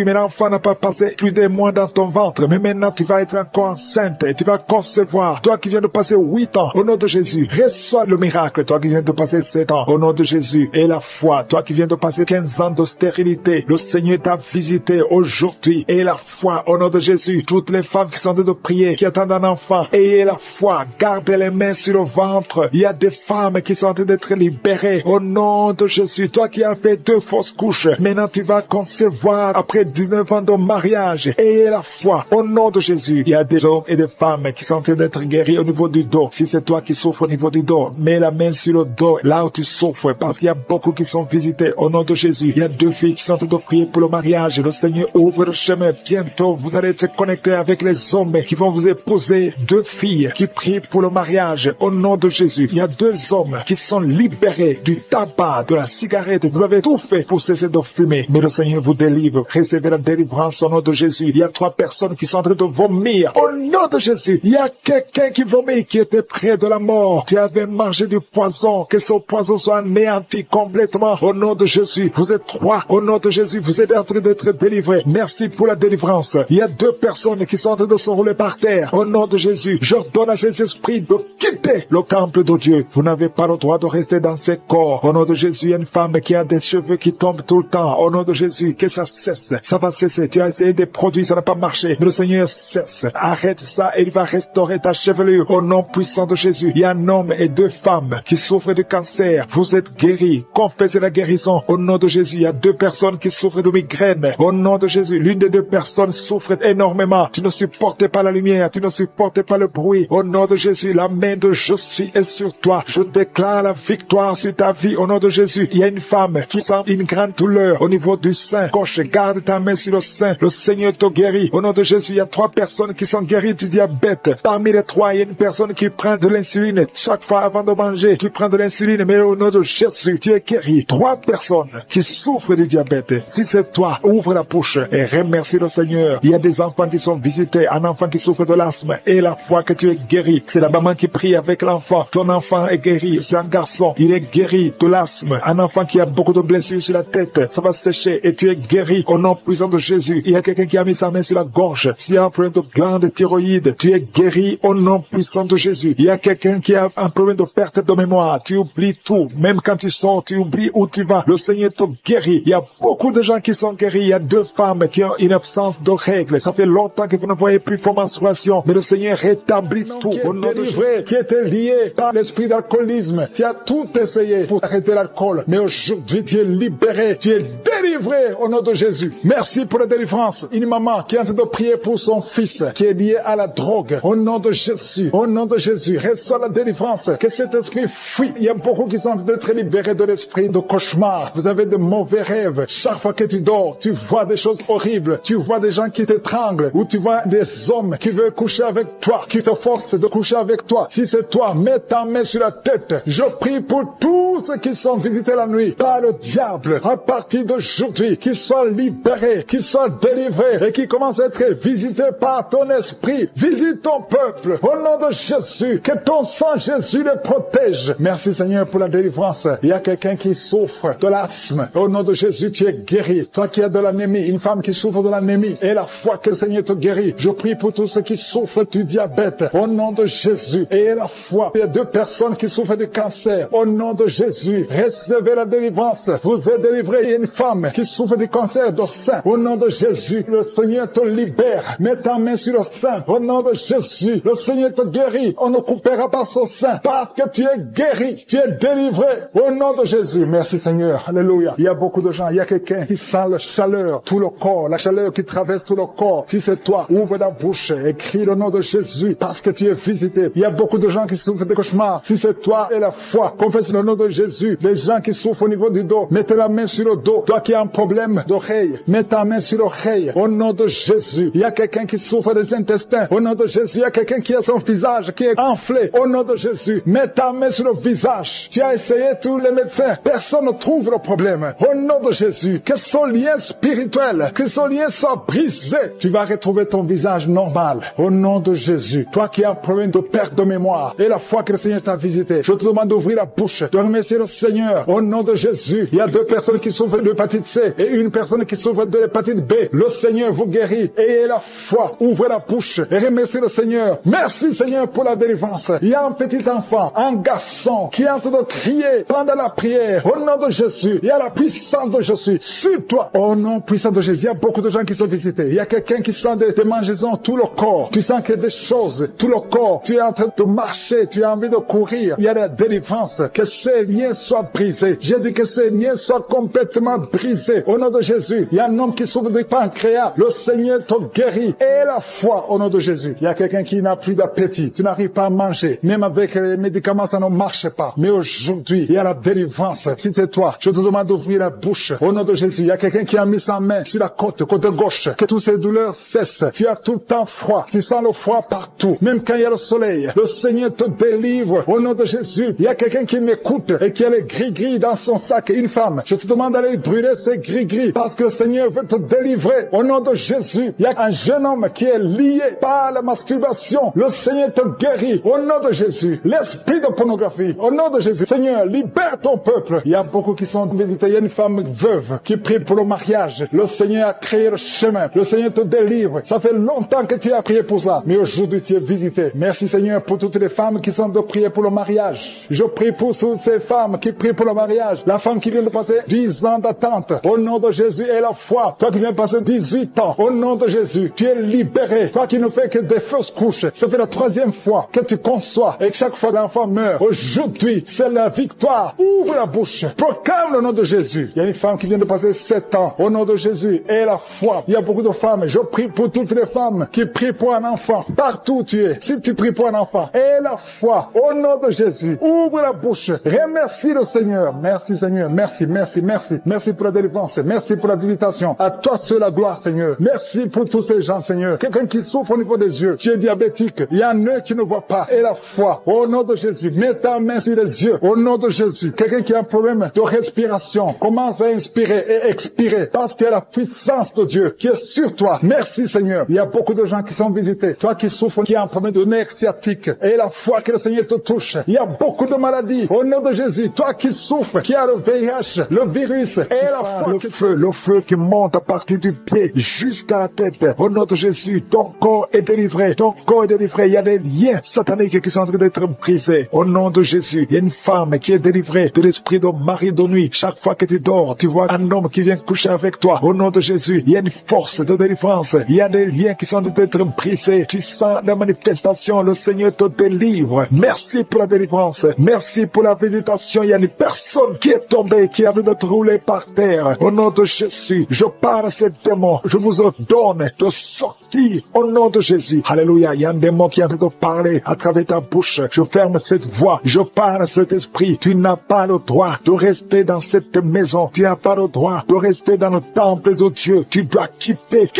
mais l'enfant n'a pas passé plus de mois dans ton ventre. Mais maintenant tu vas être encore enceinte et tu vas concevoir. Toi qui viens de passer 8 ans, au nom de Jésus, reçois le miracle. Toi qui viens de passer 7 ans, au nom de Jésus, et la foi. Toi qui viens de passer 15 ans de stérilité, le Seigneur t'a visité aujourd'hui. Et la foi, au nom de Jésus. Toutes les femmes qui sont en train de prier, qui attendent un enfant, ayez la foi. Gardez les mains sur le ventre. Il y a des femmes qui sont en train d'être libérées. Au nom de Jésus, toi qui as fait 2 fausses couches, maintenant tu vas concevoir après 19 ans de mariage. Ayez la foi. Au nom de Jésus, il y a des hommes et des femmes qui sont en train d'être guéris au niveau du dos. Si c'est toi qui souffres au niveau du dos, mets la main sur le dos, là où tu souffres, parce qu'il y a beaucoup qui sont visités. Au nom de Jésus, il y a 2 filles qui sont en train de prier pour le mariage. Le Seigneur ouvre le chemin. Bientôt, vous allez être connectés avec les hommes qui vont vous épouser. 2 filles qui prient pour le mariage. Au nom de Jésus, il y a 2 hommes qui sont libérés du tabac, de la cigarette. Vous avez tout fait pour cesser de fumer. Mais le Seigneur vous délivre. Recevez la délivrance au nom de Jésus. Il y a 3 personnes qui sont en train de vomir. Au nom de Jésus, il y a quelqu'un qui vomit, qui était près de la mort. Tu avais mangé du poison. Que ce poison soit anéanti complètement. Au nom de Jésus, vous êtes 3. Au nom de Jésus, vous êtes en train d'être délivrés. Merci pour la délivrance. Il y a 2 personnes qui sont en train de se rouler par terre. Au nom de Jésus, j'ordonne à ces esprits esprit de quitter le temple de Dieu. Vous n'avez pas le droit de rester dans ces corps. Au nom de Jésus, il y a une femme qui a des cheveux qui tombent tout le temps. Au nom de Jésus, que ça cesse. Ça va cesser. Tu as essayé des produits, ça n'a pas marché. Mais le Seigneur cesse. Arrête ça et il va restaurer ta chevelure. Au nom puissant de Jésus, il y a un homme et 2 femmes qui souffrent de cancer. Vous êtes guéris. Confessez la guérison. Au nom de Jésus, il y a 2 personnes qui souffrent de migraine. Au nom de Jésus, l'une des 2 personnes souffre énormément. Tu ne supportes pas la lumière. Tu ne supportes pas le bruit. Au nom de Jésus, la main de je suis est sur toi. Je déclare la victoire sur ta vie. Au nom de Jésus, il y a une femme qui sent une grande douleur au niveau du sein gauche. Garde ta main sur le sein. Le Seigneur te guérit. Au nom de Jésus, il y a 3 personnes qui sont guéries du diabète. Parmi les 3, il y a une personne qui prend de l'insuline. Chaque fois avant de manger, tu prends de l'insuline. Mais au nom de Jésus, tu es guéri. 3 personnes qui souffrent du diabète. Si c'est toi, ouvre la bouche et remercie le Seigneur. Il y a des enfants qui sont visités. Un enfant qui souffre de l'asthme. Et la foi que tu es guéri. C'est la maman qui prie avec l'enfant. Ton enfant est guéri. C'est un garçon. Il est guéri de l'asthme. Un enfant qui a beaucoup de blessures sur la tête. Ça va sécher et tu es guéri au nom puissant de Jésus. Il y a quelqu'un qui a mis sa main sur la gorge. S'il y a un problème de glande thyroïde, tu es guéri au nom puissant de Jésus. Il y a quelqu'un qui a un problème de perte de mémoire. Tu oublies tout. Même quand tu sors, tu oublies où tu vas. Le Seigneur te guérit. Il y a beaucoup de gens qui sont guéris. Il y a 2 femmes qui ont une absence de règles. Ça fait longtemps que vous ne voyez plus vos menstruations. Mais le Seigneur rétablit tout. Au nom de Jésus. Qui était lié par l'esprit d'alcoolisme. Tu as tout essayé pour arrêter l'alcool. Mais aujourd'hui, tu es libéré. Tu es délivré au nom de Jésus. Merci pour la délivrance. Une maman qui est en train de prier pour son fils qui est lié à la drogue. Au nom de Jésus. Au nom de Jésus. Reçois la délivrance. Que cet esprit fuit. Il y a beaucoup qui sont en train d'être libérés de l'esprit de cauchemar. Vous avez de mauvais rêves. Chaque fois que tu dors, tu vois des choses horribles. Tu vois des gens qui t'étranglent. Ou tu vois des hommes qui veulent coucher avec toi, qui te forcent de coucher avec toi. Si c'est toi, mets ta main sur la tête. Je prie pour tous ceux qui sont visités la nuit par le diable. À partir d'aujourd'hui, qu'ils soient libérés, qu'ils soient délivrés et qu'ils commencent à être visités par ton esprit. Visite ton peuple. Au nom de Jésus, que ton sang Jésus les protège. Merci Seigneur pour la délivrance. Il y a quelqu'un qui souffre de l'asthme. Au nom de Jésus, tu es guéri. Toi qui as de l'anémie, une femme qui souffre de l'anémie, et la foi que le Seigneur te guérit. Je prie pour tous ceux qui souffrent du diabète. Au nom de Jésus. Et la foi. Il y a 2 personnes qui souffrent du cancer. Au nom de Jésus, recevez la délivrance. Vous êtes délivrés. Il y a une femme qui souffre du cancer du sein. Au nom de Jésus, le Seigneur te libère. Mets ta main sur le sein. Au nom de Jésus, le Seigneur te guérit. On ne coupera pas son sein parce que tu es guéri. Tu es délivré. Au nom de Jésus. Merci Seigneur. Alléluia. Il y a beaucoup de gens. Il y a quelqu'un qui sent la chaleur, tout le corps. La chaleur qui traverse tout le corps. Si c'est toi, ouvre la bouche et crie le nom de Jésus parce que tu es visité. Il y a beaucoup de gens qui souffrent de cauchemars. Si c'est toi et la foi, confesse le nom de Jésus. Les gens qui souffrent au niveau du dos, mettez la main sur le dos. Toi qui as un problème d'oreille, mets ta main sur l'oreille. Au nom de Jésus. Il y a quelqu'un qui souffre des intestins. Au nom de Jésus. Il y a quelqu'un qui a son visage qui est enflé. Au nom de Jésus. Mets ta main sur le visage. Tu as essayé tous les médecins. Personne ne trouve le problème. Au nom de Jésus. Que ce lien spirituel, que ce lien soit brisé. Tu vas retrouver ton visage normal. Au nom de Jésus. Toi qui as un problème de perte de mémoire et la foi que le Seigneur t'a visité. Je te demande d'ouvrir la bouche, de remercier le Seigneur. Au nom de Jésus. Il y a 2 personnes qui souffrent de l'hépatite C et une personne qui souffre de l'hépatite B. Le Seigneur vous guérit. Ayez la foi. Ouvrez la bouche et remerciez le Seigneur. Merci Seigneur pour la délivrance. Il y a un petit enfant, un garçon qui est en train de crier pendant la prière. Au nom de Jésus. Il y a la puissance de Jésus sur toi. Au nom puissant de Jésus. Il y a beaucoup de gens qui sont visités. Il y a quelqu'un qui sent des mangeaisons tout le corps. Tu sens qu'il y a des choses tout le corps. Tu es en train de marcher. Tu as envie de courir. Il y a la délivrance. Que ces liens soient brisés. J'ai dit que ces liens soient complètement brisés. Au nom de Jésus. Il y a un homme qui souffre du pancréas. Le Seigneur te guérit. Et la foi au nom de Jésus. Il y a quelqu'un qui n'a plus d'appétit. Tu n'arrives pas à manger. Même avec les médicaments, ça ne marche pas. Mais aujourd'hui, il y a la délivrance. Si c'est toi, je te demande d'ouvrir la bouche. Au nom de Jésus. Il y a quelqu'un qui a mis sa main sur la côte gauche. Que toutes ces douleurs cessent. Tu as tout le temps froid. Tu sens le froid partout. Même quand il y a le soleil. Le Seigneur te délivre. Au nom de Jésus. Il y a quelqu'un qui m'écoute et qui a les gris-gris dans son sac. Une femme. Je te demande d'aller brûler ces gris-gris. Parce que le Seigneur veut te délivrer. Au nom de Jésus. Il y a un jeune homme qui est lié par la masturbation. Le Seigneur te guérit. Au nom de Jésus. L'esprit de pornographie. Au nom de Jésus. Seigneur, libère ton peuple. Il y a beaucoup qui sont visités. Il y a une femme veuve qui prie pour le mariage. Le Seigneur a créé le chemin. Le Seigneur te délivre. Ça fait longtemps que tu as prié pour ça. Mais aujourd'hui, tu es visité. Merci Merci Seigneur pour toutes les femmes qui sont de prier pour le mariage. Je prie pour toutes ces femmes qui prient pour le mariage. La femme qui vient de passer 10 ans d'attente. Au nom de Jésus et la foi. Toi qui viens de passer 18 ans. Au nom de Jésus, tu es libéré. Toi qui ne fais que des fausses couches. Ça fait la 3e fois que tu conçois. Et chaque fois l'enfant meurt. Aujourd'hui, c'est la victoire. Ouvre la bouche. Proclame le nom de Jésus. Il y a une femme qui vient de passer 7 ans. Au nom de Jésus et la foi. Il y a beaucoup de femmes. Je prie pour toutes les femmes qui prient pour un enfant. Partout où tu es. Si tu pries pour un enfant. Et la foi. Au nom de Jésus. Ouvre la bouche. Remercie le Seigneur. Merci Seigneur. Merci, merci, merci. Merci pour la délivrance. Merci pour la visitation. À toi seul la gloire Seigneur. Merci pour tous ces gens Seigneur. Quelqu'un qui souffre au niveau des yeux. Tu es diabétique. Il y a un œil qui ne voit pas. Et la foi. Au nom de Jésus. Mets ta main sur les yeux. Au nom de Jésus. Quelqu'un qui a un problème de respiration. Commence à inspirer et expirer. Parce qu'il y a la puissance de Dieu qui est sur toi. Merci Seigneur. Il y a beaucoup de gens qui sont visités. Toi qui souffres, qui a un problème de nerf sciatique. Et la foi que le Seigneur te touche. Il y a beaucoup de maladies. Au nom de Jésus. Toi qui souffres, qui a le VIH, le virus. Et la foi. Le feu qui monte à partir du pied jusqu'à la tête. Au nom de Jésus. Ton corps est délivré. Ton corps est délivré. Il y a des liens sataniques qui sont en train d'être brisés. Au nom de Jésus. Il y a une femme qui est délivrée de l'esprit de mari de nuit. Chaque fois que tu dors, tu vois un homme qui vient coucher avec toi. Au nom de Jésus. Il y a une force de délivrance. Il y a des liens qui sont en train d'être brisés. Tu sens la manifestation. Le Seigneur te délivre. Merci pour la délivrance. Merci pour la visitation. Il y a une personne qui est tombée, qui a de rouler par terre. Au nom de Jésus. Je parle à ces démons. Je vous ordonne de sortir. Au nom de Jésus. Alléluia. Il y a un démon qui est en train de parler à travers ta bouche. Je ferme cette voix. Je parle à cet esprit. Tu n'as pas le droit de rester dans cette maison. Tu n'as pas le droit de rester dans le temple de Dieu. Tu dois quitter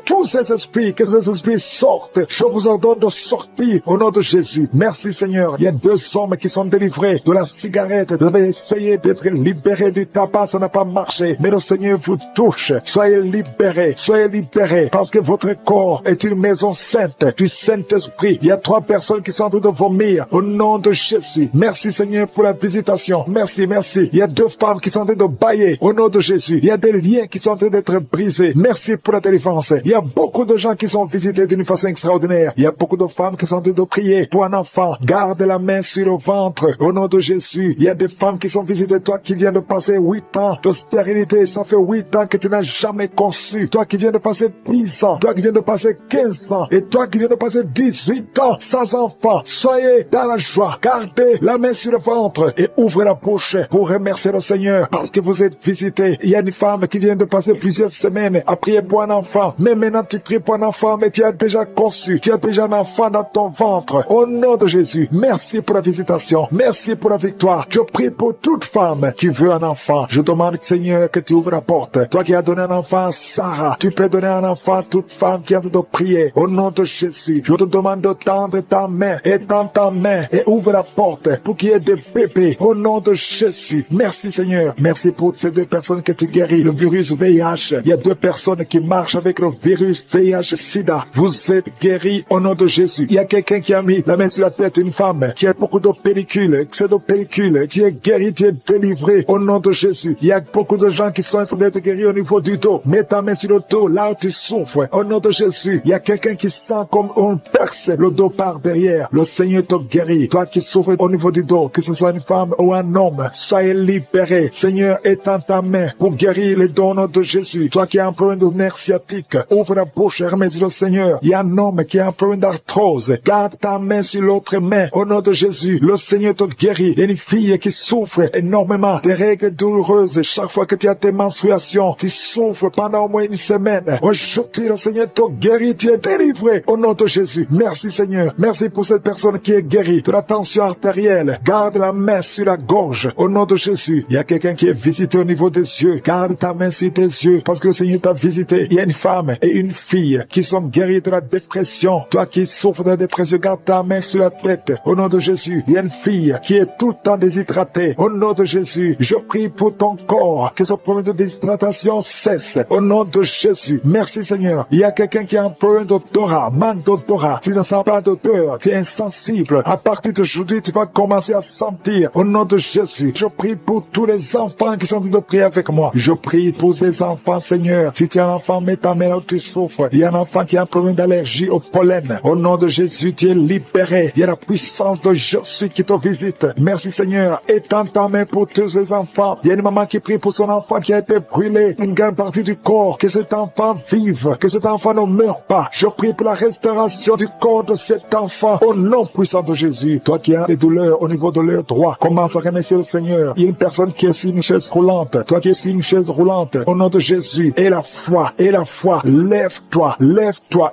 tous ces esprits. Que ces esprits sortent. Je vous ordonne de sortir au nom de Jésus. Merci Seigneur. Il y a 2 hommes qui sont délivrés de la cigarette. Vous avez essayé d'être libérés du tabac. Ça n'a pas marché. Mais le Seigneur vous touche. Soyez libérés. Soyez libérés. Parce que votre corps est une maison sainte du Saint-Esprit. Il y a 3 personnes qui sont en train de vomir au nom de Jésus. Merci Seigneur pour la visitation. Merci, merci. Il y a 2 femmes qui sont en train de bailler au nom de Jésus. Il y a des liens qui sont en train d'être brisés. Merci pour la délivrance. Il y a beaucoup de gens qui sont visités d'une façon extraordinaire. Il y a beaucoup de femmes qui sont en train de prier pour un enfant. Garde la main sur le ventre au nom de Jésus. Il y a des femmes qui sont visitées. Toi qui viens de passer 8 ans de stérilité. Ça fait 8 ans que tu n'as jamais conçu. Toi qui viens de passer 10 ans. Toi qui viens de passer 15 ans. Et toi qui viens de passer 18 ans sans enfant. Soyez dans la joie. Gardez la main sur le ventre et ouvrez la bouche pour remercier le Seigneur parce que vous êtes visités. Il y a une femme qui vient de passer plusieurs semaines à prier pour un enfant. Mais maintenant tu pries pour un enfant, mais tu as déjà conçu. Tu as déjà un enfant dans ton ventre. Au nom de Jésus, merci pour la visitation. Merci pour la victoire. Je prie pour toute femme qui veut un enfant. Je demande, Seigneur, que tu ouvres la porte. Toi qui as donné un enfant à Sarah, tu peux donner un enfant à toute femme qui a envie de prier. Au nom de Jésus, je te demande de tendre ta main et tends ta main et ouvre la porte pour qu'il y ait des bébés. Au nom de Jésus. Merci Seigneur. Merci pour ces 2 personnes que tu guéris. Le virus VIH. Il y a 2 personnes qui marchent avec le virus VIH-Sida. Vous êtes guéris au nom de Jésus. Il y a quelqu'un qui a mis la main sur la tête, une femme qui a beaucoup de pellicules, excès de pellicules. Tu es guéri, tu es délivré au nom de Jésus. Il y a beaucoup de gens qui sont en train d'être guéris au niveau du dos. Mets ta main sur le dos, là où tu souffres. Au nom de Jésus. Il y a quelqu'un qui sent comme on perce le dos par derrière. Le Seigneur te guérit. Toi qui souffres au niveau du dos, que ce soit une femme ou un homme, soyez libéré. Seigneur, étends ta main pour guérir les dons de Jésus. Toi qui as un problème de nerf sciatique, ouvre la bouche et remercie le Seigneur. Il y a un homme qui a un problème d'arthrose. Garde ta main sur l'autre main. Au nom de Jésus, le Seigneur te guérit. Il y a une fille qui souffre énormément des règles douloureuses. Chaque fois que tu as tes menstruations, tu souffres pendant au moins une semaine. Aujourd'hui, le Seigneur te guérit. Tu es délivré. Au nom de Jésus. Merci Seigneur. Merci pour cette personne qui est guérie de la tension artérielle. Garde la main sur la gorge. Au nom de Jésus. Il y a quelqu'un qui est visité au niveau des yeux. Garde ta main sur tes yeux parce que le Seigneur t'a visité. Il y a une femme et une fille qui sont guéries de la dépression. Toi qui souffres de la dépression, garde ta main sur la tête. Au nom de Jésus. Il y a une fille qui est tout le temps déshydratée. Au nom de Jésus. Je prie pour ton corps. Que ce problème de déshydratation cesse. Au nom de Jésus. Merci Seigneur. Il y a quelqu'un qui a un problème d'odorat. Manque d'odorat. Tu ne sens pas d'odeur. Tu es insensible. À partir d'aujourd'hui, tu vas commencer à sentir. Au nom de Jésus. Je prie pour tous les enfants qui sont en train de prier avec moi. Je prie pour ces enfants, Seigneur. Si tu as un enfant, mets ta main là où tu souffres. Il y a un enfant qui a un problème d'allergie au pollen. Au nom de Jésus Aujourd'hui, tu es libéré. Il y a la puissance de Jésus qui te visite. Merci Seigneur. Étends ta main pour tous ces enfants. Il y a une maman qui prie pour son enfant qui a été brûlé, une grande partie du corps. Que cet enfant vive, que cet enfant ne meure pas. Je prie pour la restauration du corps de cet enfant. Au nom puissant de Jésus. Toi qui as des douleurs au niveau de leur droit, commence à remercier le Seigneur. Il y a une personne qui est sur une chaise roulante. Toi qui es sur une chaise roulante, au nom de Jésus. Et la foi. Lève-toi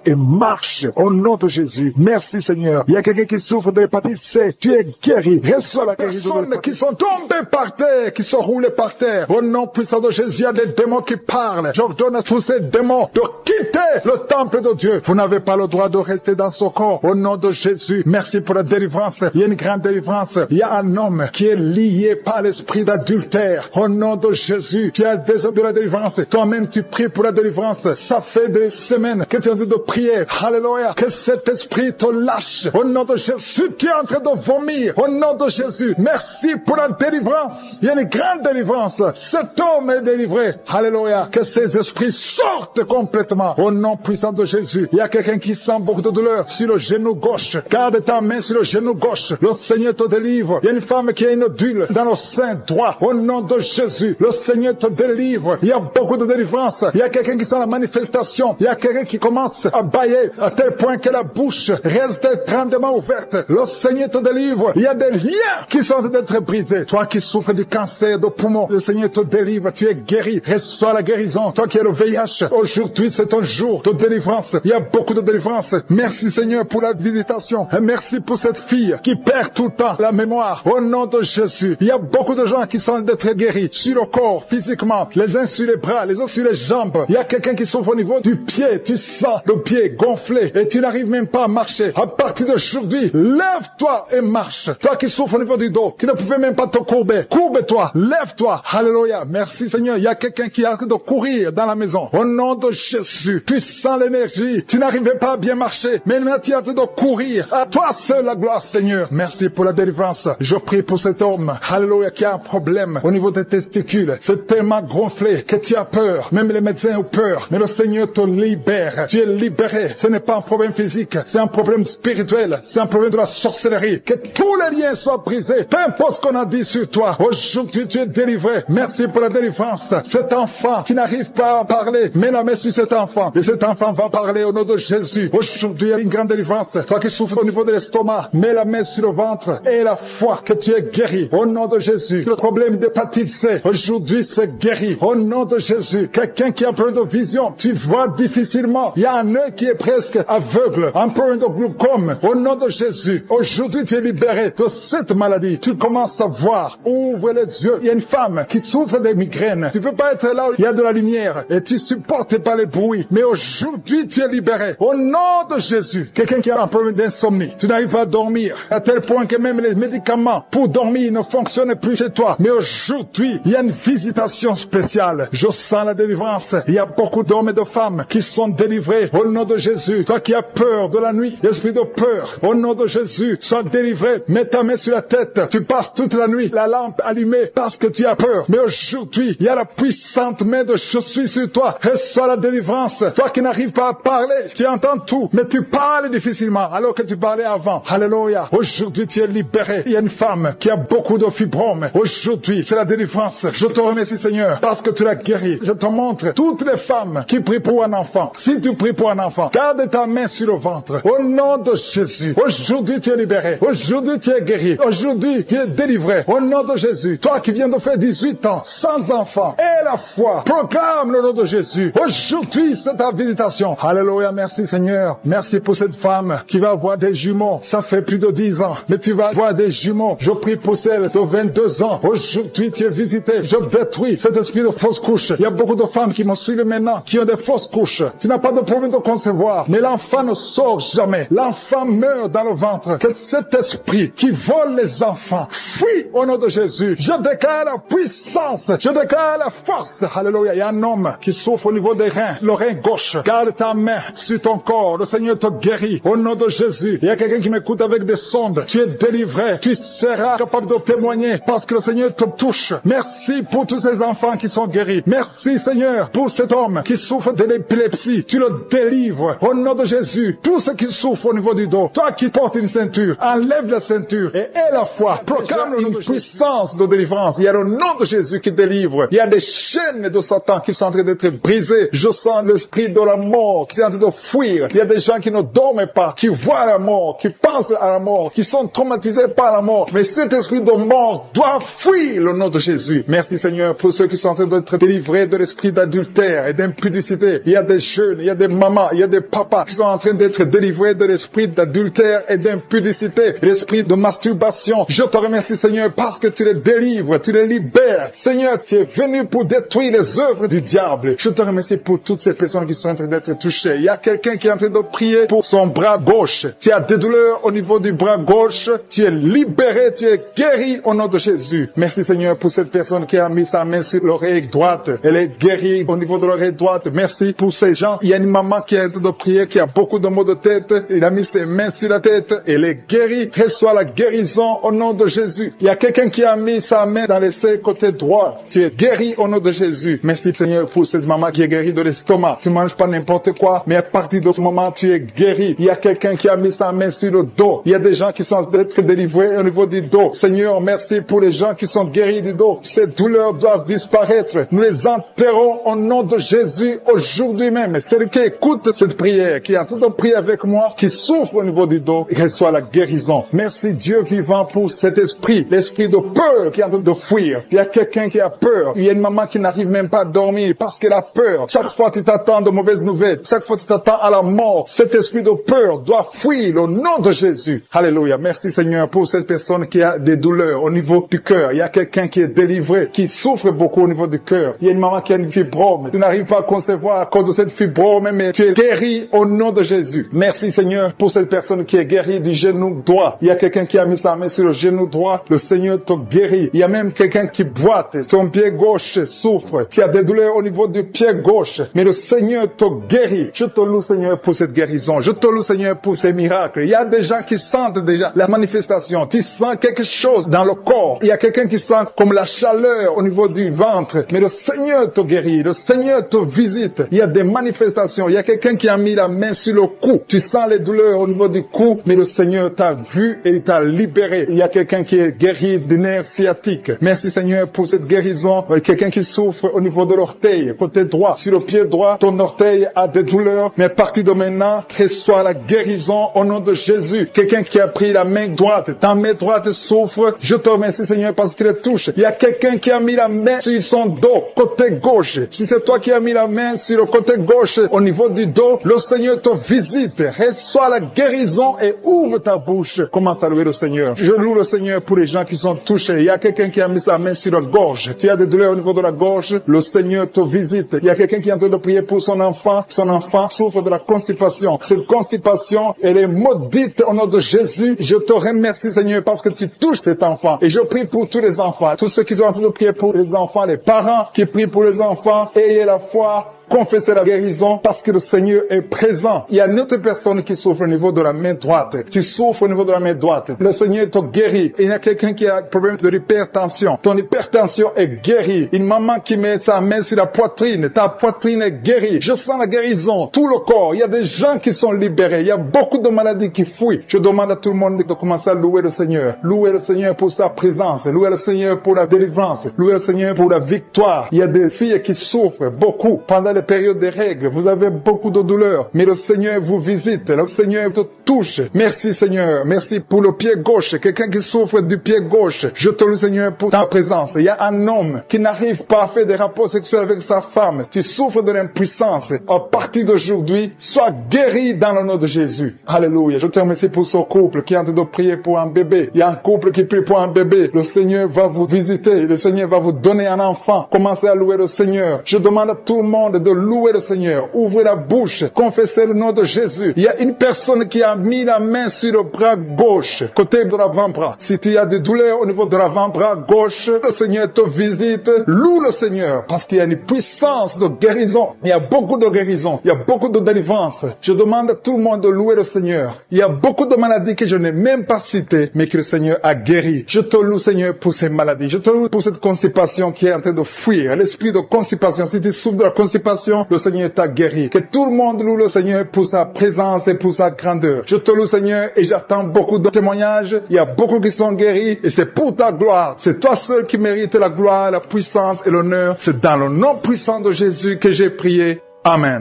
et marche. Au nom de Jésus. Merci Seigneur. Il y a quelqu'un qui souffre de l'hépatite C. Tu es guéri. Reçois la guérison.
Personnes qui sont tombées par terre, qui sont roulées par terre. Au nom puissant de Jésus, il y a des démons qui parlent. J'ordonne à tous ces démons de quitter le temple de Dieu. Vous n'avez pas le droit de rester dans ce corps. Au nom de Jésus, merci pour la délivrance. Il y a une grande délivrance. Il y a un homme qui est lié par l'esprit d'adultère. Au nom de Jésus, tu as besoin de la délivrance. Toi-même, tu pries pour la délivrance. Ça fait des semaines que tu es en train de prier. Alléluia. Que cet esprit te lâche. Au nom de Jésus, tu es en train de vomir. Au nom de Jésus, merci pour la délivrance. Il y a une grande délivrance. Cet homme est délivré. Alléluia. Que ces esprits sortent complètement. Au nom puissant de Jésus. Il y a quelqu'un qui sent beaucoup de douleur sur le genou gauche. Garde ta main sur le genou gauche. Le Seigneur te délivre. Il y a une femme qui a une odule dans le sein droit. Au nom de Jésus, le Seigneur te délivre. Il y a beaucoup de délivrance. Il y a quelqu'un qui sent la manifestation. Il y a quelqu'un qui commence à bâiller à tel point que la bouche reste grandement ouverte. Le Seigneur te délivre. Il y a des liens qui sont en train d'être brisés. Toi qui souffres du cancer de poumon, le Seigneur te délivre. Tu es guéri. Reçois la guérison. Toi qui as le VIH, aujourd'hui c'est un jour de délivrance. Il y a beaucoup de délivrance. Merci Seigneur pour la visitation. Et merci pour cette fille qui perd tout le temps la mémoire. Au nom de Jésus, il y a beaucoup de gens qui sont d'être guéris sur le corps, physiquement, les uns sur les bras, les autres sur les jambes. Il y a quelqu'un qui souffre au niveau du pied. Tu sens le pied gonflé et tu n'arrives même pas à marcher. À partir d'aujourd'hui, lève-toi et marche. Toi qui souffres au niveau du dos, qui ne pouvais même pas te courber, courbe-toi, lève-toi. Alléluia. Merci Seigneur. Il y a quelqu'un qui a de courir dans la maison. Au nom de Jésus, tu sens l'énergie. Tu n'arrivais pas à bien marcher, mais maintenant tu es en train de courir. À toi seul la gloire Seigneur. Merci pour la délivrance. Je prie pour cet homme, alléluia, qui a un problème au niveau des testicules. C'est tellement gonflé que tu as peur. Même les médecins ont peur. Mais le Seigneur te libère. Tu es libéré. Ce n'est pas un problème physique. C'est un problème spirituel. C'est un problème de la sorcellerie. Que tous les liens soient brisés. Peu importe ce qu'on a dit sur toi. Aujourd'hui, tu es délivré. Merci pour la délivrance. Cet enfant qui n'arrive pas à parler, mets la main sur cet enfant. Et cet enfant va parler au nom de Jésus. Aujourd'hui, il y a une grande délivrance. Toi qui souffres au niveau de l'estomac, mets la main sur le ventre et la foi que tu es guéri. Au nom de Jésus. Le problème d'hépatite C, aujourd'hui, c'est guéri. Au nom de Jésus. Quelqu'un qui a un problème de vision, tu vois difficilement. Il y a un œil qui est presque aveugle. Un problème de glaucome. Au nom de Jésus. Aujourd'hui, tu es libéré de cette maladie. Tu commences à voir. Ouvre les yeux. Il y a une femme qui souffre des migraines. Tu peux pas être là où il y a de la lumière et tu supportes pas les bruits. Mais aujourd'hui, tu es libéré. Au nom de Jésus. Quelqu'un qui a un problème d'insomnie. Tu n'arrives pas à dormir. À tel point que même les médicaments pour dormir ne fonctionnent plus chez toi. Mais aujourd'hui, il y a une visitation spéciale. Je sens la délivrance. Il y a beaucoup d'hommes et de femmes qui sont délivrés. Au nom de Jésus. Toi qui as peur de la nuit, l'esprit de peur. Au nom de Jésus, sois délivré. Mets ta main sur la tête. Tu passes toute la nuit, la lampe allumée parce que tu as peur. Mais aujourd'hui, il y a la puissante main de je suis sur toi. Reçois la délivrance. Toi qui n'arrives pas à parler, tu entends tout, mais tu parles difficilement alors que tu parlais avant. Alléluia. Aujourd'hui, tu es libéré. Il y a une femme qui a beaucoup de fibromes. Aujourd'hui, c'est la délivrance. Je te remercie, Seigneur, parce que tu l'as guéri. Je te montre toutes les femmes qui prient pour un enfant. Si tu pries pour un enfant, garde ta main sur le ventre. Au nom de Jésus. Aujourd'hui, tu es libéré. Aujourd'hui, tu es guéri. Aujourd'hui, tu es délivré. Au nom de Jésus. Toi qui viens de faire 18 ans, sans enfant, et la foi, proclame le nom de Jésus. Aujourd'hui, c'est ta visitation. Alléluia. Merci, Seigneur. Merci pour cette femme qui va avoir des jumeaux. Ça fait plus de 10 ans. Mais tu vas avoir des jumeaux. Je prie pour celle de 22 ans. Aujourd'hui, tu es visité. Je détruis cet esprit de fausse couche. Il y a beaucoup de femmes qui me suivent maintenant, qui ont des fausses couches. Tu n'as pas de problème de concevoir. Mais l'enfant ne sort jamais. L'enfant meurt dans le ventre. Que cet esprit qui vole les enfants fuit au nom de Jésus. Je déclare la puissance. Je déclare la force. Alléluia. Il y a un homme qui souffre au niveau des reins, le rein gauche. Garde ta main sur ton corps. Le Seigneur te guérit au nom de Jésus. Il y a quelqu'un qui m'écoute avec des sondes. Tu es délivré. Tu seras capable de témoigner parce que le Seigneur te touche. Merci pour tous ces enfants qui sont guéris. Merci Seigneur pour cet homme qui souffre de l'épilepsie. Tu le délivres au nom de Jésus. Tous ceux qui souffrent
au niveau du dos. Toi qui portes une ceinture, enlève la ceinture et aie la foi. Proclame une puissance de délivrance. Il y a le nom de Jésus qui délivre. Il y a des chaînes de Satan qui sont en train d'être brisées. Je sens l'esprit de la mort qui est en train de fuir. Il y a des gens qui ne dorment pas, qui voient la mort, qui pensent à la mort, qui sont traumatisés par la mort. Mais cet esprit de mort doit fuir le nom de Jésus. Merci Seigneur pour ceux qui sont en train d'être délivrés de l'esprit d'adultère et d'impudicité. Il y a des jeunes, il y a des mamans, il y a des papas qui sont en train d'être délivrés de l'esprit d'adultère et d'impudicité, l'esprit de masturbation. Je te remercie Seigneur parce que tu les délivres, tu les libères. Seigneur, tu es venu pour détruire les œuvres du diable. Je te remercie pour toutes ces personnes qui sont en train d'être touchées. Il y a quelqu'un qui est en train de prier pour son bras gauche. Tu as des douleurs au niveau du bras gauche. Tu es libéré, tu es guéri au nom de Jésus. Merci Seigneur pour cette personne qui a mis sa main sur l'oreille droite. Elle est guérie au niveau de l'oreille droite. Merci pour ces gens. Il y a une maman qui est en train de prier, qui a beaucoup de maux de tête. Il a mis ses mains sur la tête. Elle est guérie. Reçois la guérison au nom de Jésus. Il y a quelqu'un qui a mis sa main dans les seins côté droit. Tu es guéri au nom de Jésus. Merci Seigneur pour cette maman qui est guérie de l'estomac. Tu manges pas n'importe quoi, mais à partir de ce moment, tu es guéri. Il y a quelqu'un qui a mis sa main sur le dos. Il y a des gens qui sont d'être délivrés au niveau du dos. Seigneur, merci pour les gens qui sont guéris du dos. Ces douleurs doivent disparaître. Nous les enterrons au nom de Jésus aujourd'hui même. Celui qui écoute cette prière, qui est en train de prier avec moi, qui souffre au niveau du dos, reçoit la guérison. Merci Dieu vivant pour cet esprit, l'esprit de peur qui est en train de fuir. Il y a quelqu'un qui a peur. Il y a une maman qui n'arrive même pas à dormir parce qu'elle a peur. Chaque fois tu t'attends de mauvaises nouvelles. Chaque fois tu t'attends à la mort. Cet esprit de peur doit fuir au nom de Jésus. Alléluia. Merci Seigneur pour cette personne qui a des douleurs au niveau du cœur. Il y a quelqu'un qui est délivré, qui souffre beaucoup au niveau du cœur. Il y a une maman qui a une fibrome. Tu n'arrives pas à concevoir à cause de cette fibrome, mais tu es guéri au nom de Jésus. Merci Seigneur pour cette personne qui est guérie du genou droit. Il y a quelqu'un qui a mis sa main sur le genou droit. Le Seigneur te guérit. Il y a même quelqu'un qui boite. Son pied gauche souffre. Tu as des douleurs au niveau du pied gauche. Mais le Seigneur te guérit. Je te loue Seigneur pour cette guérison. Je te loue Seigneur pour ces miracles. Il y a des gens qui sentent déjà la manifestation. Tu sens quelque chose dans le corps. Il y a quelqu'un qui sent comme la chaleur au niveau du ventre. Mais le Seigneur te guérit. Le Seigneur te visite. Il y a des manifestations. Il y a quelqu'un qui a mis la main sur le cou. Tu sens les douleurs au niveau du cou. Mais le Seigneur t'a vu et il t'a libéré. Il y a quelqu'un qui est guéri du nerf sciatique. Merci Seigneur pour cette guérison. Quelqu'un qui souffre au niveau de l'orteil, côté droit. Sur le pied droit, ton orteil a des douleurs. Mais à partir de maintenant, reçois la guérison au nom de Jésus. Quelqu'un qui a pris la main droite. Ta main droite souffre. Je te remercie Seigneur parce que tu la touches. Il y a quelqu'un qui a mis la main sur son dos, côté gauche. Si c'est toi qui as mis la main sur le côté gauche, au niveau du dos, le Seigneur te visite. Reçois la guérison et ouvre ta bouche. Commence à louer le Seigneur. Je loue le Seigneur pour les gens qui sont touchés. Il y a quelqu'un qui a mis sa main sur la gorge. Tu as des douleurs au niveau de la gorge. Le Seigneur te visite. Il y a quelqu'un qui est en train de prier pour son enfant. Son enfant souffre de la constipation. Cette constipation, elle est maudite au nom de Jésus. Je te remercie Seigneur parce que tu touches cet enfant. Et je prie pour tous les enfants. Tous ceux qui sont en train de prier pour les enfants, les parents qui prient pour les enfants. Ayez la foi. Confessez la guérison parce que le Seigneur est présent. Il y a une autre personne qui souffre au niveau de la main droite. Tu souffres au niveau de la main droite. Le Seigneur te guérit. Il y a quelqu'un qui a un problème de l'hypertension. Ton hypertension est guérie. Une maman qui met sa main sur la poitrine. Ta poitrine est guérie. Je sens la guérison. Tout le corps. Il y a des gens qui sont libérés. Il y a beaucoup de maladies qui fuient. Je demande à tout le monde de commencer à louer le Seigneur. Louer le Seigneur pour sa présence. Louer le Seigneur pour la délivrance. Louer le Seigneur pour la victoire. Il y a des filles qui souffrent beaucoup pendant les périodes des règles. Vous avez beaucoup de douleurs, mais le Seigneur vous visite. Le Seigneur te touche. Merci Seigneur. Merci pour le pied gauche. Quelqu'un qui souffre du pied gauche. Je te loue Seigneur pour ta présence. Il y a un homme qui n'arrive pas à faire des rapports sexuels avec sa femme. Tu souffres de l'impuissance. À partir d'aujourd'hui, sois guéri dans le nom de Jésus. Alléluia. Je te remercie pour ce couple qui est en train de prier pour un bébé. Il y a un couple qui prie pour un bébé. Le Seigneur va vous visiter. Le Seigneur va vous donner un enfant. Commencez à louer le Seigneur. Je demande à tout le monde de louer le Seigneur. Ouvrez la bouche. Confessez le nom de Jésus. Il y a une personne qui a mis la main sur le bras gauche, côté de l'avant-bras. Si tu as des douleurs au niveau de l'avant-bras gauche, le Seigneur te visite. Loue le Seigneur parce qu'il y a une puissance de guérison. Il y a beaucoup de guérison. Il y a beaucoup de délivrance. Je demande à tout le monde de louer le Seigneur. Il y a beaucoup de maladies que je n'ai même pas citées, mais que le Seigneur a guéri. Je te loue Seigneur pour ces maladies. Je te loue pour cette constipation qui est en train de fuir. L'esprit de constipation. Si tu souffres de la constipation, situation, le Seigneur t'a guéri. Que tout le monde loue le Seigneur pour sa présence et pour sa grandeur. Je te loue, Seigneur, et j'attends beaucoup de témoignages. Il y a beaucoup qui sont guéris et c'est pour ta gloire. C'est toi seul qui mérites la gloire, la puissance et l'honneur. C'est dans le nom puissant de Jésus que j'ai prié. Amen.